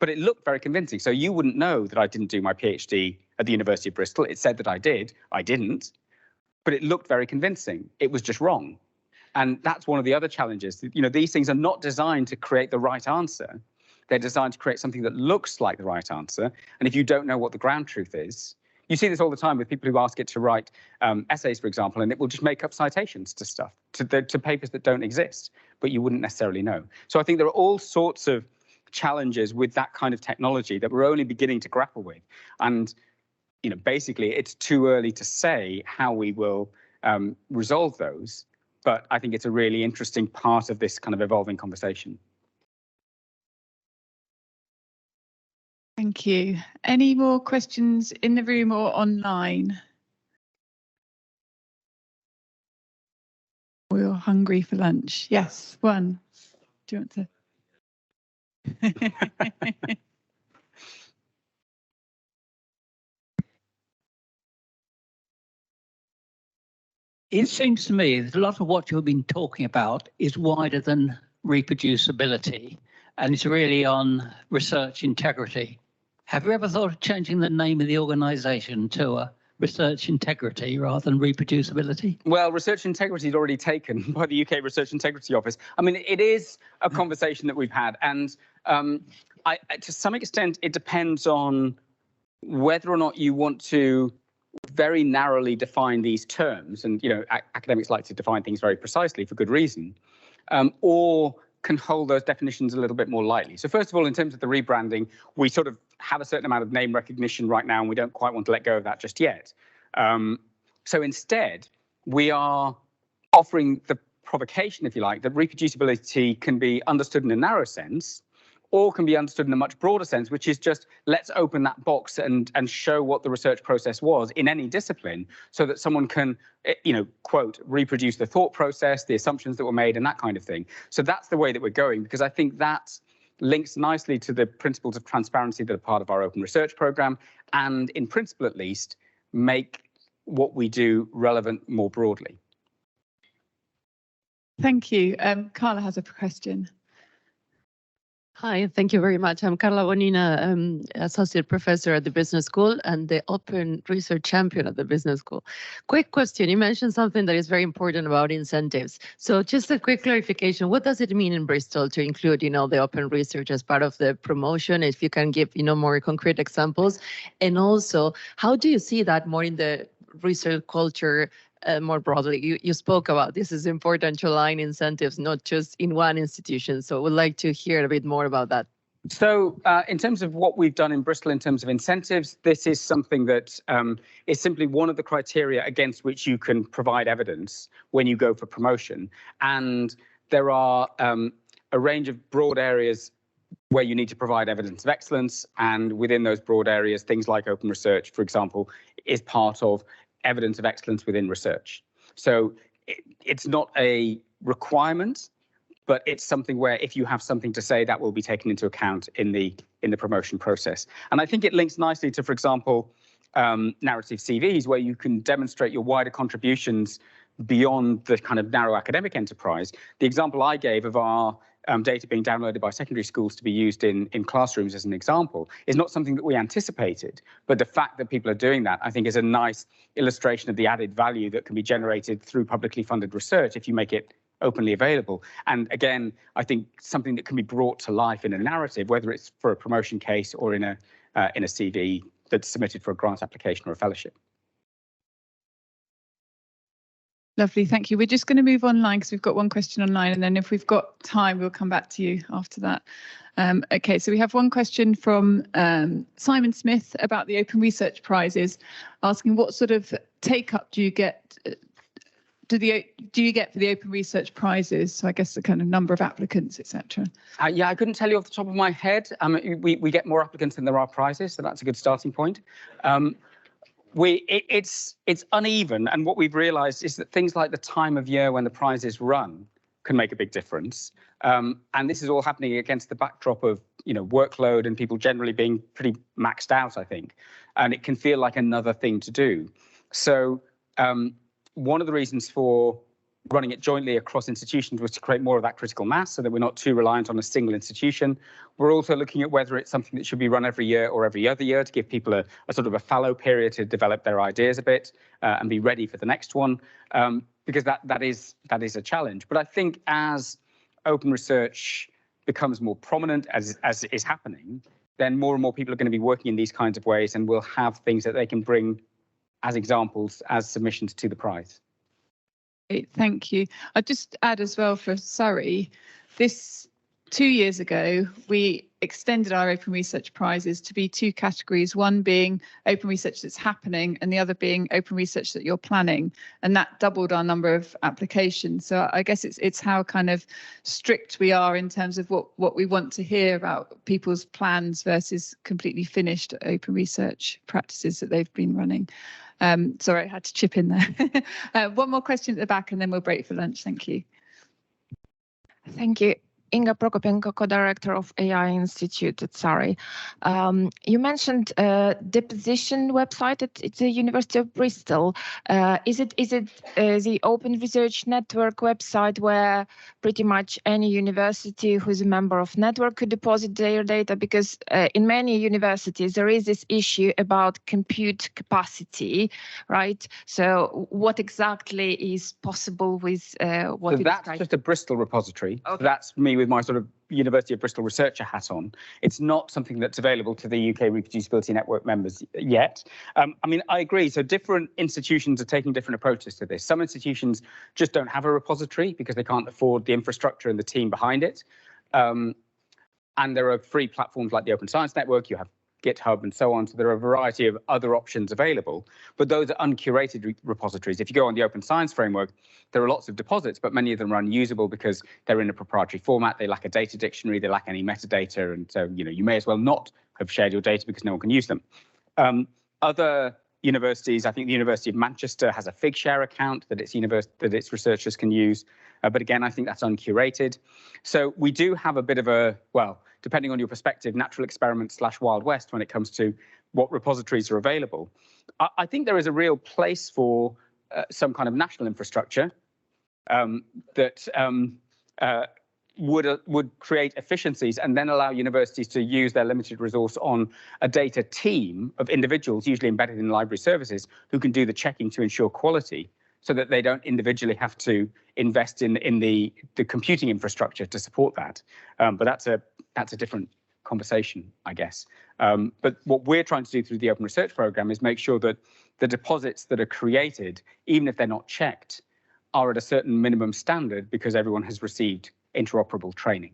But it looked very convincing. So you wouldn't know that I didn't do my PhD at the University of Bristol. It said that I did. I didn't. But it looked very convincing. It was just wrong. And that's one of the other challenges. These things are not designed to create the right answer. They're designed to create something that looks like the right answer. And if you don't know what the ground truth is, you see this all the time with people who ask it to write essays, for example, and it will just make up citations to stuff, to papers that don't exist, but you wouldn't necessarily know. So I think there are all sorts of challenges with that kind of technology that we're only beginning to grapple with. And basically it's too early to say how we will resolve those. But I think it's a really interesting part of this kind of evolving conversation.
Thank you. Any more questions in the room or online? We're hungry for lunch. Yes, one. Do you want to?
It seems to me that a lot of what you've been talking about is wider than reproducibility, and it's really on research integrity. Have you ever thought of changing the name of the organisation to research integrity rather than reproducibility?
Well, research integrity is already taken by the UK Research Integrity Office. I mean, it is a conversation that we've had, and to some extent, it depends on whether or not you want to very narrowly define these terms, and academics like to define things very precisely for good reason, or can hold those definitions a little bit more lightly. So first of all, in terms of the rebranding, we sort of have a certain amount of name recognition right now, and we don't quite want to let go of that just yet. So instead, we are offering the provocation, if you like, that reproducibility can be understood in a narrow sense, or can be understood in a much broader sense, which is just let's open that box and show what the research process was in any discipline, so that someone can, quote, reproduce the thought process, the assumptions that were made, and that kind of thing. So that's the way that we're going, because I think that links nicely to the principles of transparency that are part of our open research program, and in principle at least, make what we do relevant more broadly.
Thank you. Carla has a question.
Hi, thank you very much. I'm Carla Bonina, Associate Professor at the Business School and the Open Research Champion at the Business School. Quick question, you mentioned something that is very important about incentives. So just a quick clarification, what does it mean in Bristol to include, the open research as part of the promotion? If you can give, more concrete examples. And also, how do you see that more in the research culture more broadly? You spoke about this is important to align incentives, not just in one institution. So I would like to hear a bit more about that.
So in terms of what we've done in Bristol in terms of incentives, this is something that is simply one of the criteria against which you can provide evidence when you go for promotion. And there are a range of broad areas where you need to provide evidence of excellence. And within those broad areas, things like open research, for example, is part of evidence of excellence within research. So it's not a requirement, but it's something where if you have something to say, that will be taken into account in the promotion process. And I think it links nicely to, for example, narrative CVs, where you can demonstrate your wider contributions beyond the kind of narrow academic enterprise. The example I gave of our data being downloaded by secondary schools to be used in classrooms as an example is not something that we anticipated, but the fact that people are doing that, I think, is a nice illustration of the added value that can be generated through publicly funded research if you make it openly available. And again, I think something that can be brought to life in a narrative, whether it's for a promotion case or in a CV that's submitted for a grant application or a fellowship.
Lovely, thank you. We're just going to move online because we've got one question online, and then if we've got time, we'll come back to you after that. Okay, so we have one question from Simon Smith about the Open Research Prizes, asking what sort of take-up do you get? Do you get for the Open Research Prizes? So I guess the kind of number of applicants, etc.
Yeah, I couldn't tell you off the top of my head. We get more applicants than there are prizes, so that's a good starting point. It's uneven, and what we've realised is that things like the time of year when the prizes run can make a big difference. And this is all happening against the backdrop of workload and people generally being pretty maxed out, I think. And it can feel like another thing to do. So one of the reasons for running it jointly across institutions was to create more of that critical mass so that we're not too reliant on a single institution. We're also looking at whether it's something that should be run every year or every other year to give people a sort of a fallow period to develop their ideas a bit and be ready for the next one, because that is a challenge. But I think as open research becomes more prominent, as is happening, then more and more people are going to be working in these kinds of ways, and we'll have things that they can bring as examples, as submissions to the prize.
Thank you. I'd just add as well for Surrey, this 2 years ago, we extended our open research prizes to be 2 categories, one being open research that's happening and the other being open research that you're planning, and that doubled our number of applications. So I guess it's how kind of strict we are in terms of what we want to hear about people's plans versus completely finished open research practices that they've been running. Sorry, I had to chip in there. One more question at the back and then we'll break for lunch. Thank you.
Thank you. Inga Prokopenko, co-director of AI Institute at Surrey. You mentioned deposition website at the University of Bristol. Is it the Open Research Network website where pretty much any university who's a member of network could deposit their data? Because in many universities there is this issue about compute capacity, right? So what exactly is possible with what?
So that's just a Bristol repository.
Okay.
So that's me with my sort of University of Bristol researcher hat on. It's not something that's available to the UK Reproducibility Network members yet. I mean, I agree. So different institutions are taking different approaches to this. Some institutions just don't have a repository because they can't afford the infrastructure and the team behind it. And there are free platforms like the Open Science Network. You have GitHub and so on. So there are a variety of other options available, but those are uncurated repositories. If you go on the Open Science Framework, there are lots of deposits, but many of them are unusable because they're in a proprietary format. They lack a data dictionary, they lack any metadata. And so, you may as well not have shared your data because no one can use them. Other universities, I think the University of Manchester has a Figshare account that its researchers can use. But again, I think that's uncurated. So we do have a bit of a, well, depending on your perspective, natural experiment / Wild West when it comes to what repositories are available. I think there is a real place for some kind of national infrastructure that would create efficiencies and then allow universities to use their limited resource on a data team of individuals, usually embedded in library services, who can do the checking to ensure quality, so that they don't individually have to invest in the computing infrastructure to support that. But that's a different conversation, I guess. But what we're trying to do through the Open Research Programme is make sure that the deposits that are created, even if they're not checked, are at a certain minimum standard because everyone has received interoperable training.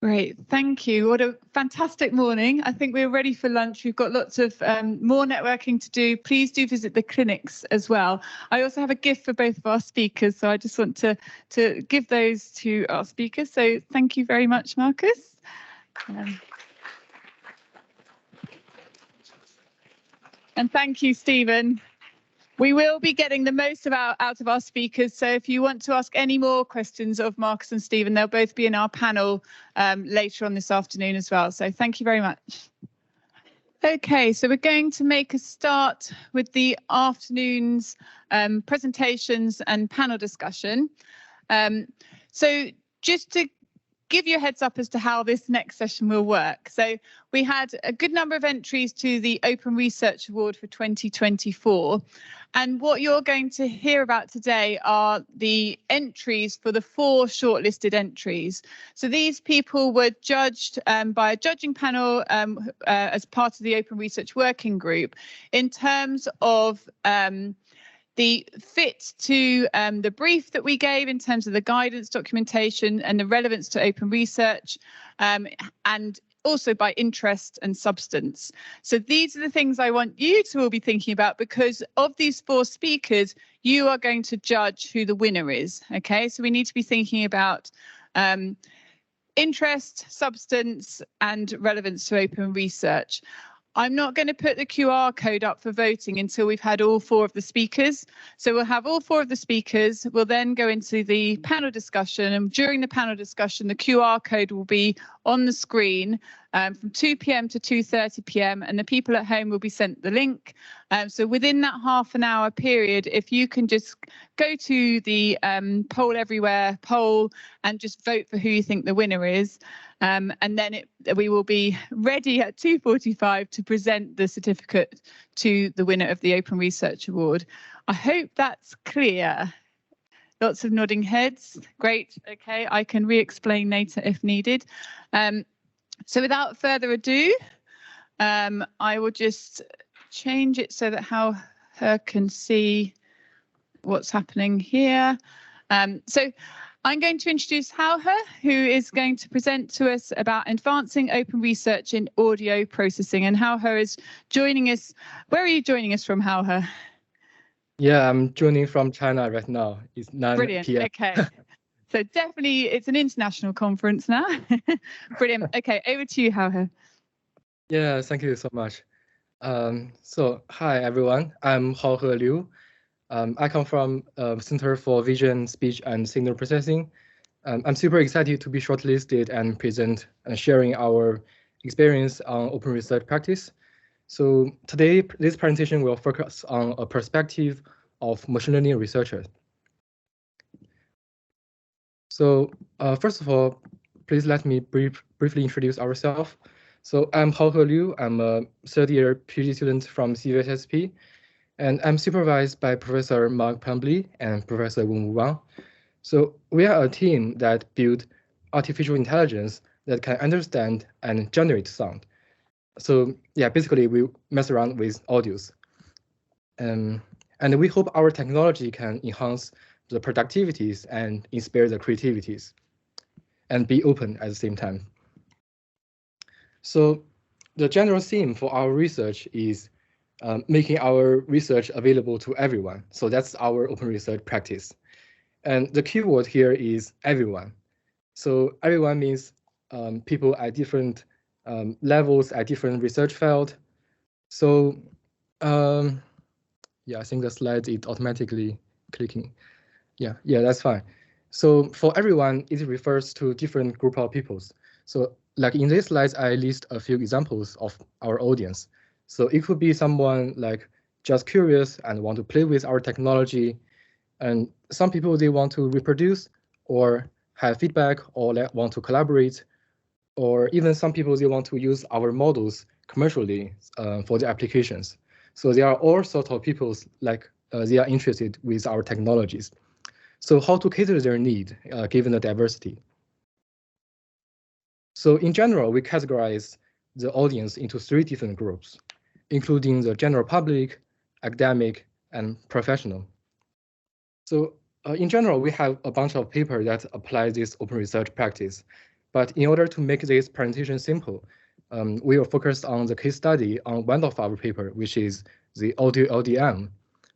Great, thank you. What a fantastic morning. I think we're ready for lunch. We've got lots of more networking to do. Please do visit the clinics as well. I also have a gift for both of our speakers, so I just want to give those to our speakers. So thank you very much, Marcus. And thank you, Stephen. We will be getting the most out of our speakers. So if you want to ask any more questions of Marcus and Stephen, they'll both be in our panel later on this afternoon as well. So thank you very much. Okay, so we're going to make a start with the afternoon's presentations and panel discussion. So just to give you a heads up as to how this next session will work. So we had a good number of entries to the Open Research Award for 2024. And what you're going to hear about today are the entries for the 4 shortlisted entries. So these people were judged by a judging panel as part of the Open Research Working Group in terms of the fit to the brief that we gave in terms of the guidance documentation and the relevance to open research, and also by interest and substance. So these are the things I want you to all be thinking about, because of these 4 speakers, you are going to judge who the winner is. Okay, so we need to be thinking about interest, substance, and relevance to open research. I'm not going to put the QR code up for voting until we've had all 4 of the speakers. So we'll have all 4 of the speakers. We'll then go into the panel discussion. And during the panel discussion, the QR code will be on the screen from 2 p.m. to 2:30 p.m. and the people at home will be sent the link. So within that half an hour period, if you can just go to the Poll Everywhere poll and just vote for who you think the winner is. And then we will be ready at 2:45 to present the certificate to the winner of the Open Research Award. I hope that's clear. Lots of nodding heads. Great. OK, I can re-explain later if needed. So without further ado, I will just change it so that her can see what's happening here. So I'm going to introduce Hauhe, who is going to present to us about advancing open research in audio processing. And Hauhe is joining us. Where are you joining us from, Hauhe?
Yeah, I'm joining from China right now. It's 9
Brilliant.
p.m.
Okay. So definitely it's an international conference now. Brilliant. Okay, over to you, Hauhe.
Yeah, thank you so much. So hi everyone, I'm Hauhe Liu. I come from Center for Vision, Speech, and Signal Processing. I'm super excited to be shortlisted and present and sharing our experience on open research practice. So today, this presentation will focus on a perspective of machine learning researchers. So first of all, please let me briefly introduce ourselves. So I'm Hauhe Liu. I'm a third-year PhD student from CVSSP, and I'm supervised by Professor Mark Pambly and Professor Wenwu Wang. So we are a team that build artificial intelligence that can understand and generate sound. So yeah, basically we mess around with audios. And we hope our technology can enhance the productivities and inspire the creativities and be open at the same time. So the general theme for our research is making our research available to everyone. So that's our open research practice. And the keyword here is everyone. So everyone means people at different levels, at different research field. So yeah, I think the slide is automatically clicking. Yeah, that's fine. So for everyone, it refers to different group of peoples. So like in these slides, I list a few examples of our audience. So it could be someone like just curious and want to play with our technology. And some people, they want to reproduce or have feedback or want to collaborate. Or even some people, they want to use our models commercially for the applications. So there are all sorts of people like they are interested with our technologies. So how to cater their need given the diversity? So in general, we categorize the audience into 3 different groups, including the general public, academic, and professional. So in general, we have a bunch of papers that apply this open research practice. But in order to make this presentation simple, we will focus on the case study on one of our paper, which is the audio LDM.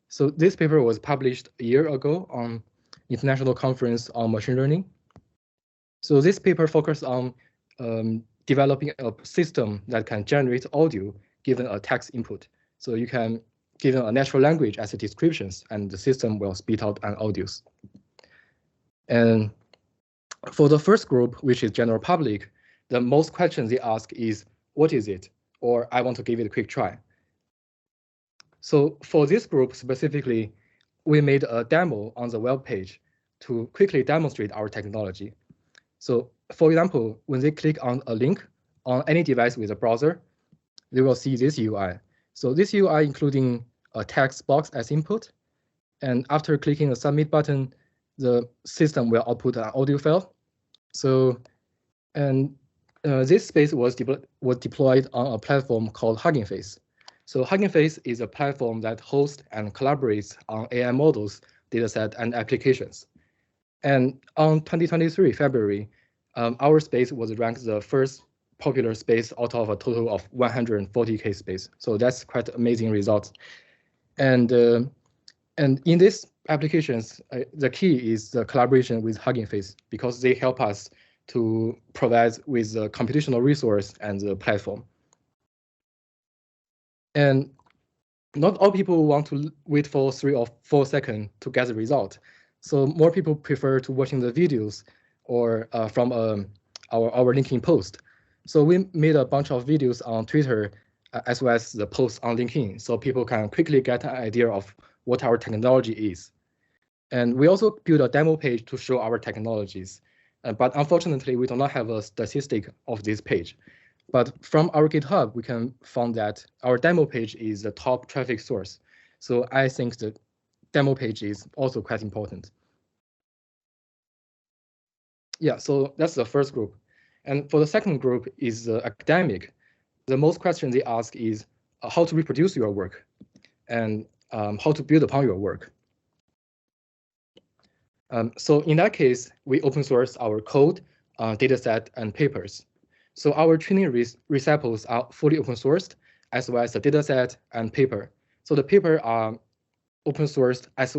So this paper was published a year ago on International Conference on Machine Learning. So this paper focused on developing a system that can generate audio given a text input. So you can give a natural language as a descriptions, and the system will spit out an audios. And for the first group, which is general public, the most questions they ask is, what is it? Or I want to give it a quick try. So for this group specifically, we made a demo on the web page to quickly demonstrate our technology. So for example, when they click on a link on any device with a browser, they will see this UI. So this UI including a text box as input. And after clicking the submit button, the system will output an audio file. So, and this space was deployed on a platform called Hugging Face. So Hugging Face is a platform that hosts and collaborates on AI models, dataset, and applications. And on 2023 February, our space was ranked the first popular space out of a total of 140K space. So that's quite amazing results. And in these applications, the key is the collaboration with Hugging Face, because they help us to provide with the computational resource and the platform. And not all people want to wait for 3 or 4 seconds to get the result. So more people prefer to watching the videos or from our LinkedIn post. So we made a bunch of videos on Twitter as well as the posts on LinkedIn, so people can quickly get an idea of what our technology is. And we also built a demo page to show our technologies. But unfortunately, we do not have a statistic of this page. But from our GitHub, we can find that our demo page is the top traffic source. So I think the demo page is also quite important. Yeah, so that's the first group. And for the second group is academic. The most questions they ask is how to reproduce your work and how to build upon your work. So in that case, we open source our code, dataset, and papers. So our training recepos are fully open sourced, as well as the dataset and paper. So the paper are open sourced as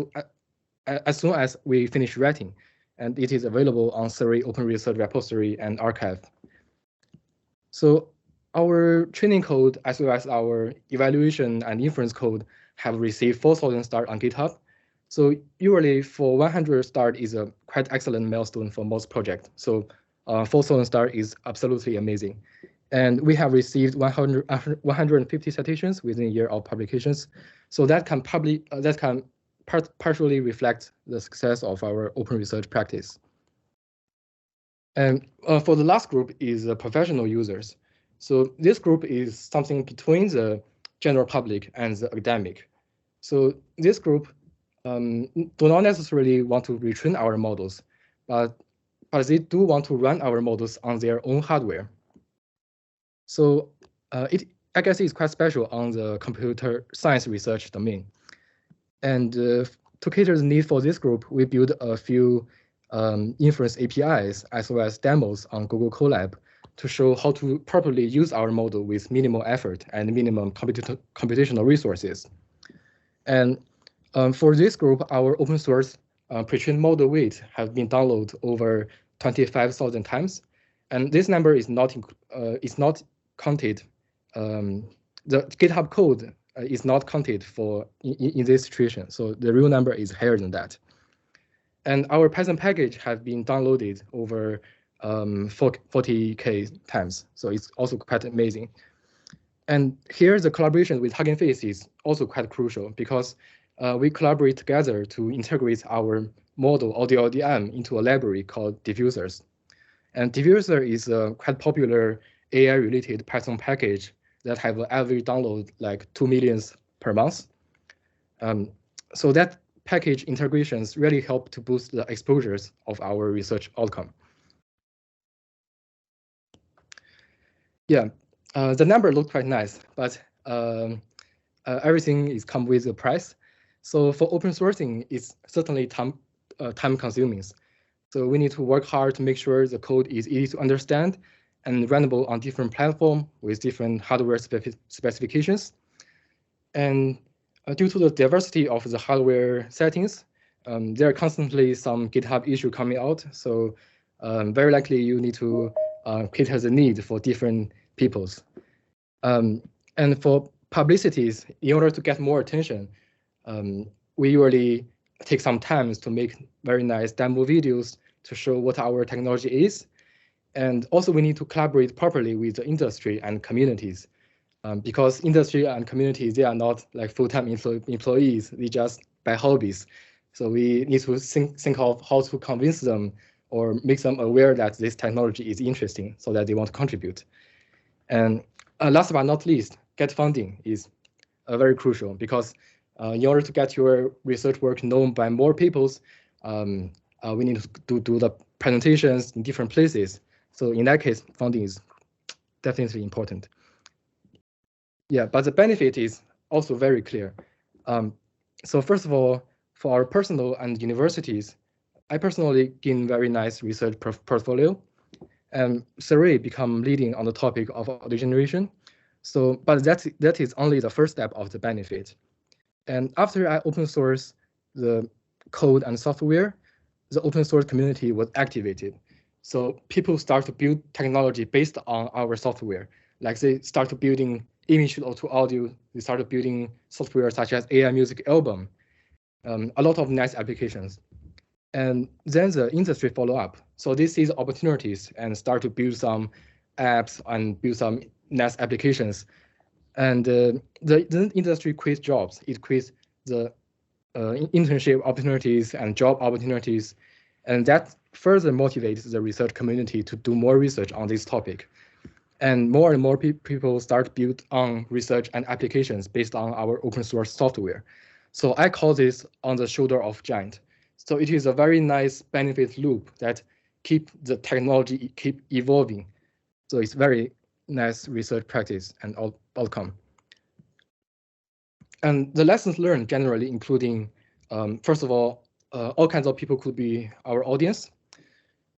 soon as we finish writing, and it is available on Surrey Open Research repository and archive. So our training code, as well as our evaluation and inference code, have received 4,000 stars on GitHub. So usually for 100 stars is a quite excellent milestone for most projects. So 4,000 stars is absolutely amazing. And we have received 150 citations within a year of publications. So that can partially reflect the success of our open research practice. And for the last group is professional users. So this group is something between the general public and the academic. So this group do not necessarily want to retrain our models, but they do want to run our models on their own hardware. So I guess it's quite special on the computer science research domain. And to cater the need for this group, we built a few inference APIs as well as demos on Google Colab to show how to properly use our model with minimal effort and minimum computational resources. And for this group, our open source pre-trained model weight has been downloaded over 25,000 times. And this number is not counted. The GitHub code is not counted for in this situation. So the real number is higher than that. And our Python package has been downloaded over 40K times. So it's also quite amazing. And here the collaboration with Hugging Face is also quite crucial because we collaborate together to integrate our model ODM into a library called diffusers. And diffuser is a quite popular AI-related Python package that have an average download like 2 million per month. So that package integrations really help to boost the exposures of our research outcome. Yeah, the number looks quite nice, but everything is come with a price. So for open sourcing, it's certainly time consuming. So we need to work hard to make sure the code is easy to understand and runnable on different platforms with different hardware specifications. And due to the diversity of the hardware settings, there are constantly some GitHub issue coming out. So very likely you need to cater the need for different peoples. And for publicities, in order to get more attention, we usually take some time to make very nice demo videos to show what our technology is. And also we need to collaborate properly with the industry and communities because industry and communities, they are not like full-time employees, they just by hobbies. So we need to think of how to convince them or make them aware that this technology is interesting so that they want to contribute. And last but not least, get funding is very crucial because in order to get your research work known by more people, we need to do the presentations in different places. So in that case, funding is definitely important. Yeah, but the benefit is also very clear. So first of all, for our personal and universities, I personally gain very nice research portfolio, and Surrey become leading on the topic of audio generation. So, but that is only the first step of the benefit. And after I open source the code and software, the open source community was activated. So people start to build technology based on our software. Like they start building image to audio, they started building software such as AI music album, a lot of nice applications. And then the industry follow up. So they see the opportunities and start to build some apps and build some nice applications. And the industry creates jobs. It creates the internship opportunities and job opportunities. And that further motivates the research community to do more research on this topic. And more people start build on research and applications based on our open source software. So I call this on the shoulder of giant. So it is a very nice benefit loop that keep the technology keep evolving. So it's very nice research practice and outcome. And the lessons learned generally including, first of all, all kinds of people could be our audience.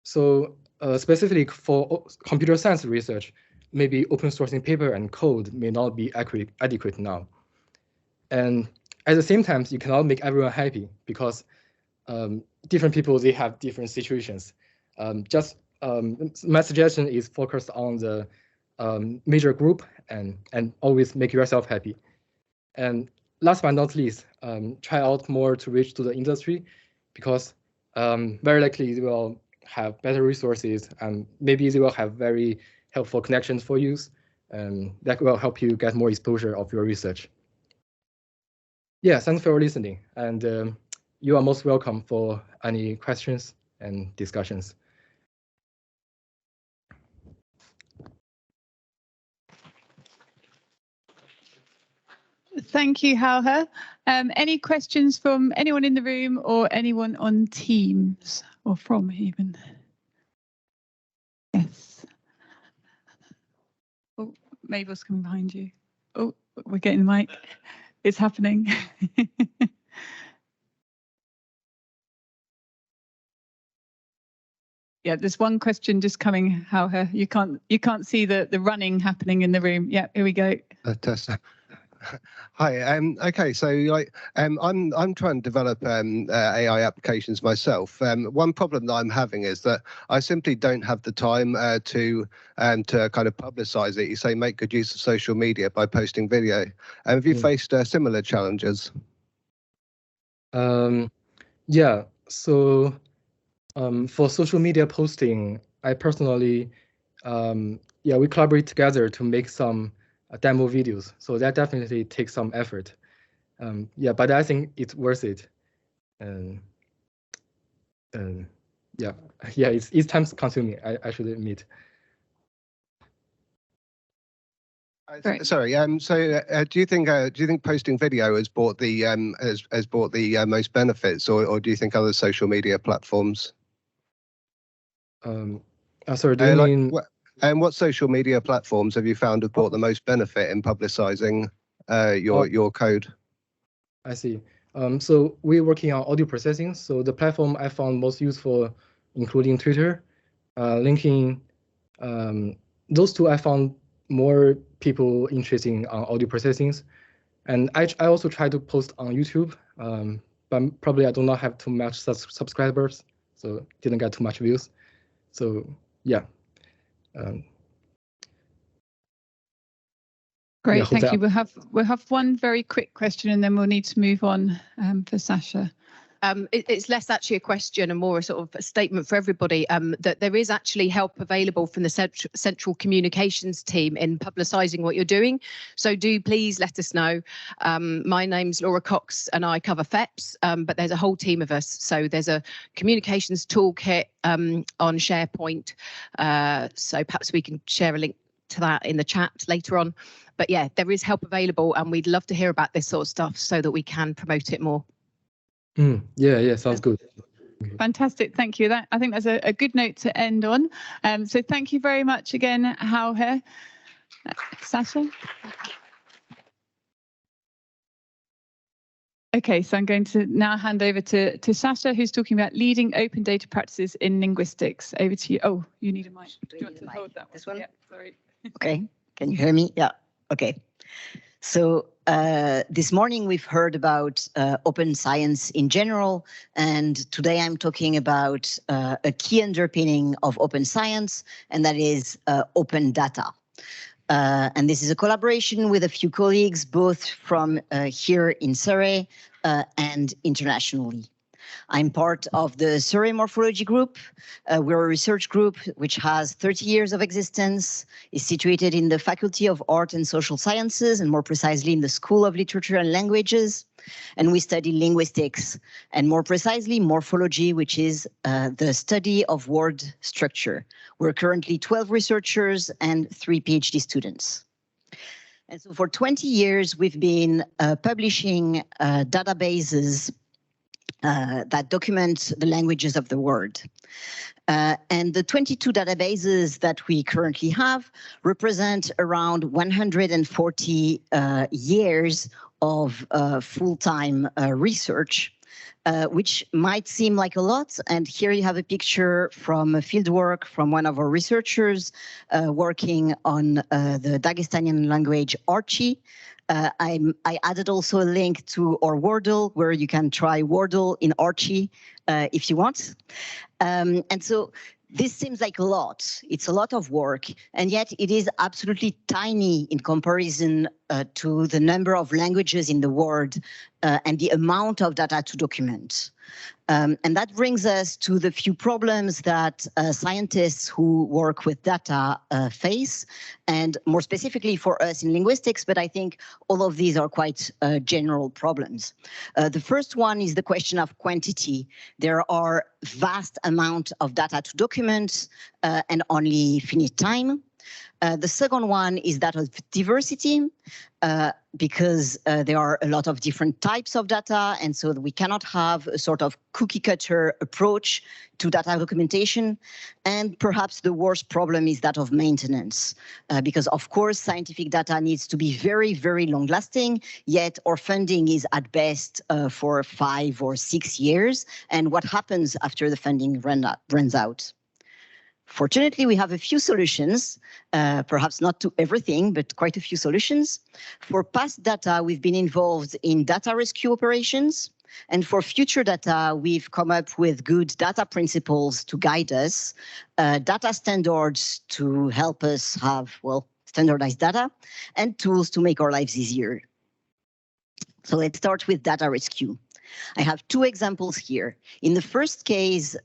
So specifically for computer science research, maybe open sourcing paper and code may not be adequate now. And at the same time, you cannot make everyone happy because different people, they have different situations. My suggestion is focused on the major group and always make yourself happy. And last but not least, try out more to reach to the industry because very likely they will have better resources and maybe they will have very helpful connections for you. That will help you get more exposure of your research. Yeah, thanks for listening. And you are most welcome for any questions and discussions.
Thank you, Hauhe. Any questions from anyone in the room or anyone on Teams or from even? Yes. Oh, Mabel's coming behind you. Oh, we're getting the mic. It's happening. Yeah, there's one question just coming, Hauhe. You can't see the running happening in the room. Yeah, here we go.
Hi. Okay. So, I'm trying to develop AI applications myself. One problem that I'm having is that I simply don't have the time to kind of publicize it. You say make good use of social media by posting video. Have you faced similar challenges?
Yeah. So, for social media posting, I personally, we collaborate together to make some demo videos. So that definitely takes some effort. But I think it's worth it. It's time consuming. I should admit.
Right.
Sorry. Do you think posting video has brought the most benefits, or do you think other social media platforms?
Sorry. Do you mean?
And what social media platforms have you found have brought the most benefit in publicizing your code?
I see. So we're working on audio processing. So the platform I found most useful, including Twitter, LinkedIn. Those two I found more people interested in audio processing. And I also try to post on YouTube, but probably I do not have too much subscribers, so didn't get too much views. So yeah.
Great, thank you. We'll have one very quick question and then we'll need to move on for Sasha.
It's less actually a question and more a sort of a statement for everybody that there is actually help available from the central communications team in publicising what you're doing. So do please let us know. My name's Laura Cox and I cover FEPS, but there's a whole team of us. So there's a communications toolkit on SharePoint. So perhaps we can share a link to that in the chat later on. But yeah, there is help available and we'd love to hear about this sort of stuff so that we can promote it more.
Yeah, sounds good.
Fantastic, thank you. I think that's a good note to end on. So thank you very much again, Hauhe. Sasha? Okay, so I'm going to now hand over to Sasha, who's talking about leading open data practices in linguistics. Over to you. Oh, you need a mic. Do you want to hold that one?
This one?
Yeah, sorry.
Okay, can you hear me? Yeah, okay. So this morning we've heard about open science in general, and today I'm talking about a key underpinning of open science, and that is open data. And this is a collaboration with a few colleagues, both from here in Surrey and internationally. I'm part of the Surrey Morphology Group. We're a research group which has 30 years of existence, is situated in the Faculty of Art and Social Sciences, and more precisely in the School of Literature and Languages. And we study linguistics, and more precisely morphology, which is the study of word structure. We're currently 12 researchers and 3 PhD students. And so for 20 years, we've been publishing databases that document the languages of the world. And the 22 databases that we currently have represent around 140 years of full-time research, which might seem like a lot. And here you have a picture from a field work from one of our researchers working on the Dagestani language Archie. I added also a link to our Wordle, where you can try Wordle in Archie if you want. And so this seems like a lot. It's a lot of work, and yet it is absolutely tiny in comparison to the number of languages in the world and the amount of data to document. And that brings us to the few problems that scientists who work with data face, and more specifically for us in linguistics, but I think all of these are quite general problems. The first one is the question of quantity. There are vast amounts of data to document and only finite time. The second one is that of diversity, because there are a lot of different types of data, and so we cannot have a sort of cookie cutter approach to data documentation. And perhaps the worst problem is that of maintenance, because of course scientific data needs to be very, very long lasting, yet our funding is at best for 5 or 6 years. And what happens after the funding runs out? Fortunately, we have a few solutions, perhaps not to everything, but quite a few solutions. For past data, we've been involved in data rescue operations. And for future data, we've come up with good data principles to guide us, data standards to help us have, well, standardized data, and tools to make our lives easier. So let's start with data rescue. I have 2 examples here. In the first case,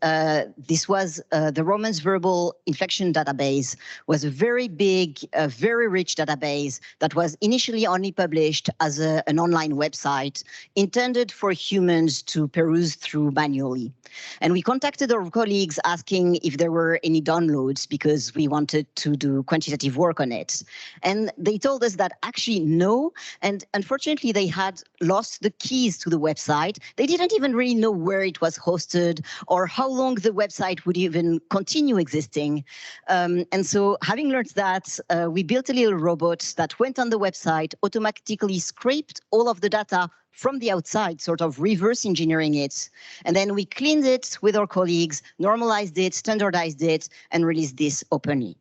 this was the Romance Verbal Inflection database, was a very big, very rich database that was initially only published as an online website intended for humans to peruse through manually. And we contacted our colleagues asking if there were any downloads because we wanted to do quantitative work on it. And they told us that actually no, and unfortunately they had lost the keys to the website. They didn't even really know where it was hosted or how long the website would even continue existing. And so having learned that, we built a little robot that went on the website, automatically scraped all of the data from the outside, sort of reverse engineering it. And then we cleaned it with our colleagues, normalized it, standardized it, and released this openly.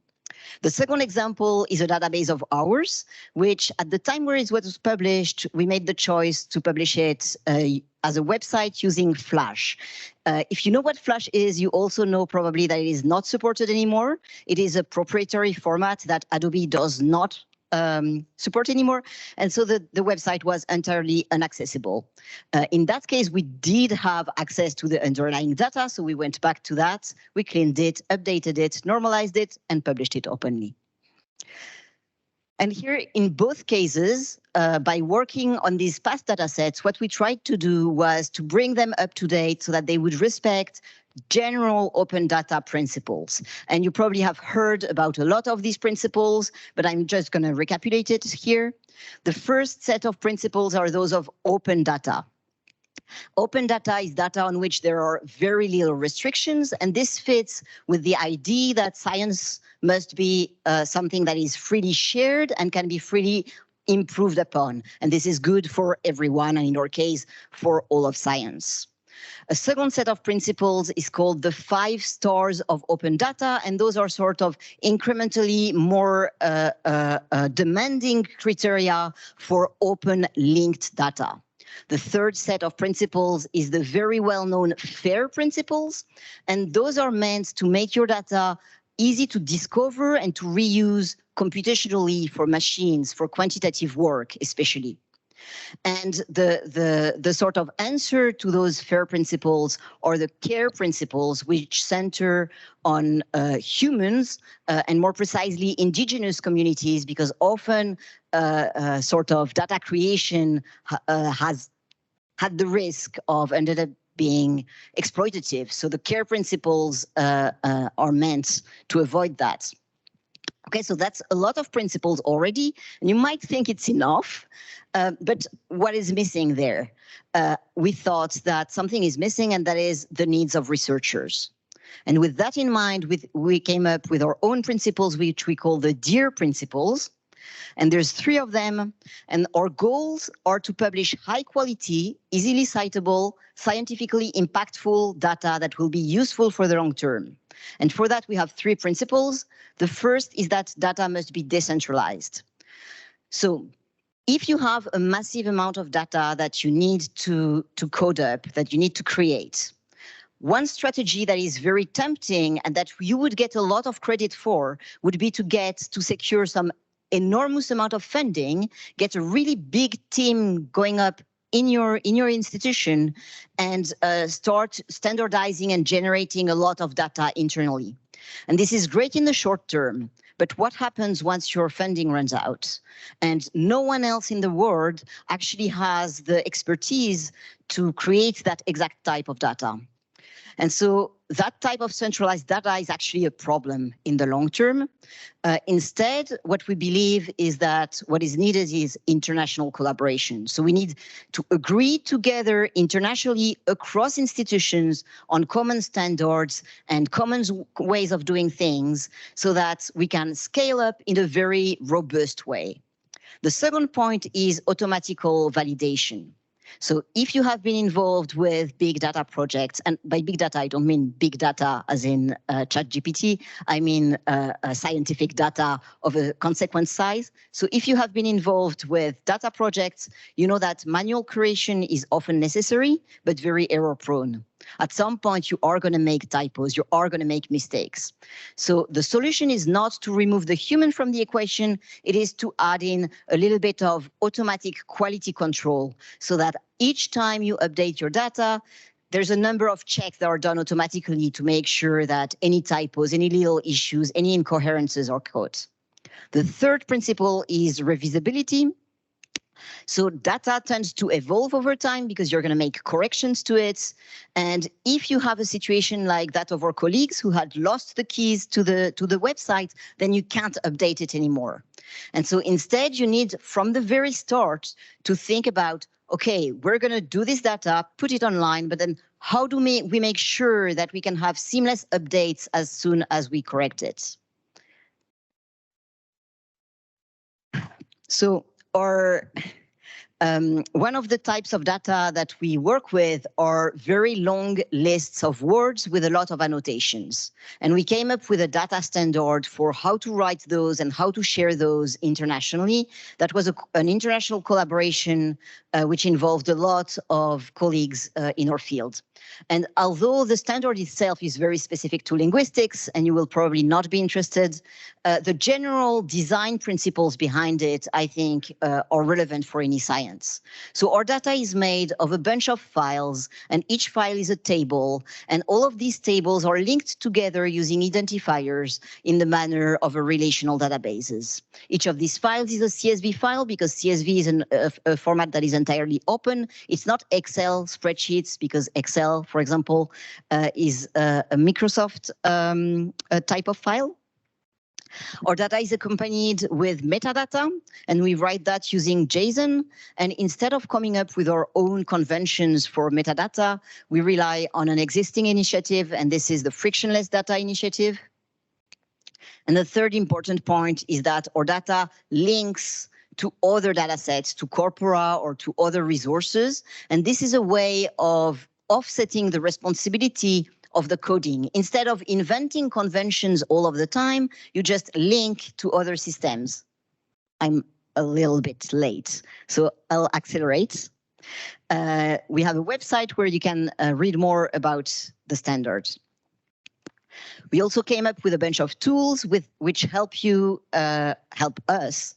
The second example is a database of ours, which at the time where it was published, we made the choice to publish it as a website using Flash. If you know what Flash is, you also know probably that it is not supported anymore. It is a proprietary format that Adobe does not support anymore. And so the website was entirely inaccessible. In that case, we did have access to the underlying data. So we went back to that. We cleaned it, updated it, normalized it, and published it openly. And here in both cases, by working on these past data sets, what we tried to do was to bring them up to date so that they would respect general open data principles. And you probably have heard about a lot of these principles, but I'm just going to recapitulate it here. The first set of principles are those of open data. Open data is data on which there are very little restrictions, and this fits with the idea that science must be something that is freely shared and can be freely improved upon. And this is good for everyone, and in our case, for all of science. A second set of principles is called the 5 stars of open data, and those are sort of incrementally more demanding criteria for open linked data. The third set of principles is the very well-known FAIR principles, and those are meant to make your data easy to discover and to reuse computationally for machines, for quantitative work especially. And the sort of answer to those FAIR principles are the CARE principles, which center on humans and more precisely indigenous communities, because often sort of data creation has had the risk of ended up being exploitative. So the CARE principles are meant to avoid that. Okay, so that's a lot of principles already, and you might think it's enough, but what is missing there? We thought that something is missing, and that is the needs of researchers. And with that in mind, we came up with our own principles, which we call the DEAR principles. And there's 3 of them. And our goals are to publish high quality, easily citable, scientifically impactful data that will be useful for the long term. And for that, we have 3 principles. The first is that data must be decentralized. So if you have a massive amount of data that you need to code up, that you need to create, one strategy that is very tempting and that you would get a lot of credit for would be to secure some enormous amount of funding, get a really big team going up in your institution, and start standardizing and generating a lot of data internally. And this is great in the short term, but what happens once your funding runs out and no one else in the world actually has the expertise to create that exact type of data? And so that type of centralized data is actually a problem in the long term. Instead, what we believe is that what is needed is international collaboration. So we need to agree together internationally across institutions on common standards and common ways of doing things so that we can scale up in a very robust way. The second point is automatical validation. So if you have been involved with big data projects, and by big data, I don't mean big data as in ChatGPT, I mean scientific data of a consequence size. So if you have been involved with data projects, you know that manual creation is often necessary, but very error prone. At some point, you are going to make typos, you are going to make mistakes. So the solution is not to remove the human from the equation, it is to add in a little bit of automatic quality control so that each time you update your data, there's a number of checks that are done automatically to make sure that any typos, any little issues, any incoherences are caught. The third principle is revisability. So data tends to evolve over time because you're going to make corrections to it. And if you have a situation like that of our colleagues who had lost the keys to the website, then you can't update it anymore. And so instead, you need from the very start to think about, okay, we're going to do this data, put it online, but then how do we make sure that we can have seamless updates as soon as we correct it? So one of the types of data that we work with are very long lists of words with a lot of annotations. And we came up with a data standard for how to write those and how to share those internationally. That was an international collaboration which involved a lot of colleagues in our field. And although the standard itself is very specific to linguistics, and you will probably not be interested, the general design principles behind it, I think, are relevant for any science. So our data is made of a bunch of files, and each file is a table, and all of these tables are linked together using identifiers in the manner of a relational databases. Each of these files is a CSV file because CSV is a format that is entirely open. It's not Excel spreadsheets because Excel, for example, is a Microsoft type of file. Our data is accompanied with metadata, and we write that using JSON. And instead of coming up with our own conventions for metadata, we rely on an existing initiative, and this is the Frictionless Data Initiative. And the third important point is that our data links to other data sets, to corpora or to other resources. And this is a way of offsetting the responsibility of the coding. Instead of inventing conventions all of the time, you just link to other systems. I'm a little bit late, so I'll accelerate. We have a website where you can read more about the standard. We also came up with a bunch of tools which help us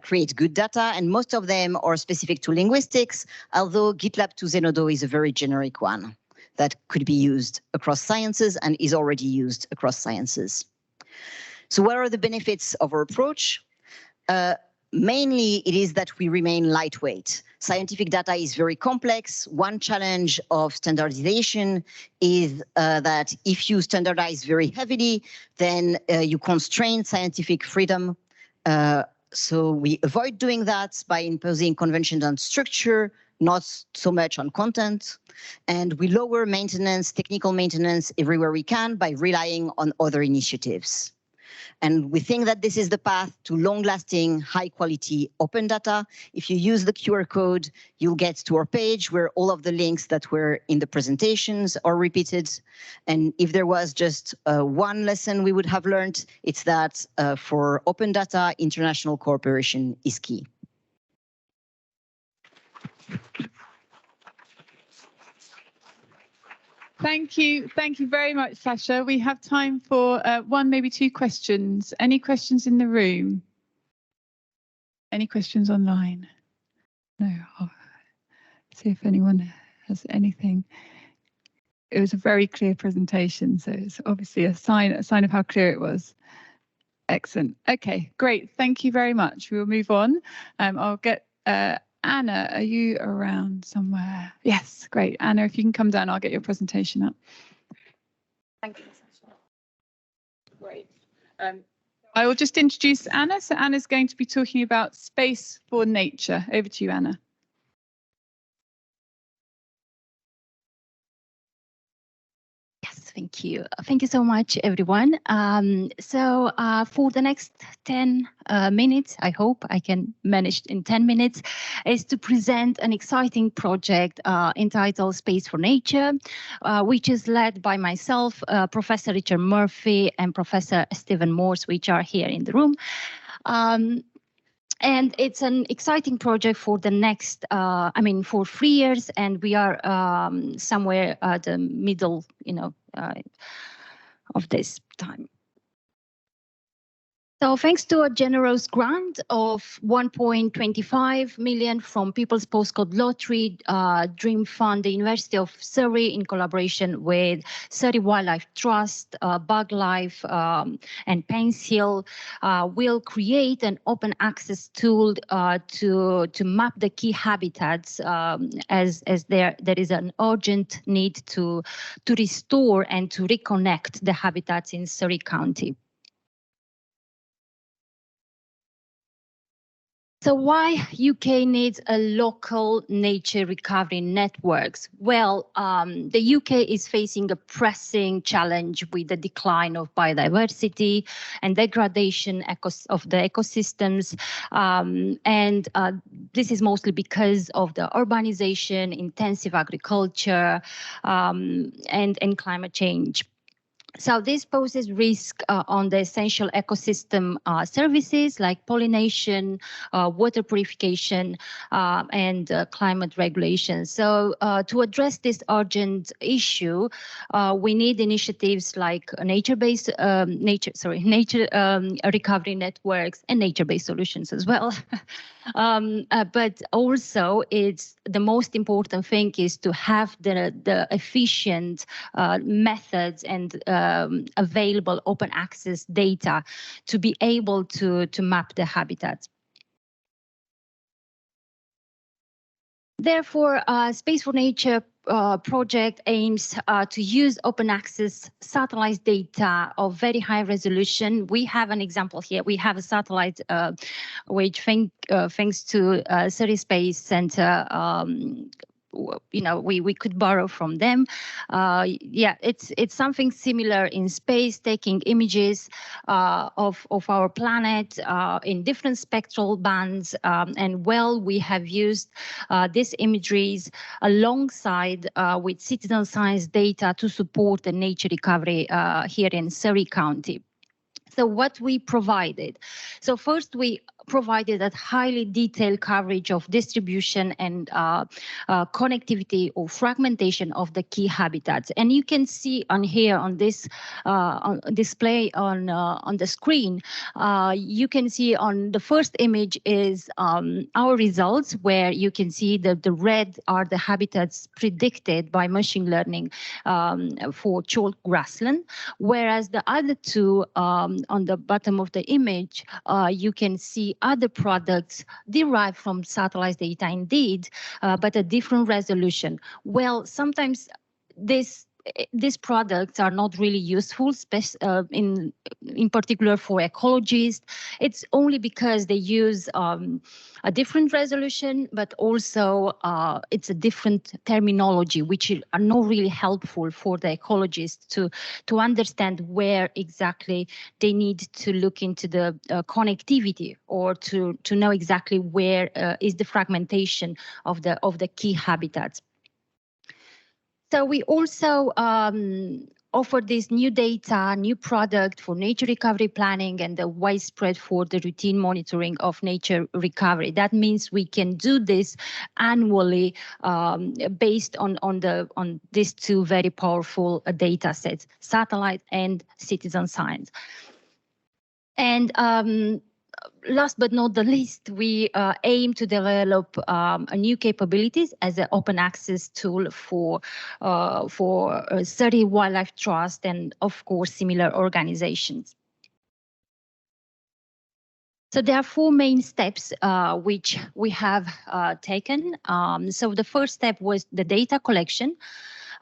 create good data, and most of them are specific to linguistics, although GitLab to Zenodo is a very generic one that could be used across sciences and is already used across sciences. So what are the benefits of our approach? Mainly, it is that we remain lightweight. Scientific data is very complex. One challenge of standardization is that if you standardize very heavily, then you constrain scientific freedom. So we avoid doing that by imposing conventions on structure, not so much on content. And we lower maintenance, technical maintenance everywhere we can by relying on other initiatives. And we think that this is the path to long-lasting, high-quality open data. If you use the QR code, you'll get to our page where all of the links that were in the presentations are repeated. And if there was just one lesson we would have learned, it's that for open data, international cooperation is key.
Thank you very much, Sasha. We have time for one, maybe two questions. Any questions in the room? Any questions online? No. I'll see if anyone has anything. It was a very clear presentation, so it's obviously a sign of how clear it was. Excellent. Okay, great. Thank you very much. We will move on. I'll get Anna, are you around somewhere? Yes, great. Anna, if you can come down, I'll get your presentation up.
Thank you, Sasha.
Great. I will just introduce Anna. So Anna's going to be talking about space for nature. Over to you, Anna.
Thank you. Thank you so much, everyone. So for the next 10 minutes, I hope I can manage in 10 minutes, is to present an exciting project entitled Space for Nature, which is led by myself, Professor Richard Murphy, and Professor Stephen Morse, which are here in the room. And it's an exciting project for the next, for 3 years, and we are somewhere at the middle, of this time. So thanks to a generous grant of 1.25 million from People's Postcode Lottery, Dream Fund, the University of Surrey, in collaboration with Surrey Wildlife Trust, Bug Life, and Pencil, will create an open access tool to map the key habitats, as there is an urgent need to restore and to reconnect the habitats in Surrey County. So why UK needs a local nature recovery networks? Well, the UK is facing a pressing challenge with the decline of biodiversity and degradation of the ecosystems. And this is mostly because of the urbanization, intensive agriculture, and climate change. So this poses risk on the essential ecosystem services like pollination, water purification, and climate regulation. So to address this urgent issue, we need initiatives like nature recovery networks and nature-based solutions as well. But also, it's the most important thing is to have the efficient methods and available open access data to be able to map the habitats. Therefore, Space for Nature project aims to use open access satellite data of very high resolution. We have an example here. We have a satellite which, thanks to Surrey Space Centre, we could borrow from them. It's something similar in space, taking images of our planet in different spectral bands, and we have used these imageries alongside with citizen science data to support the nature recovery here in Surrey County. So what we provided. So first we provided a highly detailed coverage of distribution and connectivity or fragmentation of the key habitats. And you can see on here on this display on the screen, you can see on the first image is our results, where you can see that the red are the habitats predicted by machine learning for chalk grassland, whereas the other two on the bottom of the image, you can see other products derived from satellite data indeed, but a different resolution. Well, sometimes this these products are not really useful, in particular for ecologists. It's only because they use a different resolution, but also it's a different terminology, which are not really helpful for the ecologists to understand where exactly they need to look into the connectivity, or to know exactly where is the fragmentation of the key habitats. So we also offer this new data, new product for nature recovery planning and the widespread for the routine monitoring of nature recovery. That means we can do this annually based on these two very powerful data sets, satellite and citizen science. And last but not the least, we aim to develop new capabilities as an open access tool for Surrey Wildlife Trust and, of course, similar organizations. So there are four main steps which we have taken. So the first step was the data collection.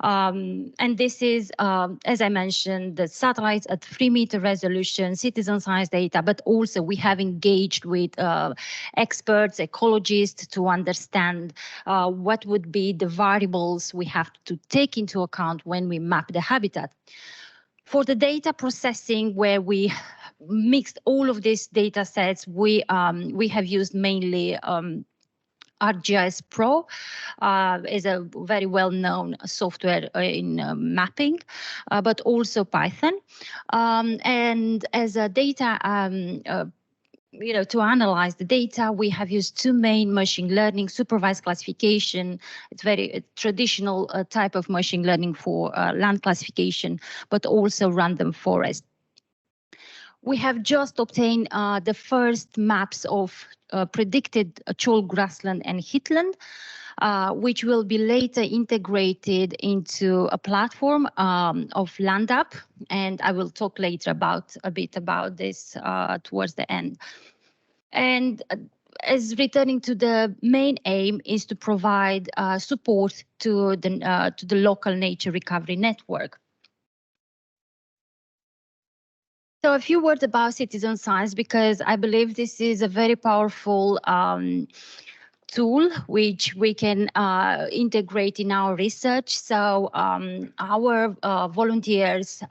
And this is, as I mentioned, the satellites at 3-meter resolution, citizen science data, but also we have engaged with experts, ecologists, to understand what would be the variables we have to take into account when we map the habitat. For the data processing, where we mixed all of these data sets, we have used mainly ArcGIS Pro is a very well-known software in mapping, but also Python. And as a data, to analyze the data, we have used two main machine learning: supervised classification. It's very traditional type of machine learning for land classification, but also random forest. We have just obtained the first maps of predicted chalk grassland and heathland, which will be later integrated into a platform of LandUp, and I will talk later a bit about this towards the end. And as returning to the main aim is to provide support to the local nature recovery network. So a few words about citizen science, because I believe this is a very powerful tool which we can integrate in our research. So our volunteers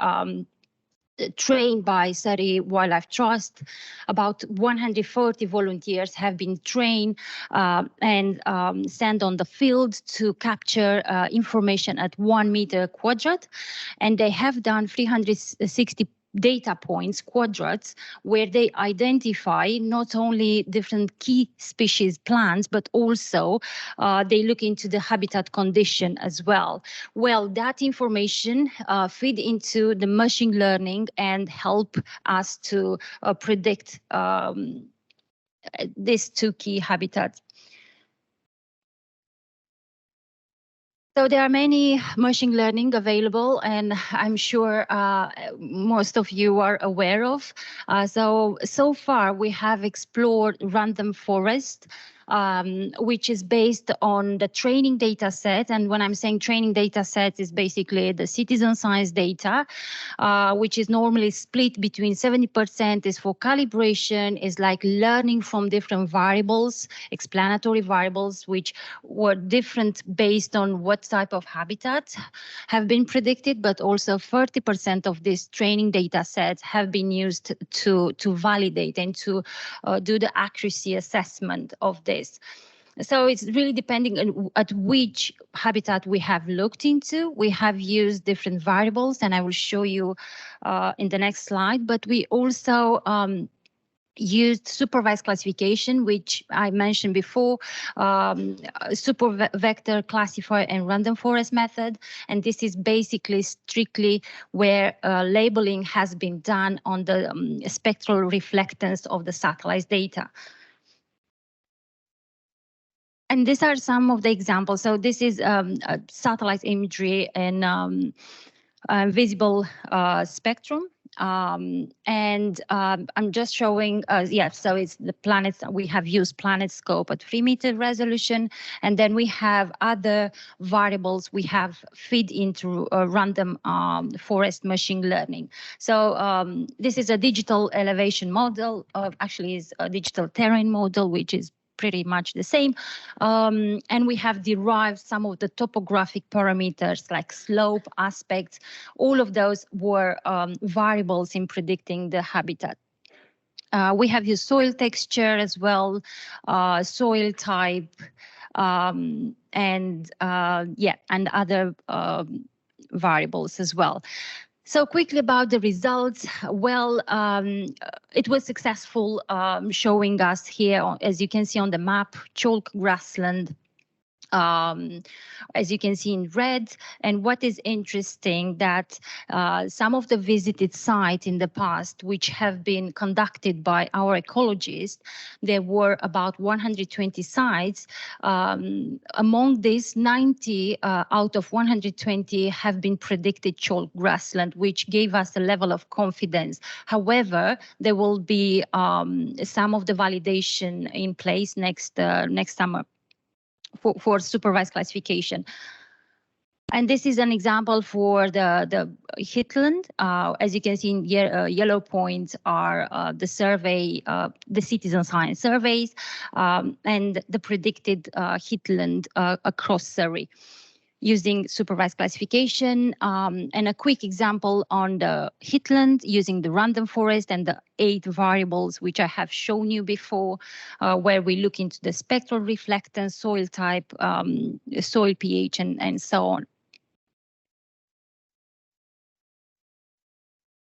trained by Surrey Wildlife Trust, about 140 volunteers have been trained and sent on the field to capture information at 1 meter quadrat, and they have done 360 data points, quadrats, where they identify not only different key species plants, but also they look into the habitat condition as well. Well, that information feed into the machine learning and help us to predict these two key habitats. So there are many machine learning available, and I'm sure most of you are aware of. So far we have explored random forest, which is based on the training data set. And when I'm saying training data set, is basically the citizen science data, which is normally split between 70% is for calibration, is like learning from different variables, explanatory variables, which were different based on what type of habitats have been predicted, but also 30% of this training data sets have been used to validate and to do the accuracy assessment of this. So it's really depending on at which habitat we have looked into. We have used different variables, and I will show you in the next slide, but we also used supervised classification, which I mentioned before, super vector classifier and random forest method. And this is basically strictly where labeling has been done on the spectral reflectance of the satellite data. And these are some of the examples. So this is satellite imagery and visible spectrum. I'm just showing, yeah, so it's the planets. We have used PlanetScope at 3-meter resolution, and then we have other variables we have feed into random forest machine learning. So this is a digital elevation model, actually is a digital terrain model, which is pretty much the same. And we have derived some of the topographic parameters like slope, aspects. All of those were variables in predicting the habitat. We have used soil texture as well, soil type, and other variables as well. So quickly about the results. Well, it was successful, showing us here, as you can see on the map, chalk grassland, as you can see in red. And what is interesting that some of the visited sites in the past, which have been conducted by our ecologists, there were about 120 sites. Among these, 90 out of 120 have been predicted chalk grassland, which gave us a level of confidence. However, there will be some of the validation in place next summer for supervised classification. And this is an example for the heathland. As you can see in yellow points are the survey, the citizen science surveys, and the predicted heathland across Surrey using supervised classification. And a quick example on the heathland using the random forest and the 8 variables, which I have shown you before, where we look into the spectral reflectance, soil type, soil pH, and so on.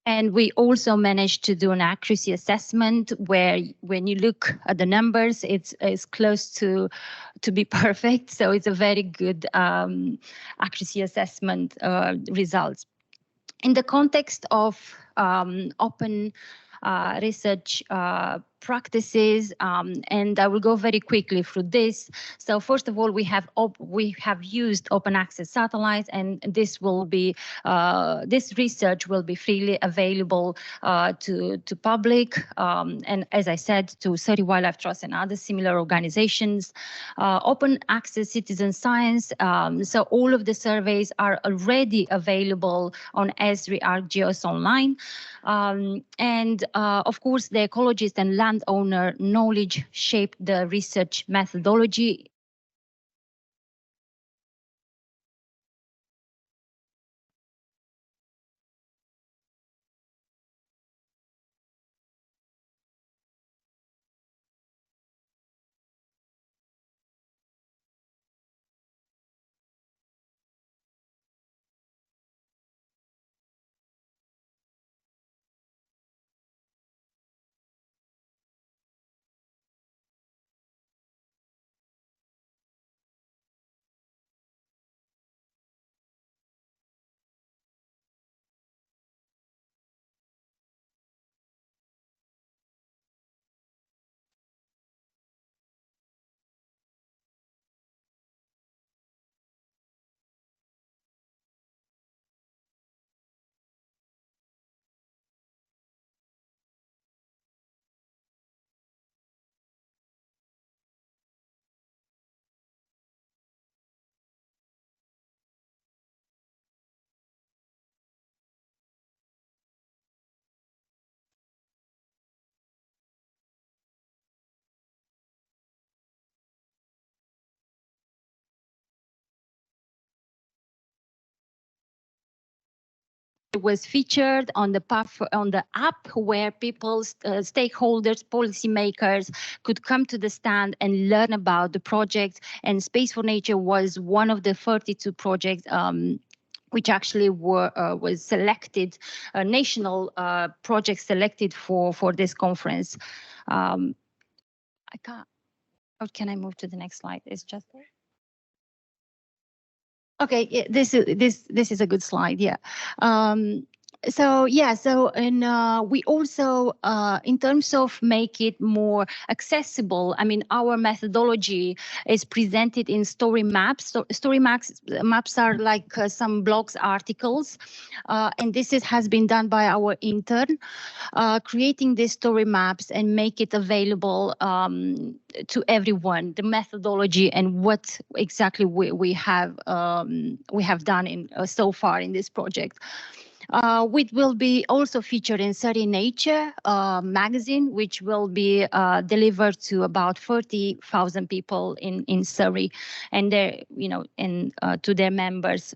And we also managed to do an accuracy assessment where when you look at the numbers, it's close to be perfect. So it's a very good accuracy assessment results. In the context of open research practices, and I will go very quickly through this. So first of all, we have used open access satellites, and this will be this research will be freely available to public, and as I said, to Surrey Wildlife Trust and other similar organizations. Open access citizen science. So all of the surveys are already available on Esri ArcGeos online, and of course, the ecologist and landowner knowledge shaped the research methodology. It was featured on the app where people, stakeholders, policymakers could come to the stand and learn about the project. And Space for Nature was one of the 32 projects which actually was selected, national project selected for this conference. I can't. How can I move to the next slide? It's just there. Okay, yeah, this is a good slide. Yeah. So yeah, so and we also, in terms of make it more accessible, I mean, our methodology is presented in story maps. So story maps are like some blogs articles, and has been done by our intern, creating these story maps and make it available to everyone, the methodology and what exactly we have done in so far in this project. It will be also featured in Surrey Nature magazine, which will be delivered to about 30,000 people in Surrey, and their, and to their members.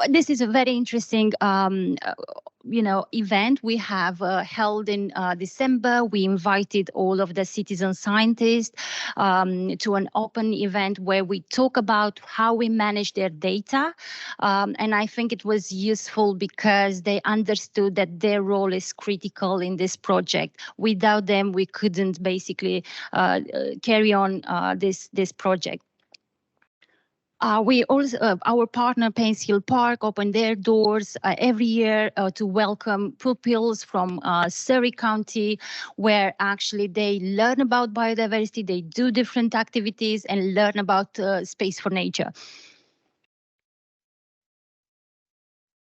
This is a very interesting, event we have held in December. We invited all of the citizen scientists to an open event where we talk about how we manage their data. And I think it was useful because they understood that their role is critical in this project. Without them, we couldn't basically carry on this project. We also, our partner Pains Hill Park opened their doors every year to welcome pupils from Surrey County, where actually they learn about biodiversity, they do different activities and learn about space for nature.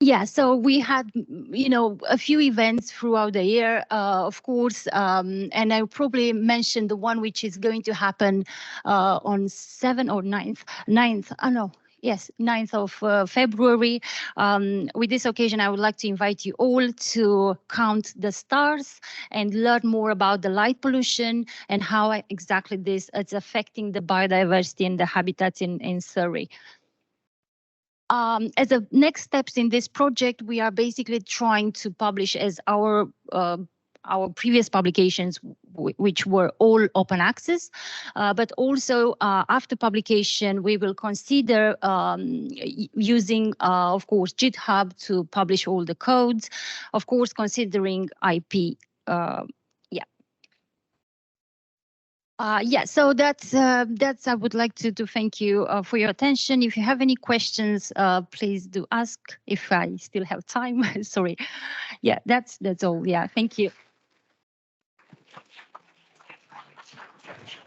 Yeah, so we had, a few events throughout the year, of course, and I probably mentioned the one which is going to happen on 7th or 9th of February. With this occasion, I would like to invite you all to count the stars and learn more about the light pollution and how exactly this is affecting the biodiversity and the habitats in Surrey. As a next steps in this project, we are basically trying to publish as our previous publications, which were all open access, but also after publication, we will consider using, of course, GitHub to publish all the codes, of course, considering IP. So that's I would like to thank you for your attention. If you have any questions, please do ask if I still have time. Sorry. Yeah, that's all. Yeah, thank you.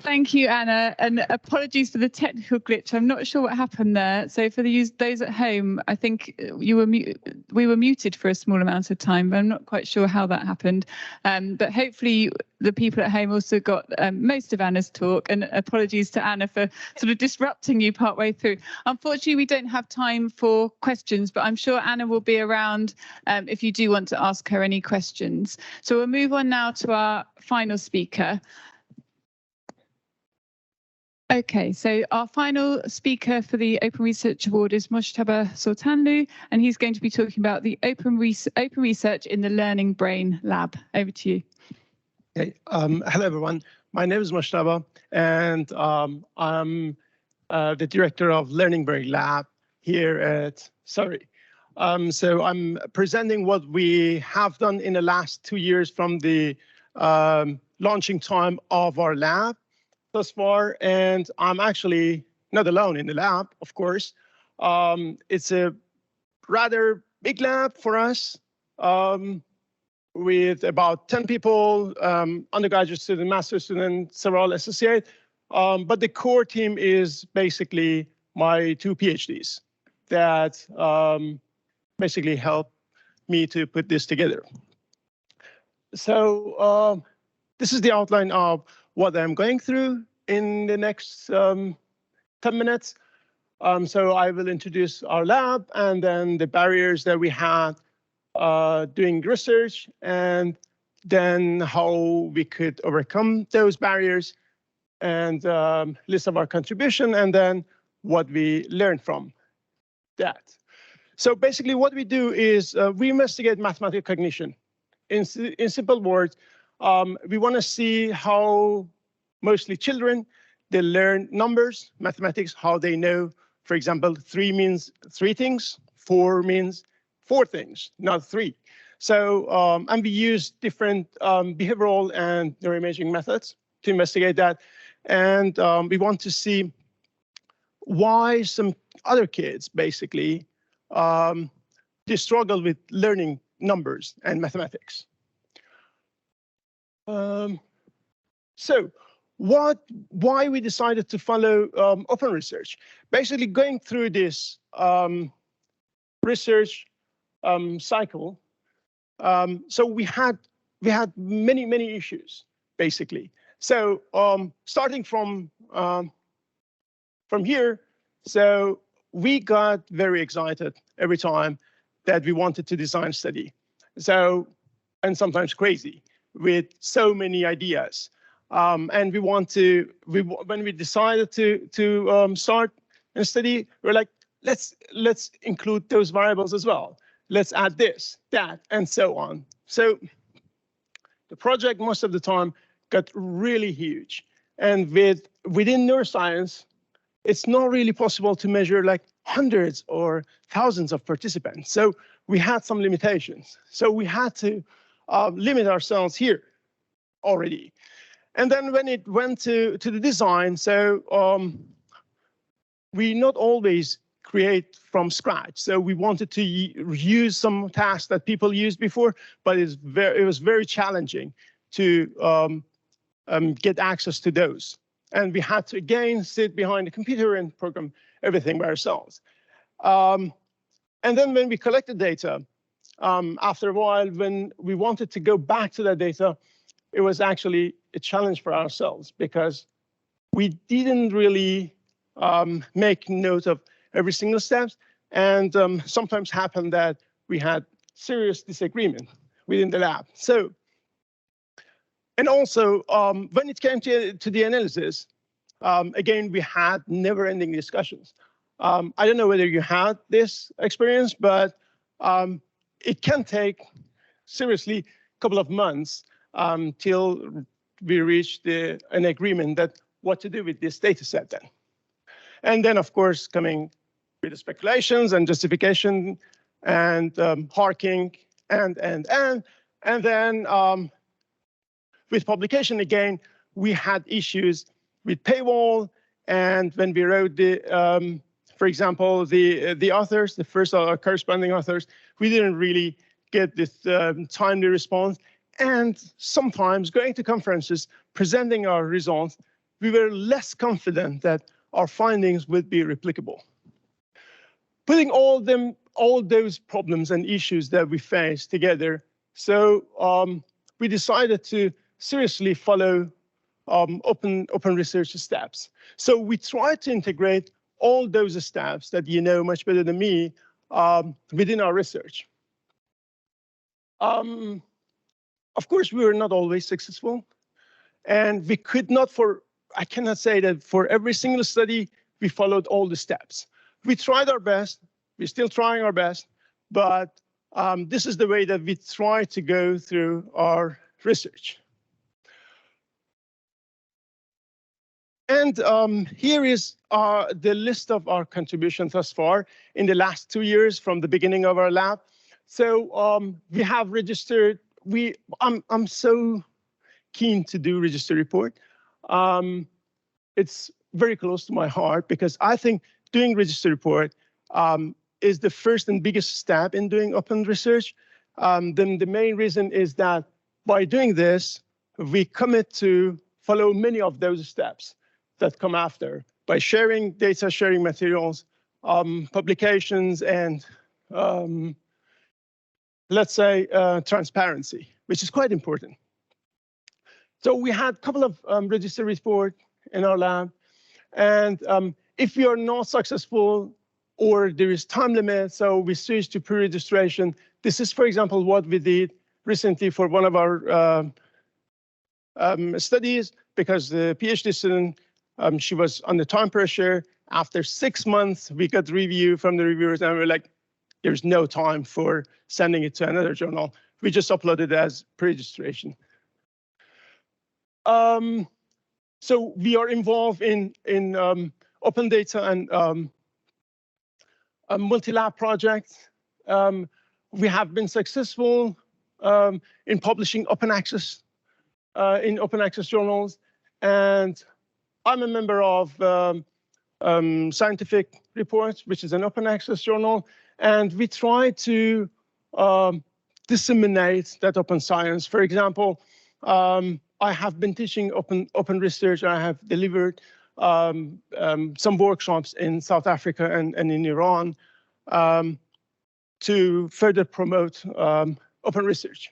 Thank you, Anna, and apologies for the technical glitch. I'm not sure what happened there. So for those at home, I think we were muted for a small amount of time, but I'm not quite sure how that happened. But hopefully the people at home also got most of Anna's talk, and apologies to Anna for sort of disrupting you partway through. Unfortunately, we don't have time for questions, but I'm sure Anna will be around if you do want to ask her any questions. So we'll move on now to our final speaker. Okay, so our final speaker for the Open Research Award is Mojtaba Sultanlu, and he's going to be talking about the open research in the Learning Brain Lab. Over to you.
Okay, hello everyone. My name is Mojtaba, and I'm the director of Learning Brain Lab here at Surrey. So I'm presenting what we have done in the last 2 years from the launching time of our lab thus far, and I'm actually not alone in the lab, of course. It's a rather big lab for us, with about 10 people, undergraduate student, master student, several associate. But the core team is basically my 2 PhDs that basically help me to put this together. So this is the outline of what I'm going through in the next 10 minutes. So I will introduce our lab and then the barriers that we had doing research, and then how we could overcome those barriers, and list of our contribution, and then what we learned from that. So basically what we do is we investigate mathematical cognition. In simple words, we want to see how mostly children, they learn numbers, mathematics, how they know, for example, 3 means 3 things, 4 means 4 things, not 3. So, and we use different behavioral and neuroimaging methods to investigate that. And we want to see why some other kids basically they struggle with learning numbers and mathematics. So why we decided to follow open research? Basically, going through this research cycle, so we had many issues basically. So starting from here, so we got very excited every time that we wanted to design a study. So, and sometimes crazy with so many ideas. And when we decided to start a study, we're like, let's include those variables as well. Let's add this, that, and so on. So the project most of the time got really huge. And within neuroscience, it's not really possible to measure like hundreds or thousands of participants. So we had some limitations. So we had to limit ourselves here already. And then when it went to the design, so we not always create from scratch. So we wanted to use some tasks that people used before, but it was very challenging to get access to those. And we had to, again, sit behind the computer and program everything by ourselves. And then when we collected data, after a while, when we wanted to go back to that data, it was actually a challenge for ourselves because we didn't really make note of every single step. And sometimes happened that we had serious disagreement within the lab. So, and also when it came to the analysis, again, we had never-ending discussions. I don't know whether you had this experience, but it can take, seriously, a couple of months till we reach an agreement that what to do with this data set then. And then, of course, coming with the speculations and justification and harking and then with publication again, we had issues with paywall, and when we wrote the, for example, the authors, the first corresponding authors, we didn't really get this timely response. And sometimes going to conferences, presenting our results, we were less confident that our findings would be replicable. Putting all those problems and issues that we faced together, so we decided to seriously follow open research steps. So we tried to integrate all those steps that you know much better than me within our research. Of course, we were not always successful, and we could not I cannot say that for every single study, we followed all the steps. We tried our best, we're still trying our best, but this is the way that we try to go through our research. And here is the list of our contributions thus far in the last 2 years from the beginning of our lab. So we have registered, I'm so keen to do register report. It's very close to my heart because I think doing register report is the first and biggest step in doing open research. Then the main reason is that by doing this, we commit to follow many of those steps that come after by sharing data, sharing materials, publications, and let's say transparency, which is quite important. So we had a couple of register reports in our lab, and if we are not successful or there is time limit, so we switch to pre-registration. This is, for example, what we did recently for one of our studies, because the PhD student, she was under time pressure. After 6 months, we got review from the reviewers, and we're like, there's no time for sending it to another journal. We just upload it as pre-registration. So we are involved in open data and multi-lab projects. We have been successful in publishing open access in open access journals, and I'm a member of Scientific Reports, which is an open access journal, and we try to disseminate that open science. For example, I have been teaching open research. I have delivered some workshops in South Africa and in Iran to further promote open research.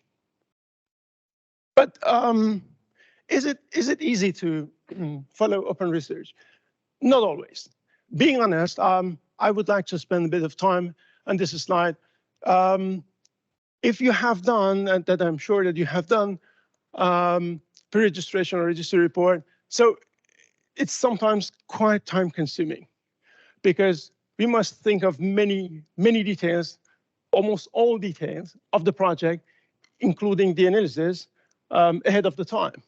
But is it easy to follow open research? Not always. Being honest, I would like to spend a bit of time on this slide. If you have done, and that I'm sure that you have done, pre-registration or registry report, so it's sometimes quite time-consuming because we must think of many details, almost all details of the project, including the analysis, ahead of the time.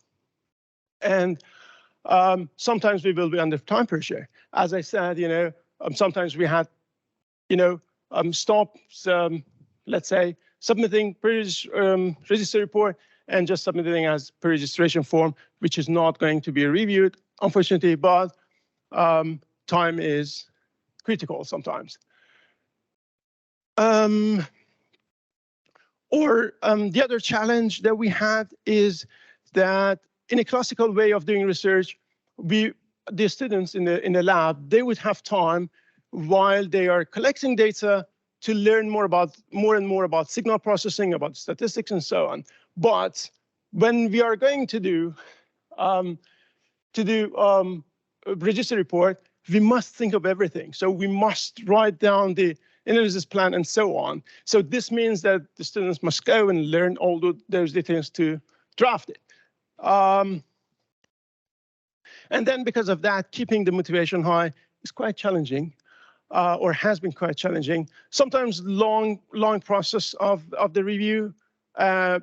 And sometimes we will be under time pressure. As I said, sometimes we had, stops, let's say, submitting pre-register report and just submitting as pre-registration form, which is not going to be reviewed, unfortunately, but time is critical sometimes. The other challenge that we had is that in a classical way of doing research, the students in the lab, they would have time while they are collecting data to learn more and more about signal processing, about statistics, and so on. But when we are going to do register report, we must think of everything. So we must write down the analysis plan and so on. So this means that the students must go and learn all those details to draft it. And then because of that, keeping the motivation high is quite challenging, or has been quite challenging. Sometimes long process of the review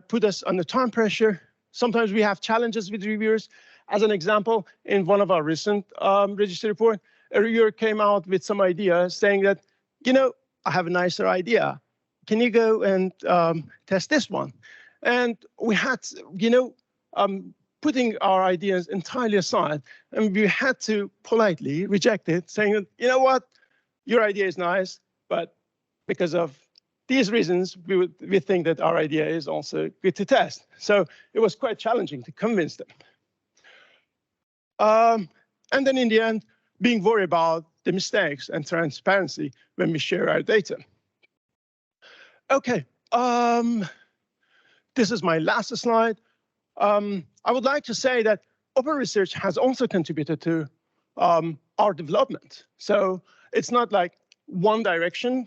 put us under time pressure. Sometimes we have challenges with reviewers. As an example, in one of our recent register report, a reviewer came out with some idea saying that, I have a nicer idea. Can you go and test this one? And we had, putting our ideas entirely aside, and we had to politely reject it, saying, you know what, your idea is nice, but because of these reasons, we think that our idea is also good to test. So it was quite challenging to convince them. And then in the end, being worried about the mistakes and transparency when we share our data. Okay, this is my last slide. I would like to say that open research has also contributed to our development. So it's not like one directional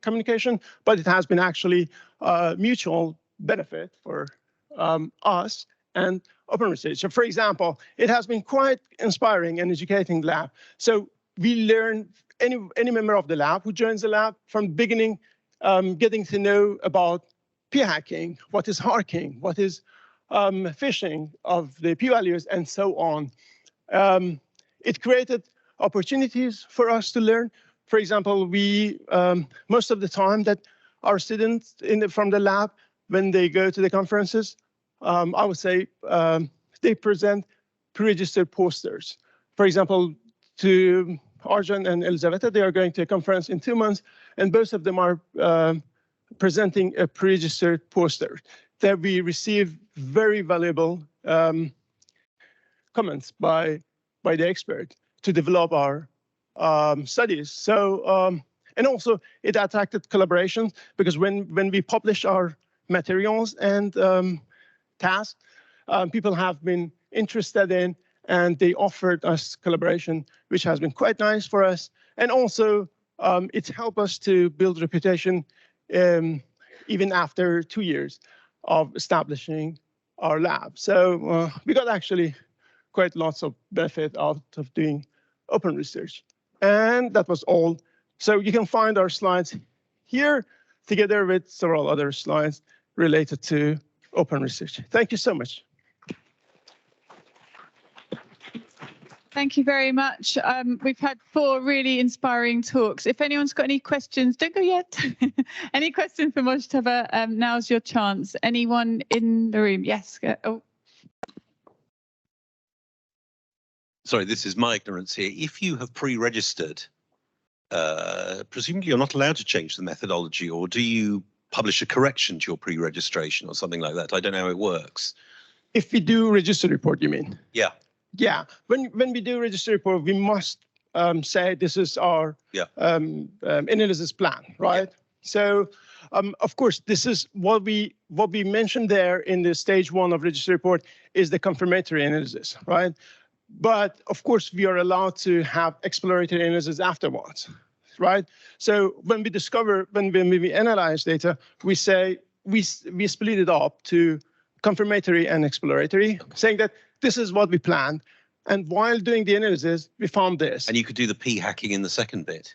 communication, but it has been actually mutual benefit for us and open research. So for example, it has been quite inspiring and educating the lab. So we learn, any member of the lab who joins the lab from the beginning, getting to know about p-hacking, what is harking, what is phishing of the p-values, and so on. It created opportunities for us to learn. For example, we most of the time that our students from the lab, when they go to the conferences, I would say they present pre-registered posters. For example, to Arjun and Elizaveta, they are going to a conference in 2 months, and both of them are presenting a pre-registered poster that we receive very valuable comments by the expert to develop our studies. So, and also it attracted collaborations because when we publish our materials and tasks, people have been interested in, and they offered us collaboration, which has been quite nice for us. And also, it's helped us to build reputation even after 2 years of establishing our lab. So we got actually quite lots of benefit out of doing open research. And that was all. So you can find our slides here together with several other slides related to open research. Thank you so much.
Thank you very much. We've had 4 really inspiring talks. If anyone's got any questions, don't go yet. Any questions for Mojtaba? Now's your chance. Anyone in the room? Yes. Oh.
Sorry, this is my ignorance here. If you have pre-registered presumably you're not allowed to change the methodology, or do you publish a correction to your pre-registration or something like that? I don't know how it works.
If we do register report, you mean?
Yeah.
Yeah. When we do register report, we must say this is our analysis plan, right? Yeah. So, of course, this is what we mentioned there in the stage 1 of register report is the confirmatory analysis, right? But of course, we are allowed to have exploratory analysis afterwards, right? So when we discover, when we analyze data, we say we split it up to confirmatory and exploratory, saying that this is what we planned. And while doing the analysis, we found this.
And you could do the p-hacking in the second bit.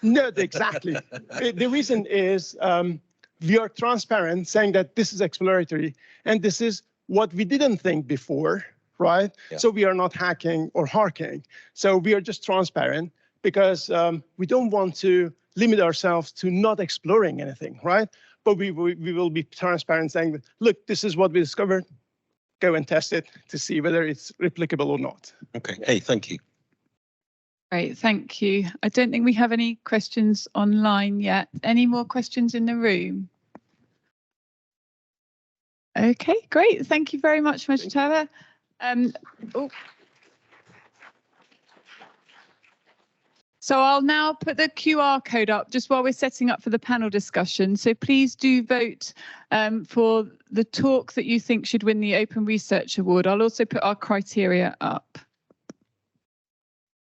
Not exactly. The reason is we are transparent, saying that this is exploratory, and this is what we didn't think before, right? Yeah. So we are not hacking or harking. So we are just transparent because we don't want to limit ourselves to not exploring anything, right? But we will be transparent, saying, look, this is what we discovered. Go and test it to see whether it's replicable or not.
Okay. Hey, thank you.
Great, thank you. I don't think we have any questions online yet. Any more questions in the room? Okay, great. Thank you very much, Mojtaba. So I'll now put the QR code up just while we're setting up for the panel discussion. So please do vote for the talk that you think should win the Open Research Award. I'll also put our criteria up.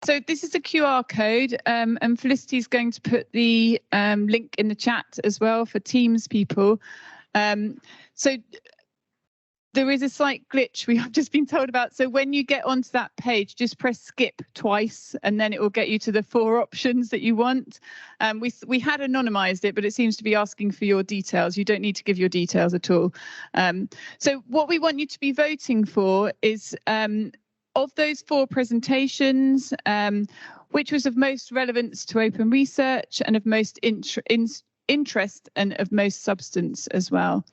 So this is a QR code, and Felicity is going to put the link in the chat as well for Teams people. So there is a slight glitch we have just been told about. So when you get onto that page, just press skip twice, and then it will get you to the 4 options that you want. We had anonymized it, but it seems to be asking for your details. You don't need to give your details at all. So what we want you to be voting for is of those 4 presentations, which was of most relevance to open research and of most interest and of most substance as well.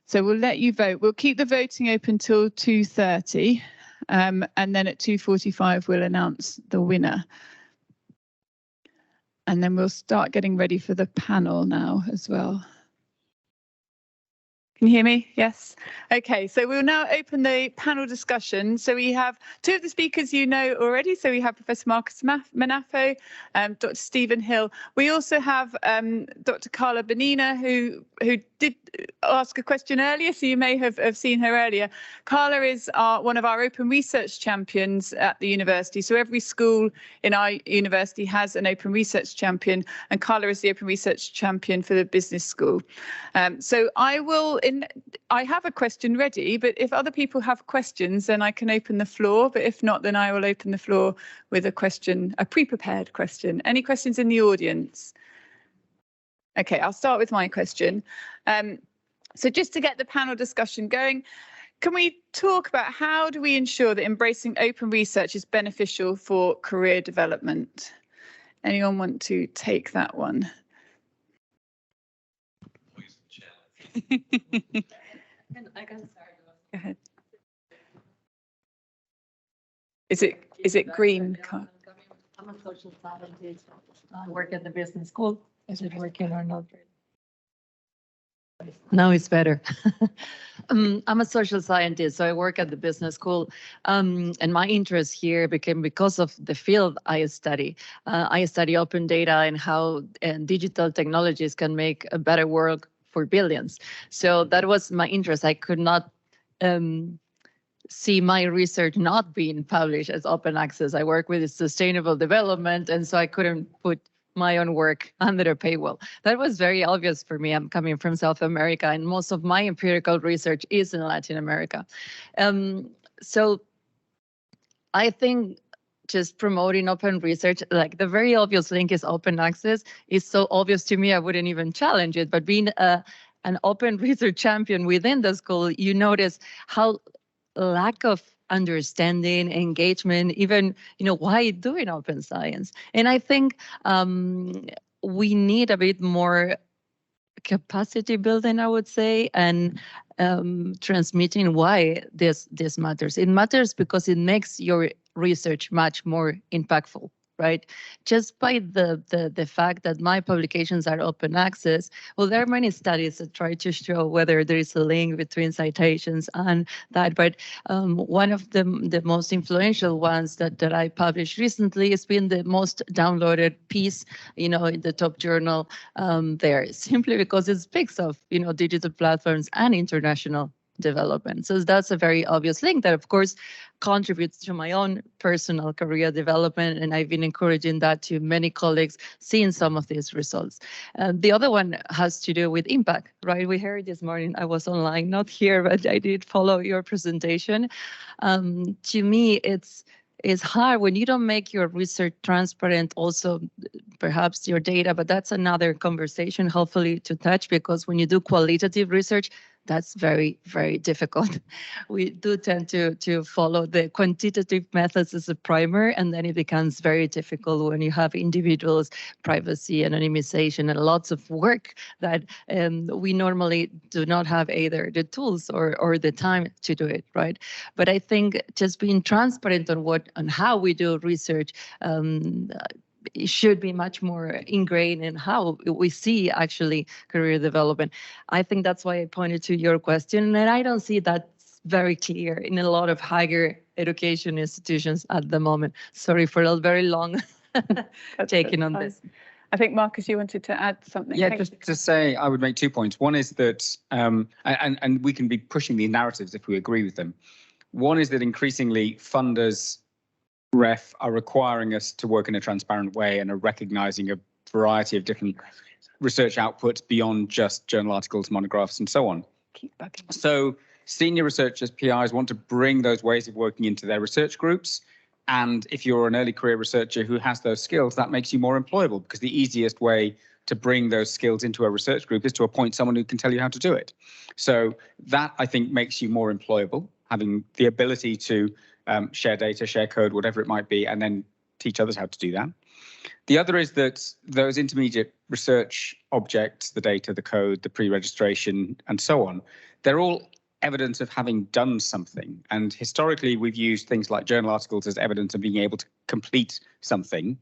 So we'll let you vote. We'll keep the voting open till 2:30, and then at 2:45 we'll announce the winner. And then we'll start getting ready for the panel now as well. Can you hear me? Yes. Okay, so we'll now open the panel discussion. So we have 2 of the speakers you know already. So we have Professor Marcus Munafo, Dr. Stephen Hill. We also have Dr. Carla Bonina, who did ask a question earlier, so you may have seen her earlier. Carla is one of our open research champions at the university. So every school in our university has an open research champion, and Carla is the open research champion for the business school. So I have a question ready, but if other people have questions, then I can open the floor. But if not, then I will open the floor with a question, a pre-prepared question. Any questions in the audience? Okay, I'll start with my question. So just to get the panel discussion going, can we talk about how do we ensure that embracing open research is beneficial for career development? Anyone want to take that one?
I can start.
Go ahead. Is it green?
I'm a social scientist. I work at the business school. Is it working or not? No, it's better. I'm a social scientist, so I work at the business school. And my interest here became because of the field I study. I study open data and how digital technologies can make a better world for billions. So that was my interest. I could not see my research not being published as open access. I work with sustainable development, and so I couldn't put my own work under a paywall. That was very obvious for me. I'm coming from South America, and most of my empirical research is in Latin America. So I think just promoting open research, like the very obvious link is open access, is so obvious to me I wouldn't even challenge it. But being an open research champion within the school, you notice how lack of understanding, engagement, even, why doing open science? And I think we need a bit more capacity building, I would say, and transmitting why this matters. It matters because it makes your research much more impactful. right? Just by the fact that my publications are open access, well, there are many studies that try to show whether there is a link between citations and that, but one of the most influential ones that I published recently has been the most downloaded piece, in the top journal there, simply because it speaks of, digital platforms and international development. So that's a very obvious link that, of course, contributes to my own personal career development, and I've been encouraging that to many colleagues seeing some of these results. The other one has to do with impact, right? We heard this morning, I was online, not here, but I did follow your presentation. To me, it's hard when you don't make your research transparent, also perhaps your data, but that's another conversation, hopefully, to touch, because when you do qualitative research, that's very, very difficult. We do tend to follow the quantitative methods as a primer, and then it becomes very difficult when you have individuals, privacy, anonymization, and lots of work that we normally do not have either the tools or the time to do it, right? But I think just being transparent on how we do research it should be much more ingrained in how we see actually career development. I think that's why I pointed to your question, and I don't see that very clear in a lot of higher education institutions at the moment. Sorry for a very long taking on this.
I think, Marcus, you wanted to add something.
Yeah, just to say, I would make 2 points. One is that, and we can be pushing these narratives if we agree with them. One is that increasingly funders are requiring us to work in a transparent way and are recognizing a variety of different research outputs beyond just journal articles, monographs, and so on. So senior researchers, PIs, want to bring those ways of working into their research groups. And if you're an early career researcher who has those skills, that makes you more employable, because the easiest way to bring those skills into a research group is to appoint someone who can tell you how to do it. So that, I think, makes you more employable, having the ability to share data, share code, whatever it might be, and then teach others how to do that. The other is that those intermediate research objects, the data, the code, the pre-registration, and so on, they're all evidence of having done something. And historically, we've used things like journal articles as evidence of being able to complete something.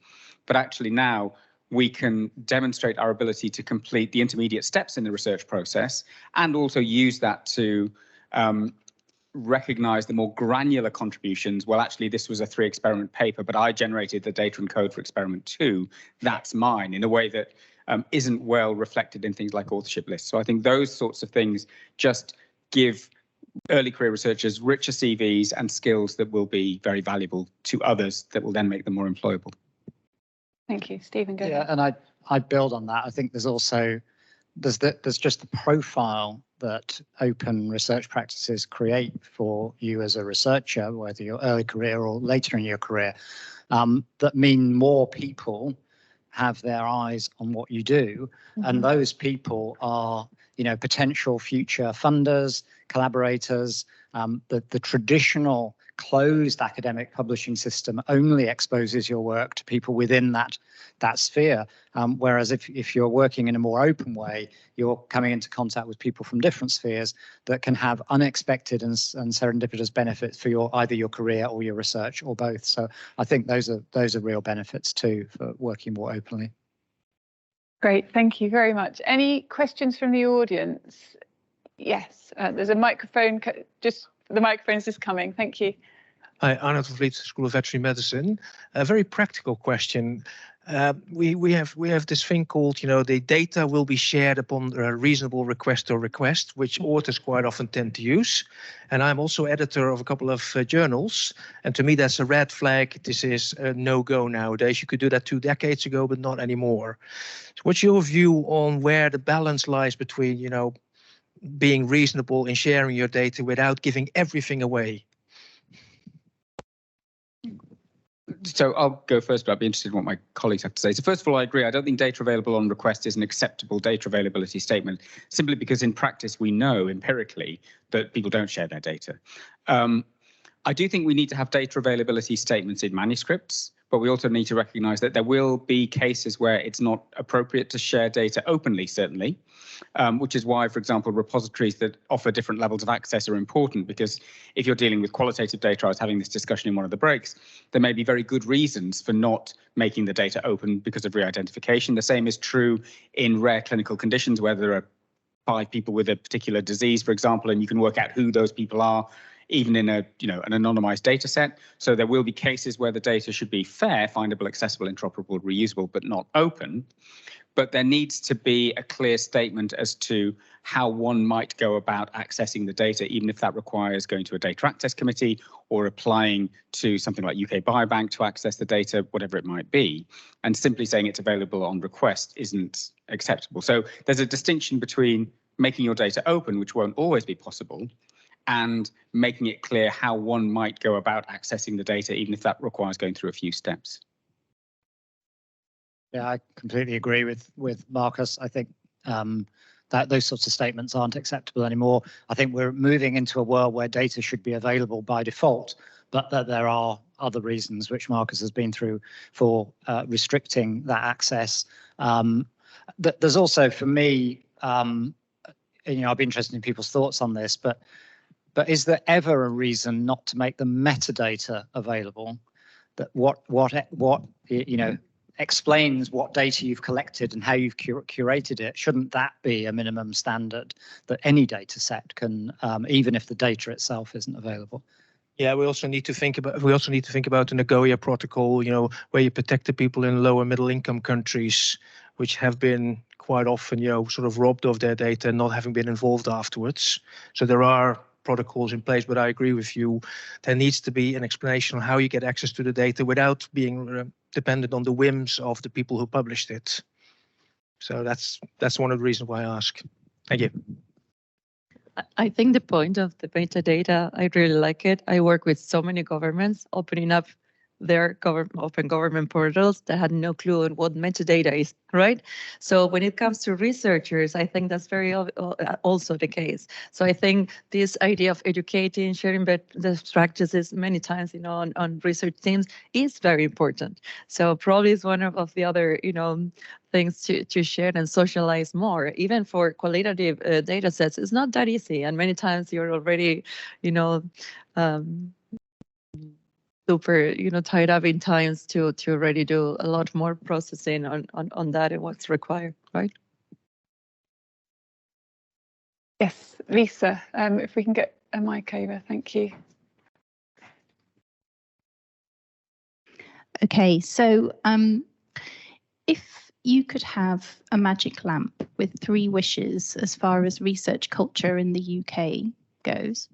But actually now, we can demonstrate our ability to complete the intermediate steps in the research process, and also use that to recognize the more granular contributions. Well, actually, this was a 3-experiment paper, but I generated the data and code for experiment 2. That's mine, in a way that isn't well reflected in things like authorship lists. So I think those sorts of things just give early career researchers richer CVs and skills that will be very valuable to others, that will then make them more employable.
Thank you. Stephen, go ahead.
And I'd build on that. I think there's also, there's just the profile that open research practices create for you as a researcher, whether you're early career or later in your career, that mean more people have their eyes on what you do. Mm-hmm. And those people are, potential future funders, collaborators. The traditional closed academic publishing system only exposes your work to people within that sphere. Whereas if you're working in a more open way, you're coming into contact with people from different spheres that can have unexpected and serendipitous benefits for either your career or your research, or both. So I think those are real benefits too for working more openly.
Great, thank you very much. Any questions from the audience? Yes, there's a microphone. The microphone is just coming. Thank you.
Hi, Arnold van Vliet, School of Veterinary Medicine. A very practical question. We have this thing called, the data will be shared upon a reasonable request, which authors quite often tend to use. And I'm also editor of a couple of journals. And to me, that's a red flag. This is a no-go nowadays. You could do that 2 decades ago, but not anymore. So what's your view on where the balance lies between, being reasonable in sharing your data without giving everything away?
So I'll go first, but I'd be interested in what my colleagues have to say. So first of all, I agree. I don't think data available on request is an acceptable data availability statement, simply because in practice, we know empirically that people don't share their data. I do think we need to have data availability statements in manuscripts, but we also need to recognize that there will be cases where it's not appropriate to share data openly, certainly, which is why, for example, repositories that offer different levels of access are important, because if you're dealing with qualitative data, I was having this discussion in one of the breaks, there may be very good reasons for not making the data open because of re-identification. The same is true in rare clinical conditions where there are 5 people with a particular disease, for example, and you can work out who those people are, even in an anonymized data set. So there will be cases where the data should be fair, findable, accessible, interoperable, reusable, but not open. But there needs to be a clear statement as to how one might go about accessing the data, even if that requires going to a data access committee or applying to something like UK Biobank to access the data, whatever it might be. And simply saying it's available on request isn't acceptable. So there's a distinction between making your data open, which won't always be possible, and making it clear how one might go about accessing the data, even if that requires going through a few steps.
Yeah, I completely agree with Marcus. I think that those sorts of statements aren't acceptable anymore. I think we're moving into a world where data should be available by default, but that there are other reasons, which Marcus has been through, for restricting that access. There's also, for me, I'd be interested in people's thoughts on this, but is there ever a reason not to make the metadata available? That what explains what data you've collected and how you've curated it? Shouldn't that be a minimum standard that any data set can, even if the data itself isn't available?
Yeah, we also need to think about the Nagoya Protocol, where you protect the people in lower middle income countries, which have been quite often, sort of robbed of their data and not having been involved afterwards. So there are protocols in place, but I agree with you. There needs to be an explanation on how you get access to the data without being dependent on the whims of the people who published it. So that's one of the reasons why I ask. Thank you.
I think the point of the metadata, I really like it. I work with so many governments opening up their open government portals that had no clue on what metadata is, right? So when it comes to researchers, I think that's very also the case. So I think this idea of educating, sharing best practices many times, on research teams is very important. So probably is one of the other, things to share and socialize more. Even for qualitative data sets, it's not that easy. And many times you're already, super, tied up in times to already do a lot more processing on that and what's required, right?
Yes, Lisa, if we can get a mic over, thank you.
Okay, so if you could have a magic lamp with 3 wishes as far as research culture in the UK goes,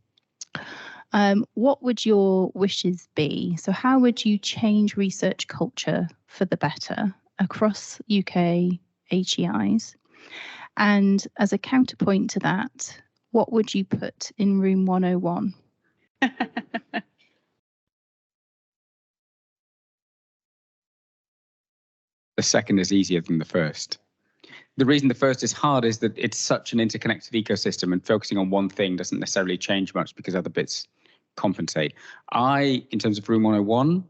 what would your wishes be? So how would you change research culture for the better across UK HEIs? And as a counterpoint to that, what would you put in room 101?
The second is easier than the first. The reason the first is hard is that it's such an interconnected ecosystem, and focusing on one thing doesn't necessarily change much because other bits compensate. In terms of room 101,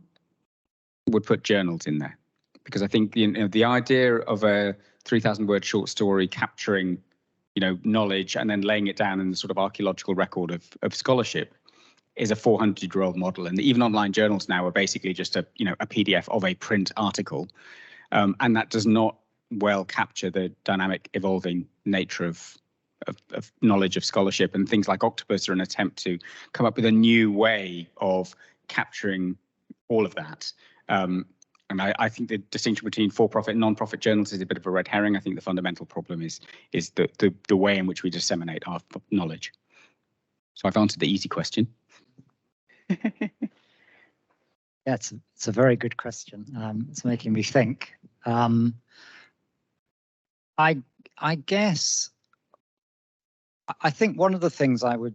would put journals in there, because I think the idea of a 3,000-word short story capturing knowledge and then laying it down in the sort of archaeological record of scholarship is a 400-year-old model, and even online journals now are basically just a PDF of a print article, and that does not well capture the dynamic, evolving nature of knowledge of scholarship. And things like Octopus are an attempt to come up with a new way of capturing all of that. And I think the distinction between for-profit and non-profit journals is a bit of a red herring. I think the fundamental problem is the way in which we disseminate our knowledge. So I've answered the easy question.
Yeah, it's a very good question. It's making me think. I guess I think one of the things I would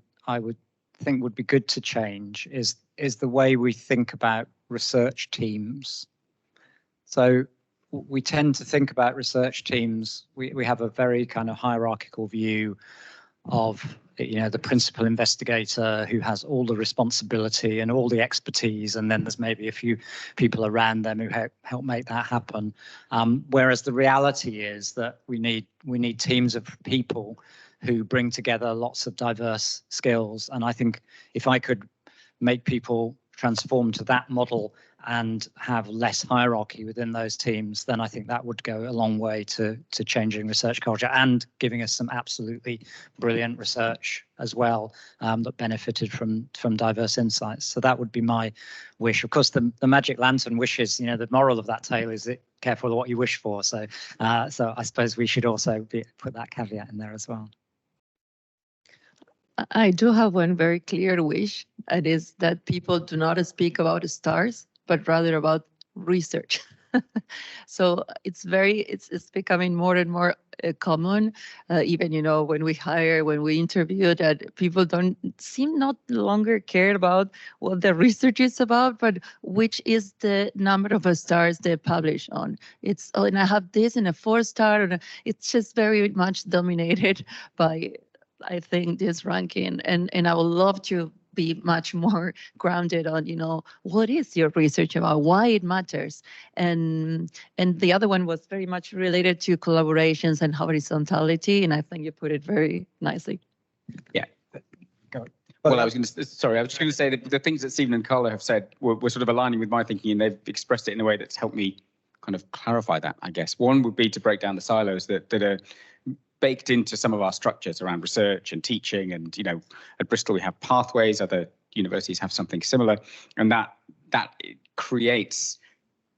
think would be good to change is the way we think about research teams. So we tend to think about research teams. We have a very kind of hierarchical view of the principal investigator who has all the responsibility and all the expertise, and then there's maybe a few people around them who help make that happen. Whereas the reality is that we need teams of people who bring together lots of diverse skills. And I think if I could make people transform to that model and have less hierarchy within those teams, then I think that would go a long way to changing research culture and giving us some absolutely brilliant research as well, that benefited from diverse insights. So that would be my wish. Of course, the magic lantern wishes, the moral of that tale is that careful of what you wish for. So I suppose we should also put that caveat in there as well.
I do have one very clear wish, and is that people do not speak about stars, but rather about research. So it's becoming more and more common, even, when we interview, that people don't seem not longer cared about what the research is about, but which is the number of stars they publish on. It's, and I have this in a 4-star, and it's just very much dominated by, I think, this ranking, and I would love to be much more grounded on, what is your research about, why it matters. And the other one was very much related to collaborations and horizontality, and I think you put it very nicely.
Yeah. Well, I was just going to say that the things that Stephen and Carla have said were sort of aligning with my thinking, and they've expressed it in a way that's helped me kind of clarify that, I guess. One would be to break down the silos that are baked into some of our structures around research and teaching. And, at Bristol, we have pathways, other universities have something similar. And that creates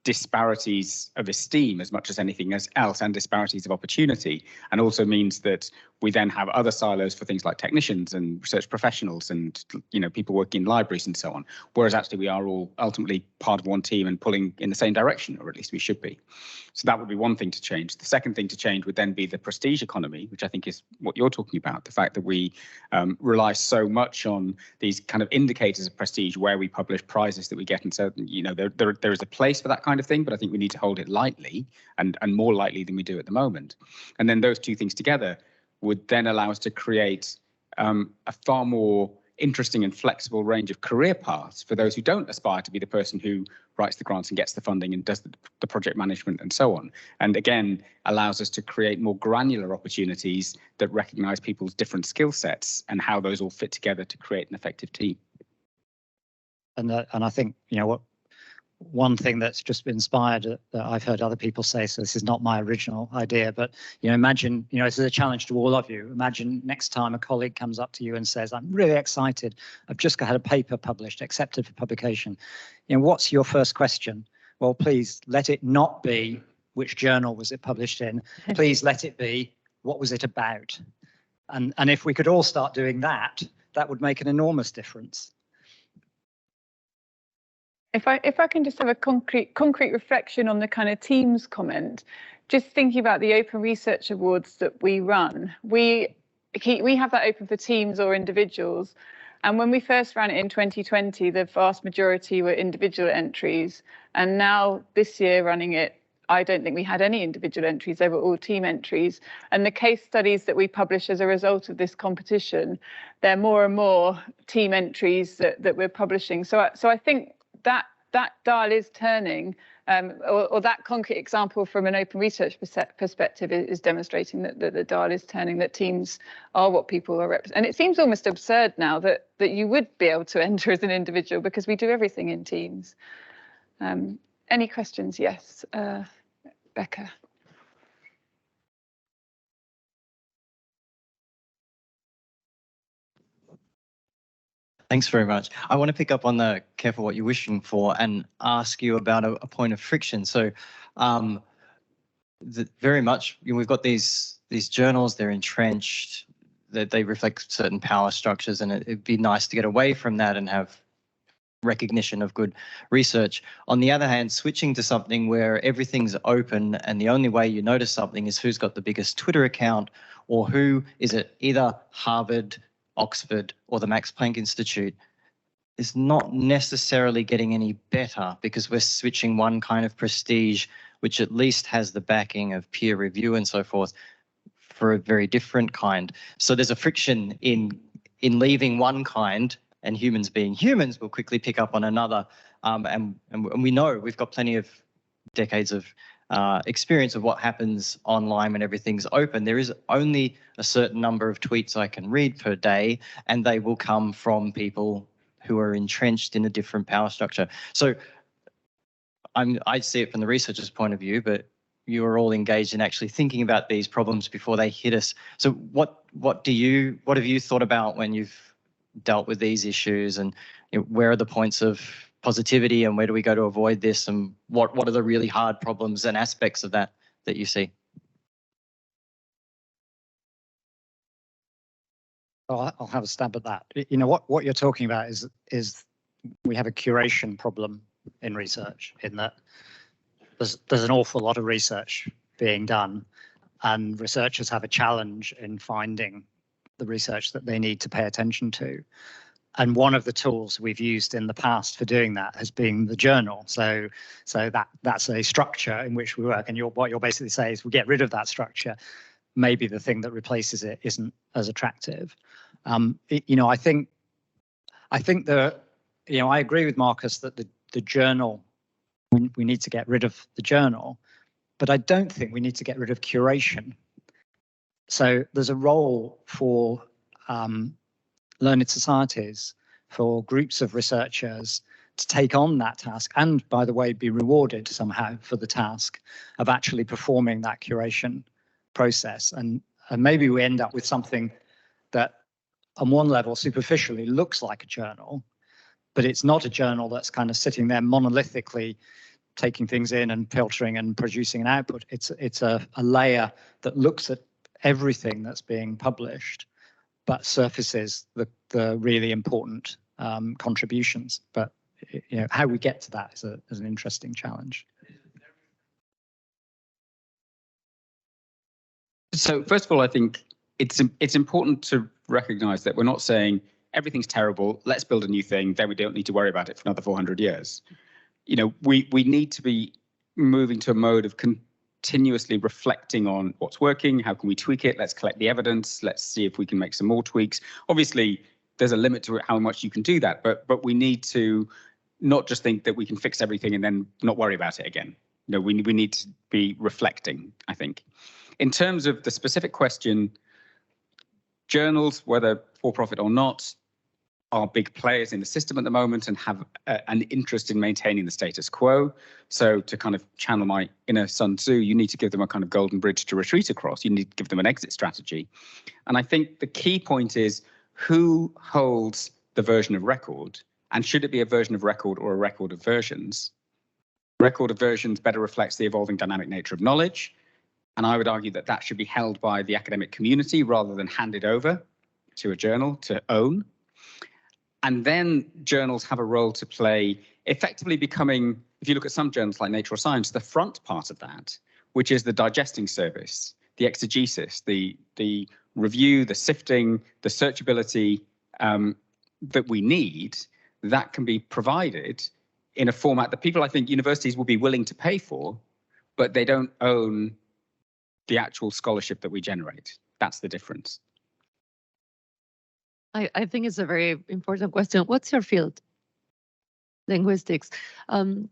disparities of esteem as much as anything else, and disparities of opportunity, and also means that we then have other silos for things like technicians and research professionals and people working in libraries and so on, whereas actually we are all ultimately part of one team and pulling in the same direction, or at least we should be. So that would be one thing to change. The second thing to change would then be the prestige economy, which I think is what you're talking about, the fact that we rely so much on these kind of indicators of prestige where we publish prizes that we get, and so there is a place for that kind of thing, but I think we need to hold it lightly, and more lightly than we do at the moment. And then those two things together would then allow us to create a far more interesting and flexible range of career paths for those who don't aspire to be the person who writes the grants and gets the funding and does the project management and so on. And again, allows us to create more granular opportunities that recognize people's different skill sets and how those all fit together to create an effective team.
And I think, one thing that's just been inspired that I've heard other people say, so this is not my original idea, but imagine, this is a challenge to all of you. Imagine next time a colleague comes up to you and says, I'm really excited, I've just had a paper published, accepted for publication. What's your first question? Well, please let it not be which journal was it published in. Please let it be, what was it about? And if we could all start doing that, that would make an enormous difference.
If I can just have a concrete reflection on the kind of teams comment, just thinking about the Open Research Awards that we run, we have that open for teams or individuals. And when we first ran it in 2020, the vast majority were individual entries. And now this year running it, I don't think we had any individual entries, they were all team entries. And the case studies that we publish as a result of this competition, they're more and more team entries that we're publishing. So I think that dial is turning, or that concrete example from an open research perspective is demonstrating that the dial is turning, that teams are what people are representing. And it seems almost absurd now that you would be able to enter as an individual, because we do everything in teams. Any questions? Yes, Becca.
Thanks very much. I want to pick up on the careful what you're wishing for and ask you about a point of friction. So very much, we've got these journals, they're entrenched, that they reflect certain power structures, and it'd be nice to get away from that and have recognition of good research. On the other hand, switching to something where everything's open and the only way you notice something is who's got the biggest Twitter account, or who is it, either Harvard, Oxford, or the Max Planck Institute, is not necessarily getting any better, because we're switching one kind of prestige, which at least has the backing of peer review and so forth, for a very different kind. So there's a friction in in leaving one kind and humans being humans will quickly pick up on another. And we know we've got plenty of decades of experience of what happens online when everything's open. There is only a certain number of tweets I can read per day, and they will come from people who are entrenched in a different power structure. So I see it from the researcher's point of view, but you are all engaged in actually thinking about these problems before they hit us. So what have you thought about when you've dealt with these issues, and where are the points of positivity and where do we go to avoid this, and what are the really hard problems and aspects of that you see?
I'll have a stab at that. You know, what you're talking about is we have a curation problem in research, in that there's an awful lot of research being done, and researchers have a challenge in finding the research that they need to pay attention to. And one of the tools we've used in the past for doing that has been the journal. So that's a structure in which we work. And what you're basically saying is we get rid of that structure. Maybe the thing that replaces it isn't as attractive. I think that, I agree with Marcus that the journal, we need to get rid of the journal, but I don't think we need to get rid of curation. So there's a role for learned societies, for groups of researchers to take on that task, and by the way, be rewarded somehow for the task of actually performing that curation process. And maybe we end up with something that on one level superficially looks like a journal, but it's not a journal that's kind of sitting there monolithically taking things in and filtering and producing an output. It's a layer that looks at everything that's being published, but surfaces the really important contributions. But how we get to that is an interesting challenge.
So first of all, I think it's important to recognise that we're not saying everything's terrible, let's build a new thing, then we don't need to worry about it for another 400 years. We need to be moving to a mode of continuously reflecting on what's working, how can we tweak it, let's collect the evidence, let's see if we can make some more tweaks. Obviously, there's a limit to how much you can do that, but we need to not just think that we can fix everything and then not worry about it again. We need to be reflecting, I think. In terms of the specific question, journals, whether for-profit or not, are big players in the system at the moment and have an interest in maintaining the status quo. So to kind of channel my inner Sun Tzu, you need to give them a kind of golden bridge to retreat across. You need to give them an exit strategy. And I think the key point is who holds the version of record, and should it be a version of record or a record of versions? Record of versions better reflects the evolving dynamic nature of knowledge. And I would argue that that should be held by the academic community rather than handed over to a journal to own. And then journals have a role to play, effectively becoming, if you look at some journals like Nature or Science, the front part of that, which is the digesting service, the exegesis, the review, the sifting, the searchability that we need, that can be provided in a format that people, I think, universities will be willing to pay for, but they don't own the actual scholarship that we generate. That's the difference.
I think it's a very important question. What's your field? Linguistics. Being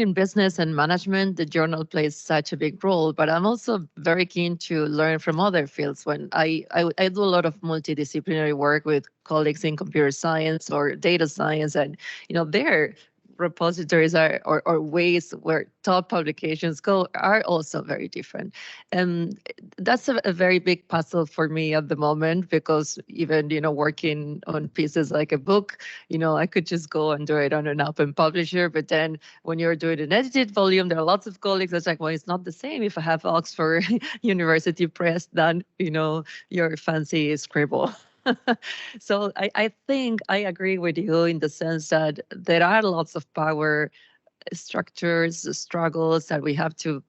in business and management, the journal plays such a big role, but I'm also very keen to learn from other fields. When I do a lot of multidisciplinary work with colleagues in computer science or data science, and their repositories or ways where top publications go are also very different. And that's a very big puzzle for me at the moment, because even, working on pieces like a book, I could just go and do it on an open publisher. But then when you're doing an edited volume, there are lots of colleagues that's like, well, it's not the same if I have Oxford University Press than, your fancy Scribble. So I think I agree with you in the sense that there are lots of power structures, struggles that we have to,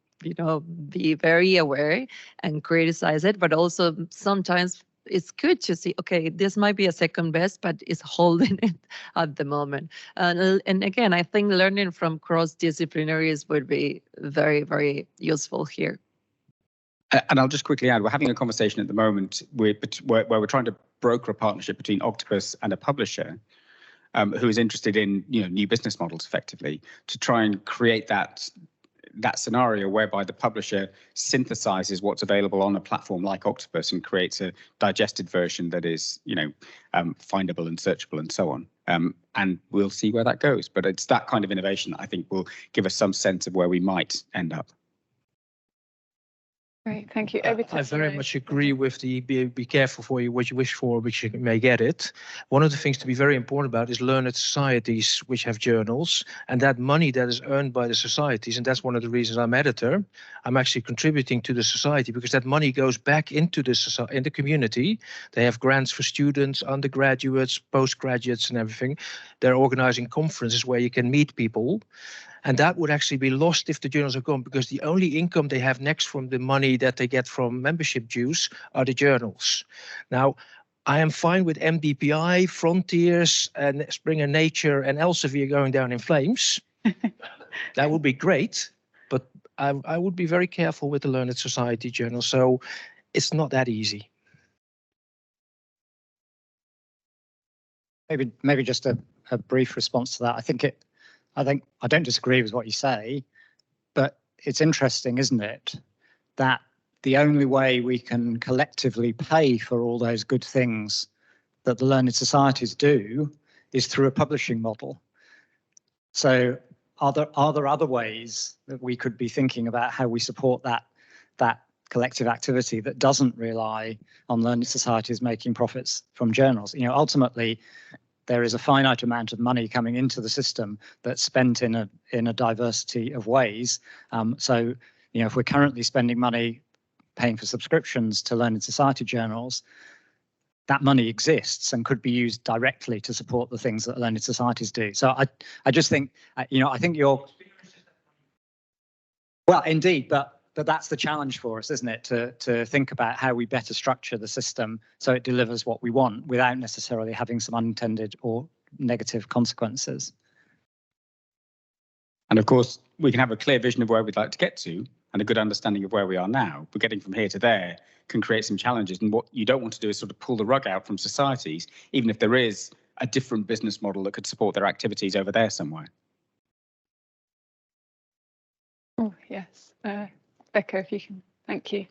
be very aware and criticize it. But also sometimes it's good to see, okay, this might be a second best, but it's holding it at the moment. And again, I think learning from cross-disciplinaries would be very, very useful here.
And I'll just quickly add, we're having a conversation at the moment where we're trying to broker a partnership between Octopus and a publisher who is interested in new business models effectively, to try and create that scenario whereby the publisher synthesizes what's available on a platform like Octopus and creates a digested version that is findable and searchable and so on. And we'll see where that goes. But it's that kind of innovation that I think will give us some sense of where we might end up.
Great, thank you. Over to
I very much agree with the be careful for you what you wish for, which you may get it. One of the things to be very important about is learned societies which have journals, and that money that is earned by the societies, and that's one of the reasons I'm editor. I'm actually contributing to the society because that money goes back into the community. They have grants for students, undergraduates, postgraduates, and everything. They're organizing conferences where you can meet people. And that would actually be lost if the journals are gone, because the only income they have next from the money that they get from membership dues are the journals. Now, I am fine with MDPI, Frontiers, and Springer Nature and Elsevier going down in flames. That would be great, but I would be very careful with the Learned Society journal. So it's not that easy.
Maybe just a brief response to that. I don't disagree with what you say, but it's interesting, isn't it, that the only way we can collectively pay for all those good things that the learned societies do is through a publishing model. So are there other ways that we could be thinking about how we support that collective activity that doesn't rely on learned societies making profits from journals? Ultimately, there is a finite amount of money coming into the system that's spent in a diversity of ways. So, if we're currently spending money paying for subscriptions to learned society journals, that money exists and could be used directly to support the things that learned societies do. So I just think, I think you're, well, indeed, but that's the challenge for us, isn't it? To think about how we better structure the system so it delivers what we want without necessarily having some unintended or negative consequences.
And of course, we can have a clear vision of where we'd like to get to and a good understanding of where we are now. But getting from here to there can create some challenges. And what you don't want to do is sort of pull the rug out from societies, even if there is a different business model that could support their activities over there somewhere.
Oh, yes. Becca, if you can. Thank you.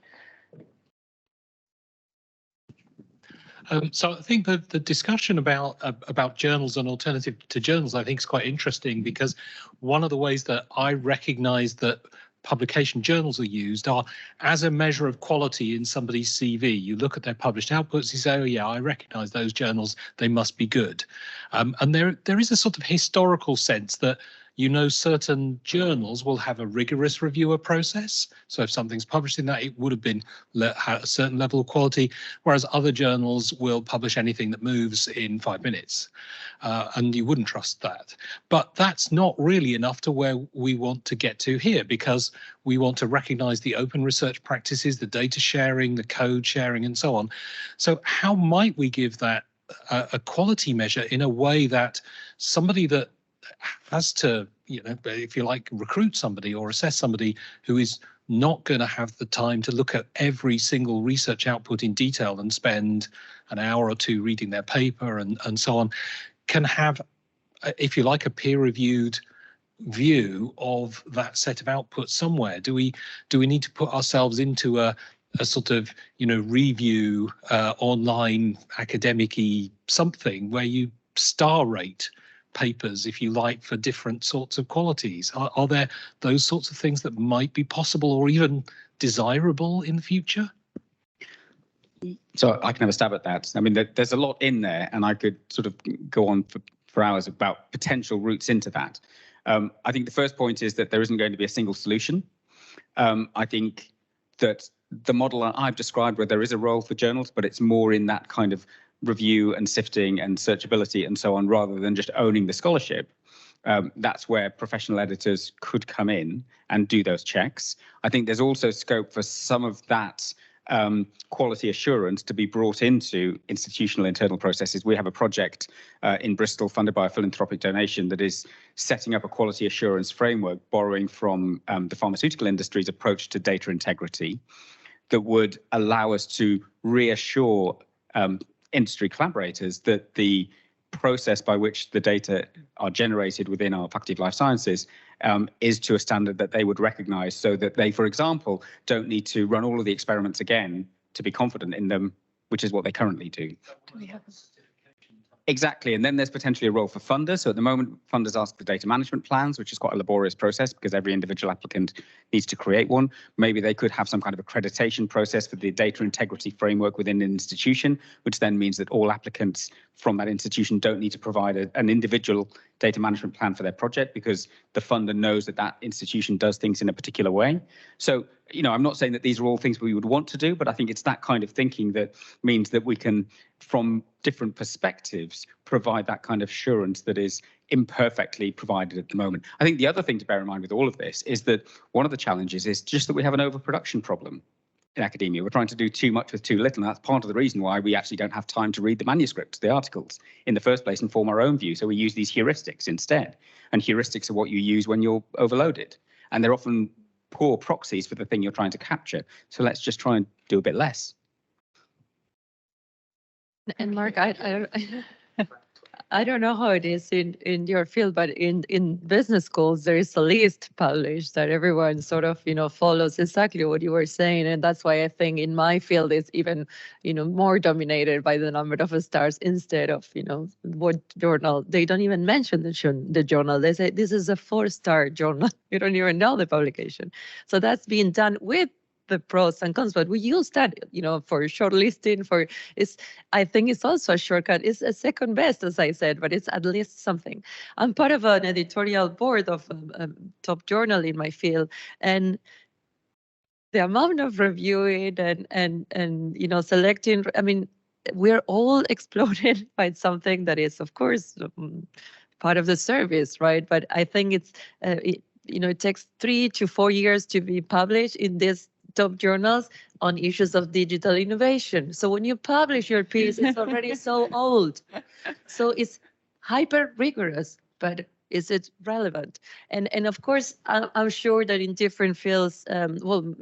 So I think that the discussion about journals and alternative to journals, I think, is quite interesting, because one of the ways that I recognise that publication journals are used are as a measure of quality in somebody's CV. You look at their published outputs, you say, oh yeah, I recognise those journals, they must be good. And there is a sort of historical sense that certain journals will have a rigorous reviewer process. So if something's published in that, it would have been at a certain level of quality, whereas other journals will publish anything that moves in 5 minutes. And you wouldn't trust that. But that's not really enough to where we want to get to here, because we want to recognize the open research practices, the data sharing, the code sharing, and so on. So how might we give that a quality measure in a way that somebody that has to, if you like, recruit somebody or assess somebody who is not going to have the time to look at every single research output in detail and spend an hour or two reading their paper and so on, can have, if you like, a peer-reviewed view of that set of outputs somewhere? Do we need to put ourselves into a sort of, review online academic-y something where you star rate papers, if you like, for different sorts of qualities? Are there those sorts of things that might be possible or even desirable in the future?
So I can have a stab at that. I mean, there's a lot in there, and I could sort of go on for hours about potential routes into that. I think the first point is that there isn't going to be a single solution. I think that the model I've described, where there is a role for journals, but it's more in that kind of review and sifting and searchability and so on, rather than just owning the scholarship. That's where professional editors could come in and do those checks. I think there's also scope for some of that quality assurance to be brought into institutional internal processes. We have a project in Bristol funded by a philanthropic donation that is setting up a quality assurance framework, borrowing from the pharmaceutical industry's approach to data integrity, that would allow us to reassure industry collaborators that the process by which the data are generated within our Faculty of Life Sciences is to a standard that they would recognise, so that they, for example, don't need to run all of the experiments again to be confident in them, which is what they currently do. Exactly, and then there's potentially a role for funders. So at the moment, funders ask for data management plans, which is quite a laborious process because every individual applicant needs to create one. Maybe they could have some kind of accreditation process for the data integrity framework within an institution, which then means that all applicants from that institution don't need to provide an individual data management plan for their project because the funder knows that that institution does things in a particular way. So, you know, I'm not saying that these are all things we would want to do, but I think it's that kind of thinking that means that we can, from different perspectives, provide that kind of assurance that is imperfectly provided at the moment. I think the other thing to bear in mind with all of this is that one of the challenges is just that we have an overproduction problem in academia. We're trying to do too much with too little, and that's part of the reason why we actually don't have time to read the manuscripts, the articles, in the first place and form our own view. So we use these heuristics instead, and heuristics are what you use when you're overloaded, and they're often poor proxies for the thing you're trying to capture. So let's just try and do a bit less.
And Mark, I don't know how it is in your field, but in business schools, there is a list published that everyone sort of, you know, follows exactly what you were saying. And that's why I think in my field it's even, you know, more dominated by the number of stars instead of, you know, what journal. They don't even mention the journal. They say this is a 4-star journal. You don't even know the publication. So that's being done with the pros and cons, but we use that, you know, for shortlisting. I think it's also a shortcut. It's a second best, as I said, but it's at least something. I'm part of an editorial board of a top journal in my field, and the amount of reviewing and you know, selecting. I mean, we're all exploded by something that is, of course, part of the service, right? But I think it's you know, it takes 3 to 4 years to be published in this top journals on issues of digital innovation. So when you publish your piece, it's already so old. So it's hyper rigorous, but is it relevant? And of course, I'm sure that in different fields, well,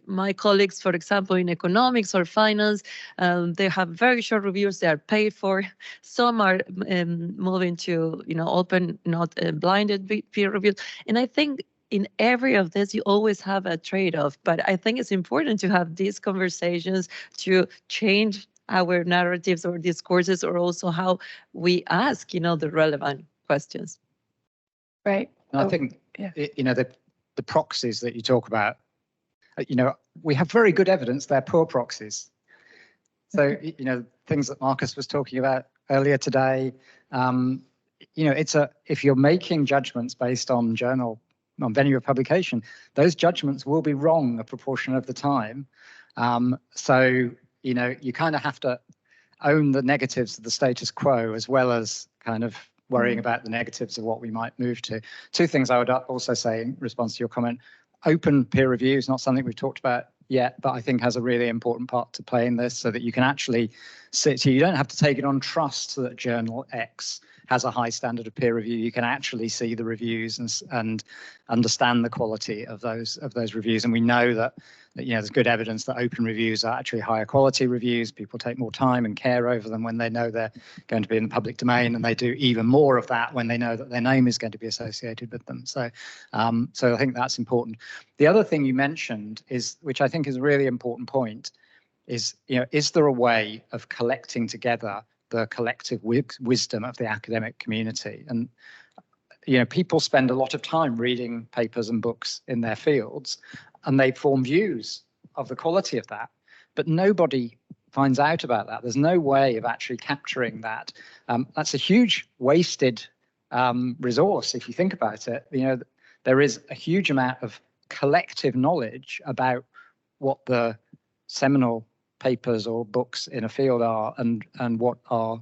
my colleagues, for example, in economics or finance, they have very short reviews. They are paid for. Some are moving to, you know, open, not blinded peer reviews. And I think in every of this, you always have a trade-off. But I think it's important to have these conversations to change our narratives or discourses, or also how we ask, you know, the relevant questions.
Right.
And I think, you know, the proxies that you talk about, you know, we have very good evidence they're poor proxies. So, you know, things that Marcus was talking about earlier today, you know, if you're making judgments based on on venue of publication, those judgments will be wrong a proportion of the time. So, you know, you kind of have to own the negatives of the status quo as well as kind of worrying about the negatives of what we might move to. 2 things I would also say in response to your comment. Open peer review is not something we've talked about yet, but I think has a really important part to play in this, so that you can actually sit here. You don't have to take it on trust that journal X has a high standard of peer review. You can actually see the reviews and understand the quality of those reviews. And we know that you know, there's good evidence that open reviews are actually higher quality reviews. People take more time and care over them when they know they're going to be in the public domain, and they do even more of that when they know that their name is going to be associated with them. So, so I think that's important. The other thing you mentioned is, which I think is a really important point, is, you know, is there a way of collecting together the collective wisdom of the academic community? And, you know, people spend a lot of time reading papers and books in their fields, and they form views of the quality of that, but nobody finds out about that. There's no way of actually capturing that. That's a huge wasted resource if you think about it. You know, there is a huge amount of collective knowledge about what the seminal papers or books in a field are, and what are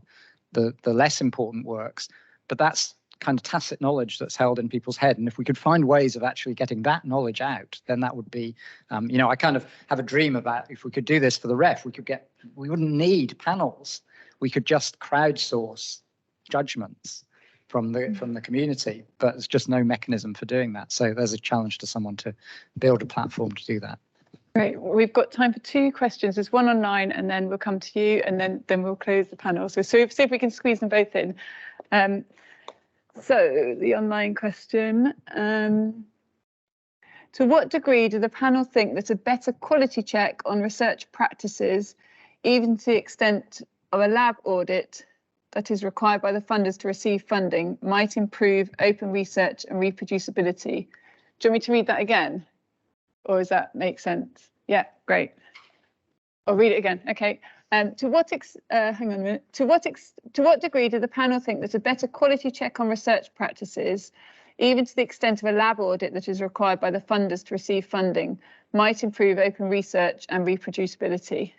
the less important works, but that's kind of tacit knowledge that's held in people's head. And if we could find ways of actually getting that knowledge out, then that would be, you know, I kind of have a dream about, if we could do this for the ref, we wouldn't need panels. We could just crowdsource judgments from the community, but there's just no mechanism for doing that. So there's a challenge to someone to build a platform to do that.
Great. We've got time for 2 questions. There's one online, and then we'll come to you, and then we'll close the panel. So see if we can squeeze them both in. So the online question. To what degree do the panel think that a better quality check on research practices, even to the extent of a lab audit that is required by the funders to receive funding, might improve open research and reproducibility? Do you want me to read that again? Or does that make sense? Yeah, great. I'll read it again. Okay. To what hang on a minute. To what degree do the panel think that a better quality check on research practices, even to the extent of a lab audit that is required by the funders to receive funding, might improve open research and reproducibility?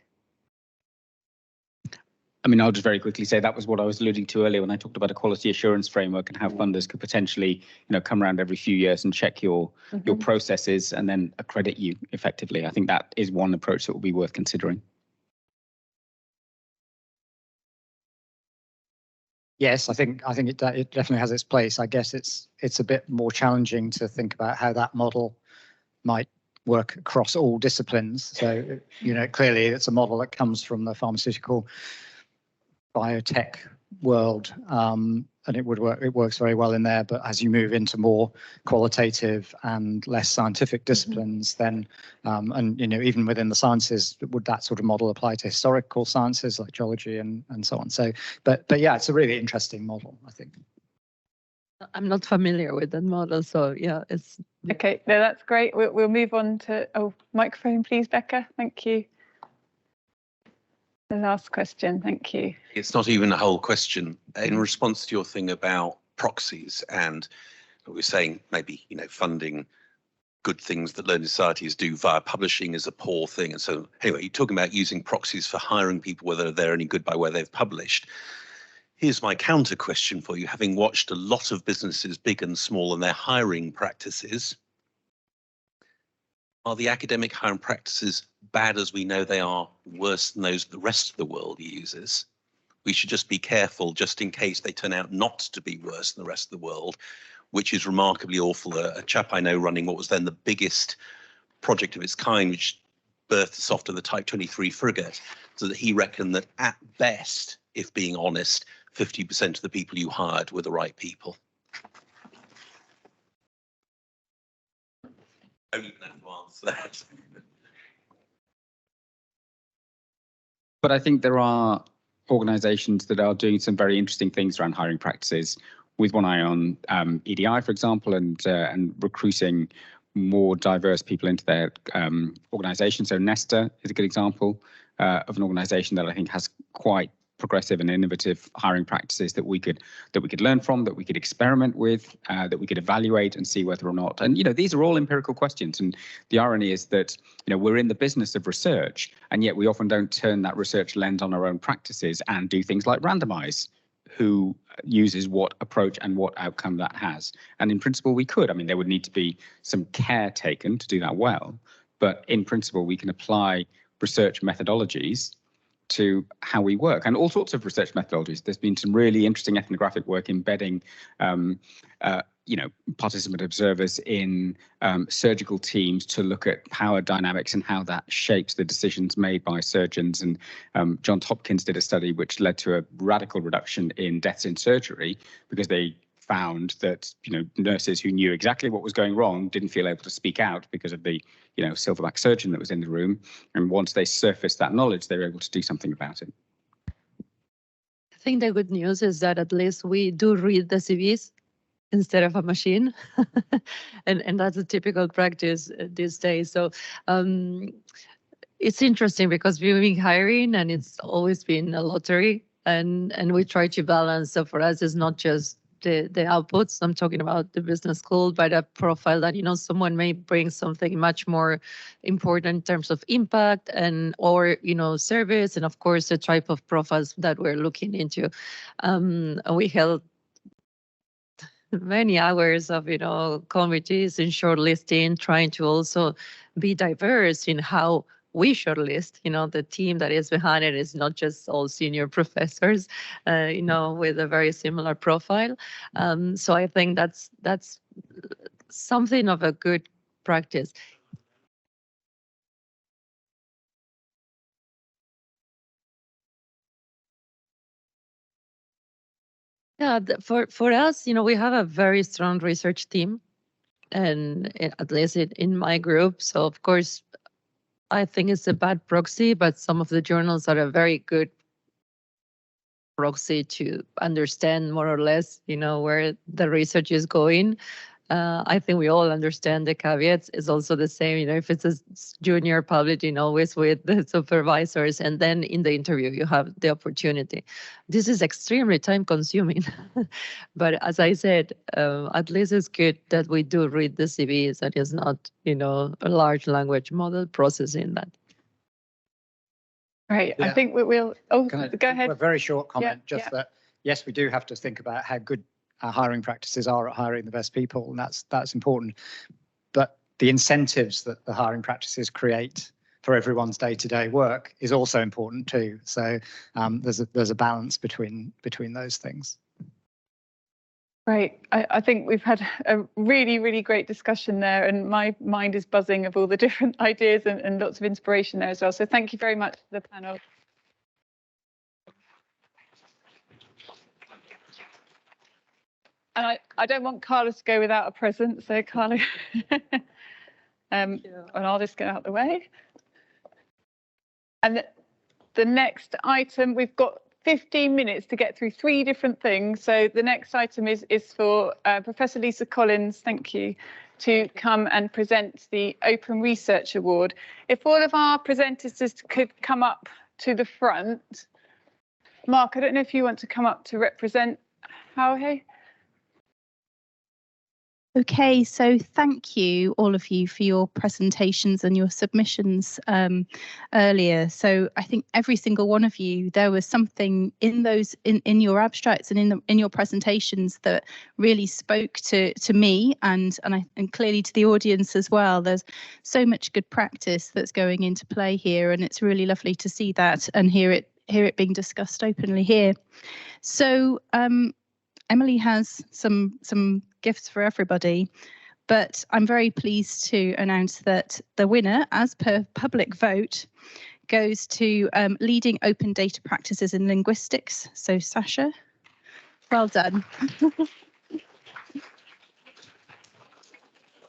I mean, I'll just very quickly say that was what I was alluding to earlier when I talked about a quality assurance framework and how funders could potentially, come around every few years and check your processes and then accredit you effectively. I think that is one approach that will be worth considering.
Yes, I think it definitely has its place. I guess it's a bit more challenging to think about how that model might work across all disciplines. So, clearly it's a model that comes from the pharmaceutical biotech world, and it works very well in there. But as you move into more qualitative and less scientific disciplines, then even within the sciences, would that sort of model apply to historical sciences like geology and so on? So, but yeah, it's a really interesting model, I think.
I'm not familiar with that model, so yeah, it's
okay. No, that's great. We'll move on to microphone, please, Becca. Thank you. The last question, thank you.
It's not even a whole question. In response to your thing about proxies and what we're saying, maybe, funding good things that learning societies do via publishing is a poor thing. And so anyway, you're talking about using proxies for hiring people, whether they're any good by where they've published. Here's my counter question for you. Having watched a lot of businesses, big and small, and their hiring practices, are the academic hiring practices bad as we know they are, worse than those the rest of the world uses? We should just be careful just in case they turn out not to be worse than the rest of the world, which is remarkably awful. A chap I know running what was then the biggest project of its kind, which birthed us off to the Type 23 frigate, so that he reckoned that at best, if being honest, 50% of the people you hired were the right people. I don't even have to answer that.
But I think there are organisations that are doing some very interesting things around hiring practices, with one eye on EDI, for example, and recruiting more diverse people into their organisation. So Nesta is a good example of an organisation that I think has quite progressive and innovative hiring practices that we could learn from, that we could experiment with, that we could evaluate and see whether or not. And these are all empirical questions. And the irony is that we're in the business of research, and yet we often don't turn that research lens on our own practices and do things like randomize who uses what approach and what outcome that has. And in principle, we could. I mean, there would need to be some care taken to do that well. But in principle, we can apply research methodologies to how we work, and all sorts of research methodologies. There's been some really interesting ethnographic work embedding participant observers in surgical teams to look at power dynamics and how that shapes the decisions made by surgeons. And Johns Hopkins did a study which led to a radical reduction in deaths in surgery, because they found that nurses who knew exactly what was going wrong didn't feel able to speak out because of the silverback surgeon that was in the room. And once they surfaced that knowledge, they were able to do something about it.
I think the good news is that at least we do read the CVs instead of a machine, and that's a typical practice these days. So it's interesting because we've been hiring, and it's always been a lottery, and we try to balance. So for us, it's not just the outputs. I'm talking about the business school, but a profile that someone may bring something much more important in terms of impact or service, and of course the type of profiles that we're looking into. We held many hours of committees and shortlisting, trying to also be diverse in how we shortlist. The team that is behind it is not just all senior professors, with a very similar profile. So I think that's something of a good practice. Yeah, for us, we have a very strong research team, and at least in my group. So of course, I think it's a bad proxy, but some of the journals are a very good proxy to understand more or less, where the research is going. I think we all understand the caveats. It's also the same, if it's a junior publishing, always with the supervisors, and then in the interview you have the opportunity. This is extremely time consuming, but as I said, at least it's good that we do read the CVs and it's not, a large language model processing that.
Right,
Yeah.
I think we'll, go ahead.
A very short comment,
Yeah.
that, yes, we do have to think about how good our hiring practices are at hiring the best people, and that's important. But the incentives that the hiring practices create for everyone's day-to-day work is also important too. So there's a balance between those things.
Great. I think we've had a really, really great discussion there, and my mind is buzzing of all the different ideas and lots of inspiration there as well. So thank you very much to the panel. And I don't want Carla to go without a present, so Carla, and I'll just get out the way. And the next item, we've got 15 minutes to get through 3 different things. So the next item is for Professor Lisa Collins, thank you, to come and present the Open Research Award. If all of our presenters just could come up to the front. Mark, I don't know if you want to come up to represent Hauhe.
Okay, so thank you all of you for your presentations and your submissions earlier. So I think every single one of you, there was something in those in your abstracts and in your presentations that really spoke to me and clearly to the audience as well. There's so much good practice that's going into play here, and it's really lovely to see that and hear it being discussed openly here. So Emily has some gifts for everybody, but I'm very pleased to announce that the winner, as per public vote, goes to Leading Open Data Practices in Linguistics. So Sasha, well done.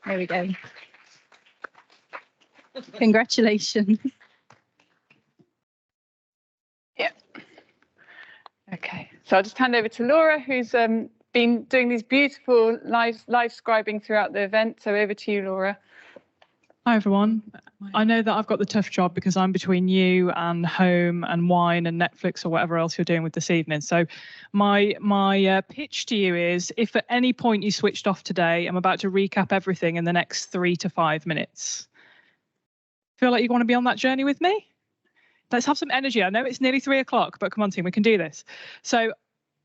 There we go. Congratulations.
Yeah. Okay, so I'll just hand over to Laura, who's been doing these beautiful live scribing throughout the event. So over to you, Laura.
Hi, everyone. I know that I've got the tough job because I'm between you and home and wine and Netflix or whatever else you're doing with this evening. So my pitch to you is, if at any point you switched off today, I'm about to recap everything in the next 3 to 5 minutes. Feel like you want to be on that journey with me? Let's have some energy. I know it's nearly 3 o'clock, but come on, team, we can do this. So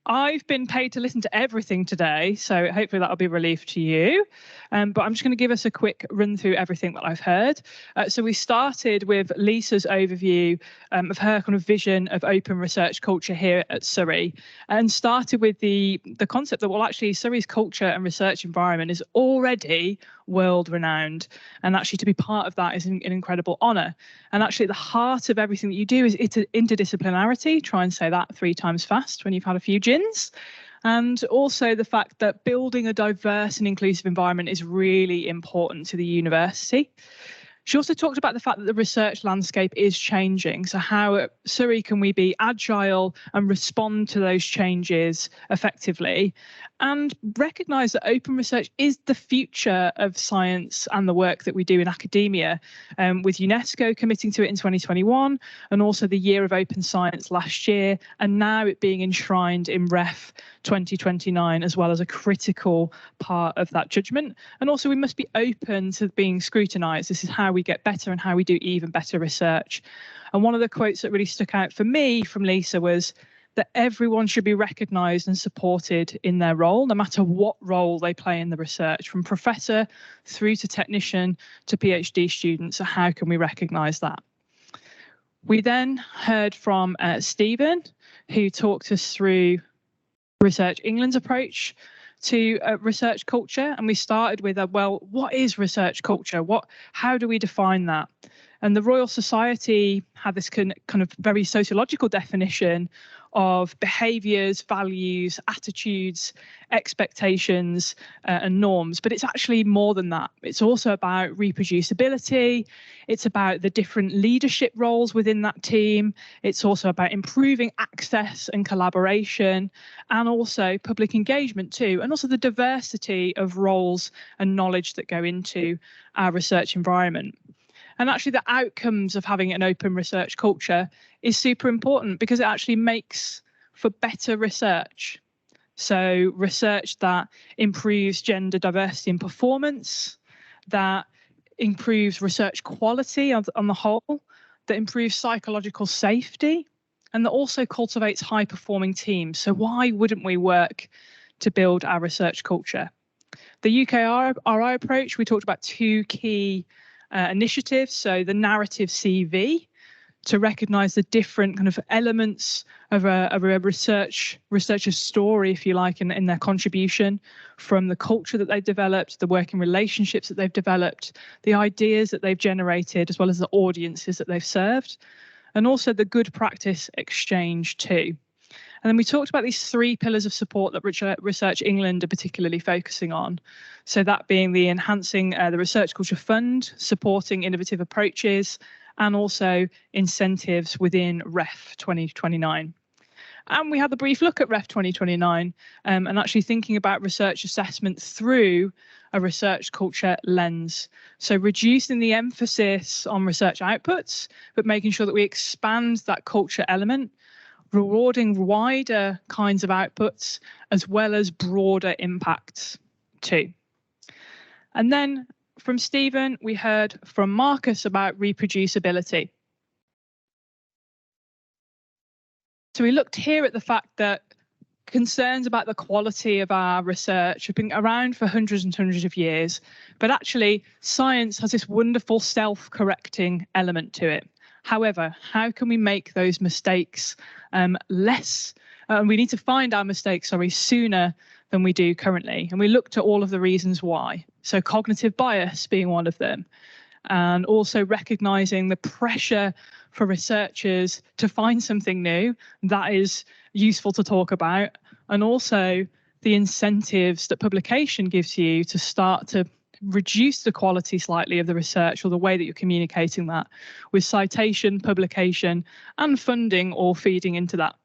I've been paid to listen to everything today, so hopefully that'll be a relief to you. But I'm just going to give us a quick run through everything that I've heard. So we started with Lisa's overview of her kind of vision of open research culture here at Surrey, and started with the concept that, well, actually Surrey's culture and research environment is already world renowned, and actually to be part of that is an incredible honour. And actually at the heart of everything that you do is interdisciplinarity. Try and say that 3 times fast when you've had a few gins. And also the fact that building a diverse and inclusive environment is really important to the university. She also talked about the fact that the research landscape is changing. So how at Surrey can we be agile and respond to those changes effectively, and recognise that open research is the future of science and the work that we do in academia, with UNESCO committing to it in 2021, and also the Year of Open Science last year, and now it being enshrined in REF 2029 as well as a critical part of that judgment. And also we must be open to being scrutinised. This is how we get better and how we do even better research. And one of the quotes that really stuck out for me from Lisa was that everyone should be recognised and supported in their role, no matter what role they play in the research, from professor through to technician to PhD students. So how can we recognise that? We then heard from Stephen, who talked us through Research England's approach to research culture, and we started with well, what is research culture? How do we define that? And the Royal Society had this kind of very sociological definition of behaviours, values, attitudes, expectations, and norms. But it's actually more than that. It's also about reproducibility. It's about the different leadership roles within that team. It's also about improving access and collaboration, and also public engagement too, and also the diversity of roles and knowledge that go into our research environment. And actually the outcomes of having an open research culture is super important because it actually makes for better research. So research that improves gender diversity and performance, that improves research quality on the whole, that improves psychological safety, and that also cultivates high-performing teams. So why wouldn't we work to build our research culture? The UKRI approach, we talked about two key initiatives. So the narrative CV, to recognise the different kind of elements of a researcher's story, if you like, in their contribution, from the culture that they've developed, the working relationships that they've developed, the ideas that they've generated, as well as the audiences that they've served, and also the good practice exchange too. And then we talked about these three pillars of support that Research England are particularly focusing on. So that being the enhancing the Research Culture Fund, supporting innovative approaches, and also incentives within REF 2029. And we had a brief look at REF 2029 and actually thinking about research assessment through a research culture lens. So reducing the emphasis on research outputs, but making sure that we expand that culture element, rewarding wider kinds of outputs, as well as broader impacts too. And then from Stephen, we heard from Marcus about reproducibility. So we looked here at the fact that concerns about the quality of our research have been around for hundreds and hundreds of years, but actually science has this wonderful self-correcting element to it. However, how can we make those mistakes less? We need to find our mistakes, sooner than we do currently. And we looked at all of the reasons why. So cognitive bias being one of them, and also recognizing the pressure for researchers to find something new that is useful to talk about, and also the incentives that publication gives you to start to reduce the quality slightly of the research or the way that you're communicating that, with citation, publication, and funding all feeding into that.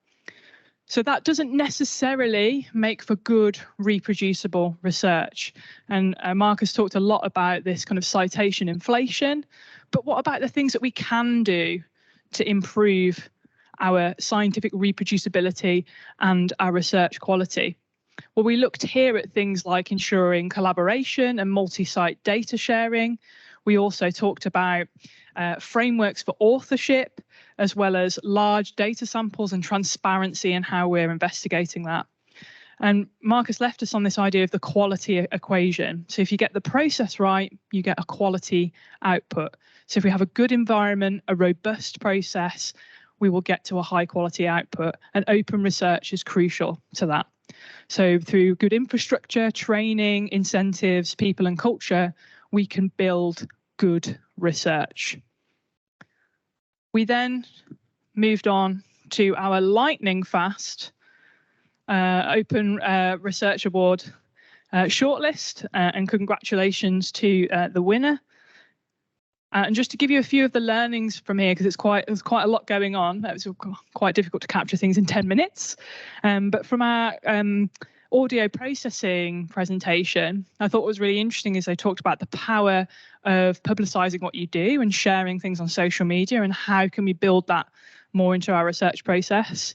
So that doesn't necessarily make for good reproducible research. And Marcus talked a lot about this kind of citation inflation, but what about the things that we can do to improve our scientific reproducibility and our research quality? Well, we looked here at things like ensuring collaboration and multi-site data sharing. We also talked about frameworks for authorship, as well as large data samples and transparency in how we're investigating that. And Marcus left us on this idea of the quality equation. So if you get the process right, you get a quality output. So if we have a good environment, a robust process, we will get to a high quality output, and open research is crucial to that. So through good infrastructure, training, incentives, people and culture, we can build good research. We then moved on to our lightning fast Open Research Award shortlist, and congratulations to the winner. And just to give you a few of the learnings from here, because there's quite a lot going on. It was quite difficult to capture things in 10 minutes. But from our audio processing presentation, I thought what was really interesting is they talked about the power of publicising what you do and sharing things on social media, and how can we build that more into our research process.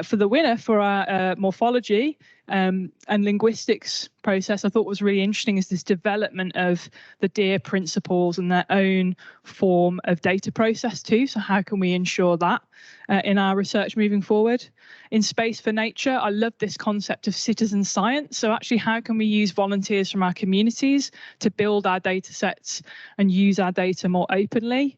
For the winner for our morphology and linguistics process, I thought was really interesting is this development of the DEAR principles and their own form of data process too. So how can we ensure that in our research moving forward? In Space for Nature, I love this concept of citizen science. So actually, how can we use volunteers from our communities to build our data sets and use our data more openly?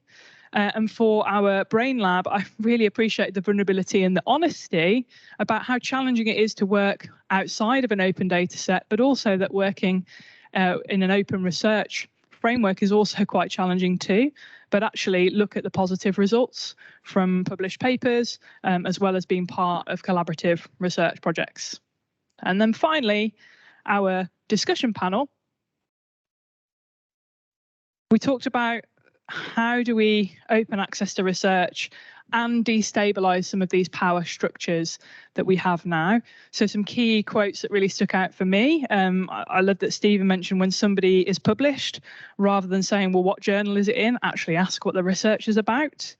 And for our brain lab, I really appreciate the vulnerability and the honesty about how challenging it is to work outside of an open data set, but also that working in an open research framework is also quite challenging too, but actually look at the positive results from published papers, as well as being part of collaborative research projects. And then finally, our discussion panel. We talked about how do we open access to research and destabilize some of these power structures that we have now. So some key quotes that really stuck out for me. I love that Stephen mentioned when somebody is published, rather than saying, well, what journal is it in? Actually ask what the research is about.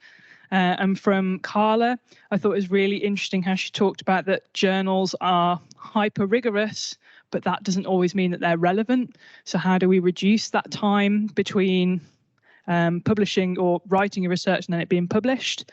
And from Carla, I thought it was really interesting how she talked about that journals are hyper rigorous, but that doesn't always mean that they're relevant. So how do we reduce that time between publishing or writing a research and then it being published?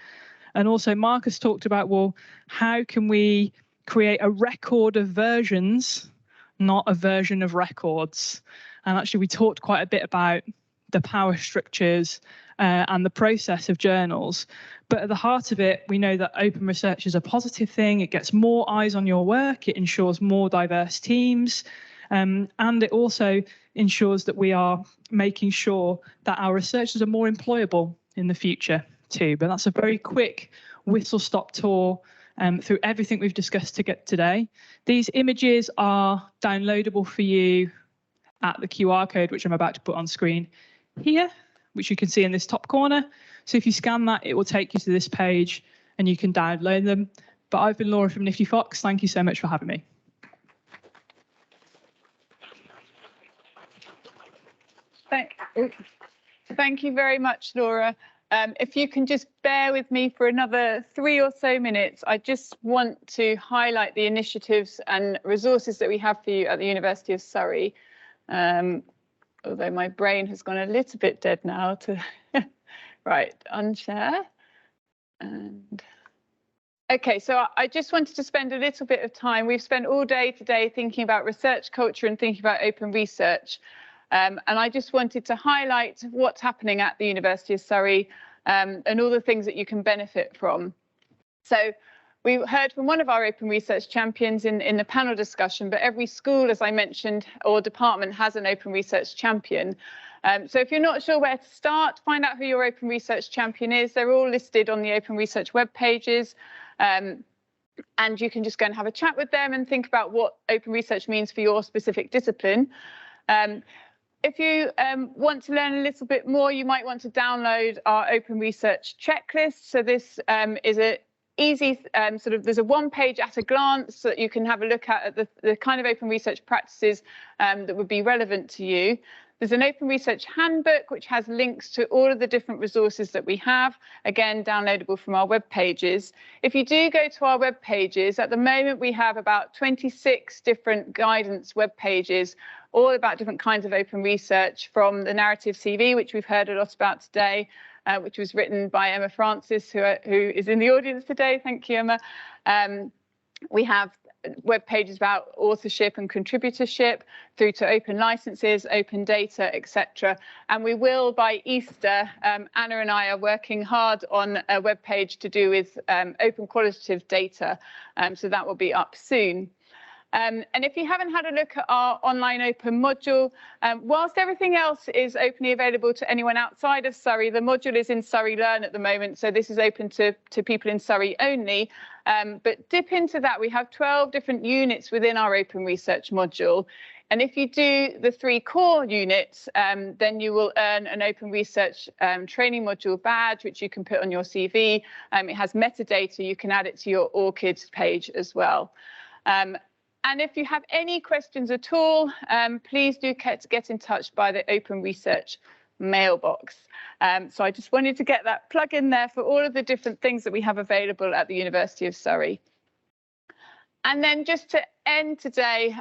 And also Marcus talked about, well, how can we create a record of versions, not a version of records? And actually we talked quite a bit about the power structures and the process of journals. But at the heart of it, we know that open research is a positive thing. It gets more eyes on your work. It ensures more diverse teams. And it also ensures that we are making sure that our researchers are more employable in the future too. But that's a very quick whistle-stop tour through everything we've discussed today. These images are downloadable for you at the QR code, which I'm about to put on screen here, which you can see in this top corner. So if you scan that, it will take you to this page and you can download them. But I've been Laura from Nifty Fox. Thank you so much for having me.
Thank you very much, Laura. If you can just bear with me for another 3 or so minutes, I just want to highlight the initiatives and resources that we have for you at the University of Surrey. Although my brain has gone a little bit dead now to right, unshare. And okay, so I just wanted to spend a little bit of time. We've spent all day today thinking about research culture and thinking about open research. And I just wanted to highlight what's happening at the University of Surrey and all the things that you can benefit from. So we heard from one of our open research champions in the panel discussion, but every school, as I mentioned, or department has an open research champion. So if you're not sure where to start, find out who your open research champion is. They're all listed on the open research web pages. And you can just go and have a chat with them and think about what open research means for your specific discipline. If you want to learn a little bit more, you might want to download our open research checklist. So this is a easy there's a one-page at a glance that you can have a look at the kind of open research practices that would be relevant to you. There's an open research handbook which has links to all of the different resources that we have, again downloadable from our web pages. If you do go to our web pages, at the moment we have about 26 different guidance web pages, all about different kinds of open research, from the narrative CV, which we've heard a lot about today, which was written by Emma Francis, who is in the audience today. Thank you, Emma. We have web pages about authorship and contributorship, through to open licenses, open data, etc. And we will, by Easter, Anna and I are working hard on a web page to do with open qualitative data. So that will be up soon. And if you haven't had a look at our online open module, whilst everything else is openly available to anyone outside of Surrey, the module is in Surrey Learn at the moment, so this is open to people in Surrey only. But dip into that. We have 12 different units within our open research module. And if you do the 3 core units, then you will earn an open research training module badge, which you can put on your CV. It has metadata. You can add it to your ORCID page as well. And if you have any questions at all, please do get in touch by the Open Research mailbox. So I just wanted to get that plug in there for all of the different things that we have available at the University of Surrey. And then just to end today,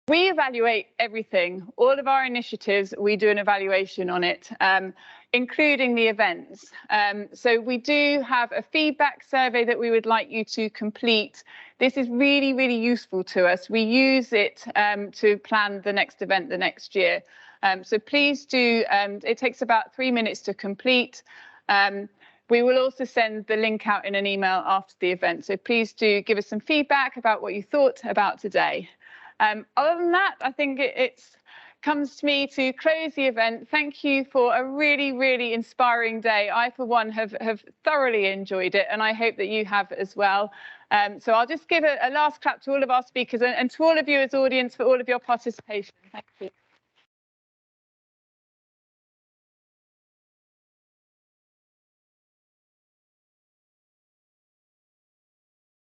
we evaluate everything. All of our initiatives, we do an evaluation on it, including the events. So we do have a feedback survey that we would like you to complete. This is really, really useful to us. We use it to plan the next event the next year. So please do, it takes about 3 minutes to complete. We will also send the link out in an email after the event. So please do give us some feedback about what you thought about today. Other than that, I think it's comes to me to close the event. Thank you for a really, really inspiring day. I, for one, have thoroughly enjoyed it, and I hope that you have as well. So I'll just give a last clap to all of our speakers and to all of you as audience for all of your participation. Thank you.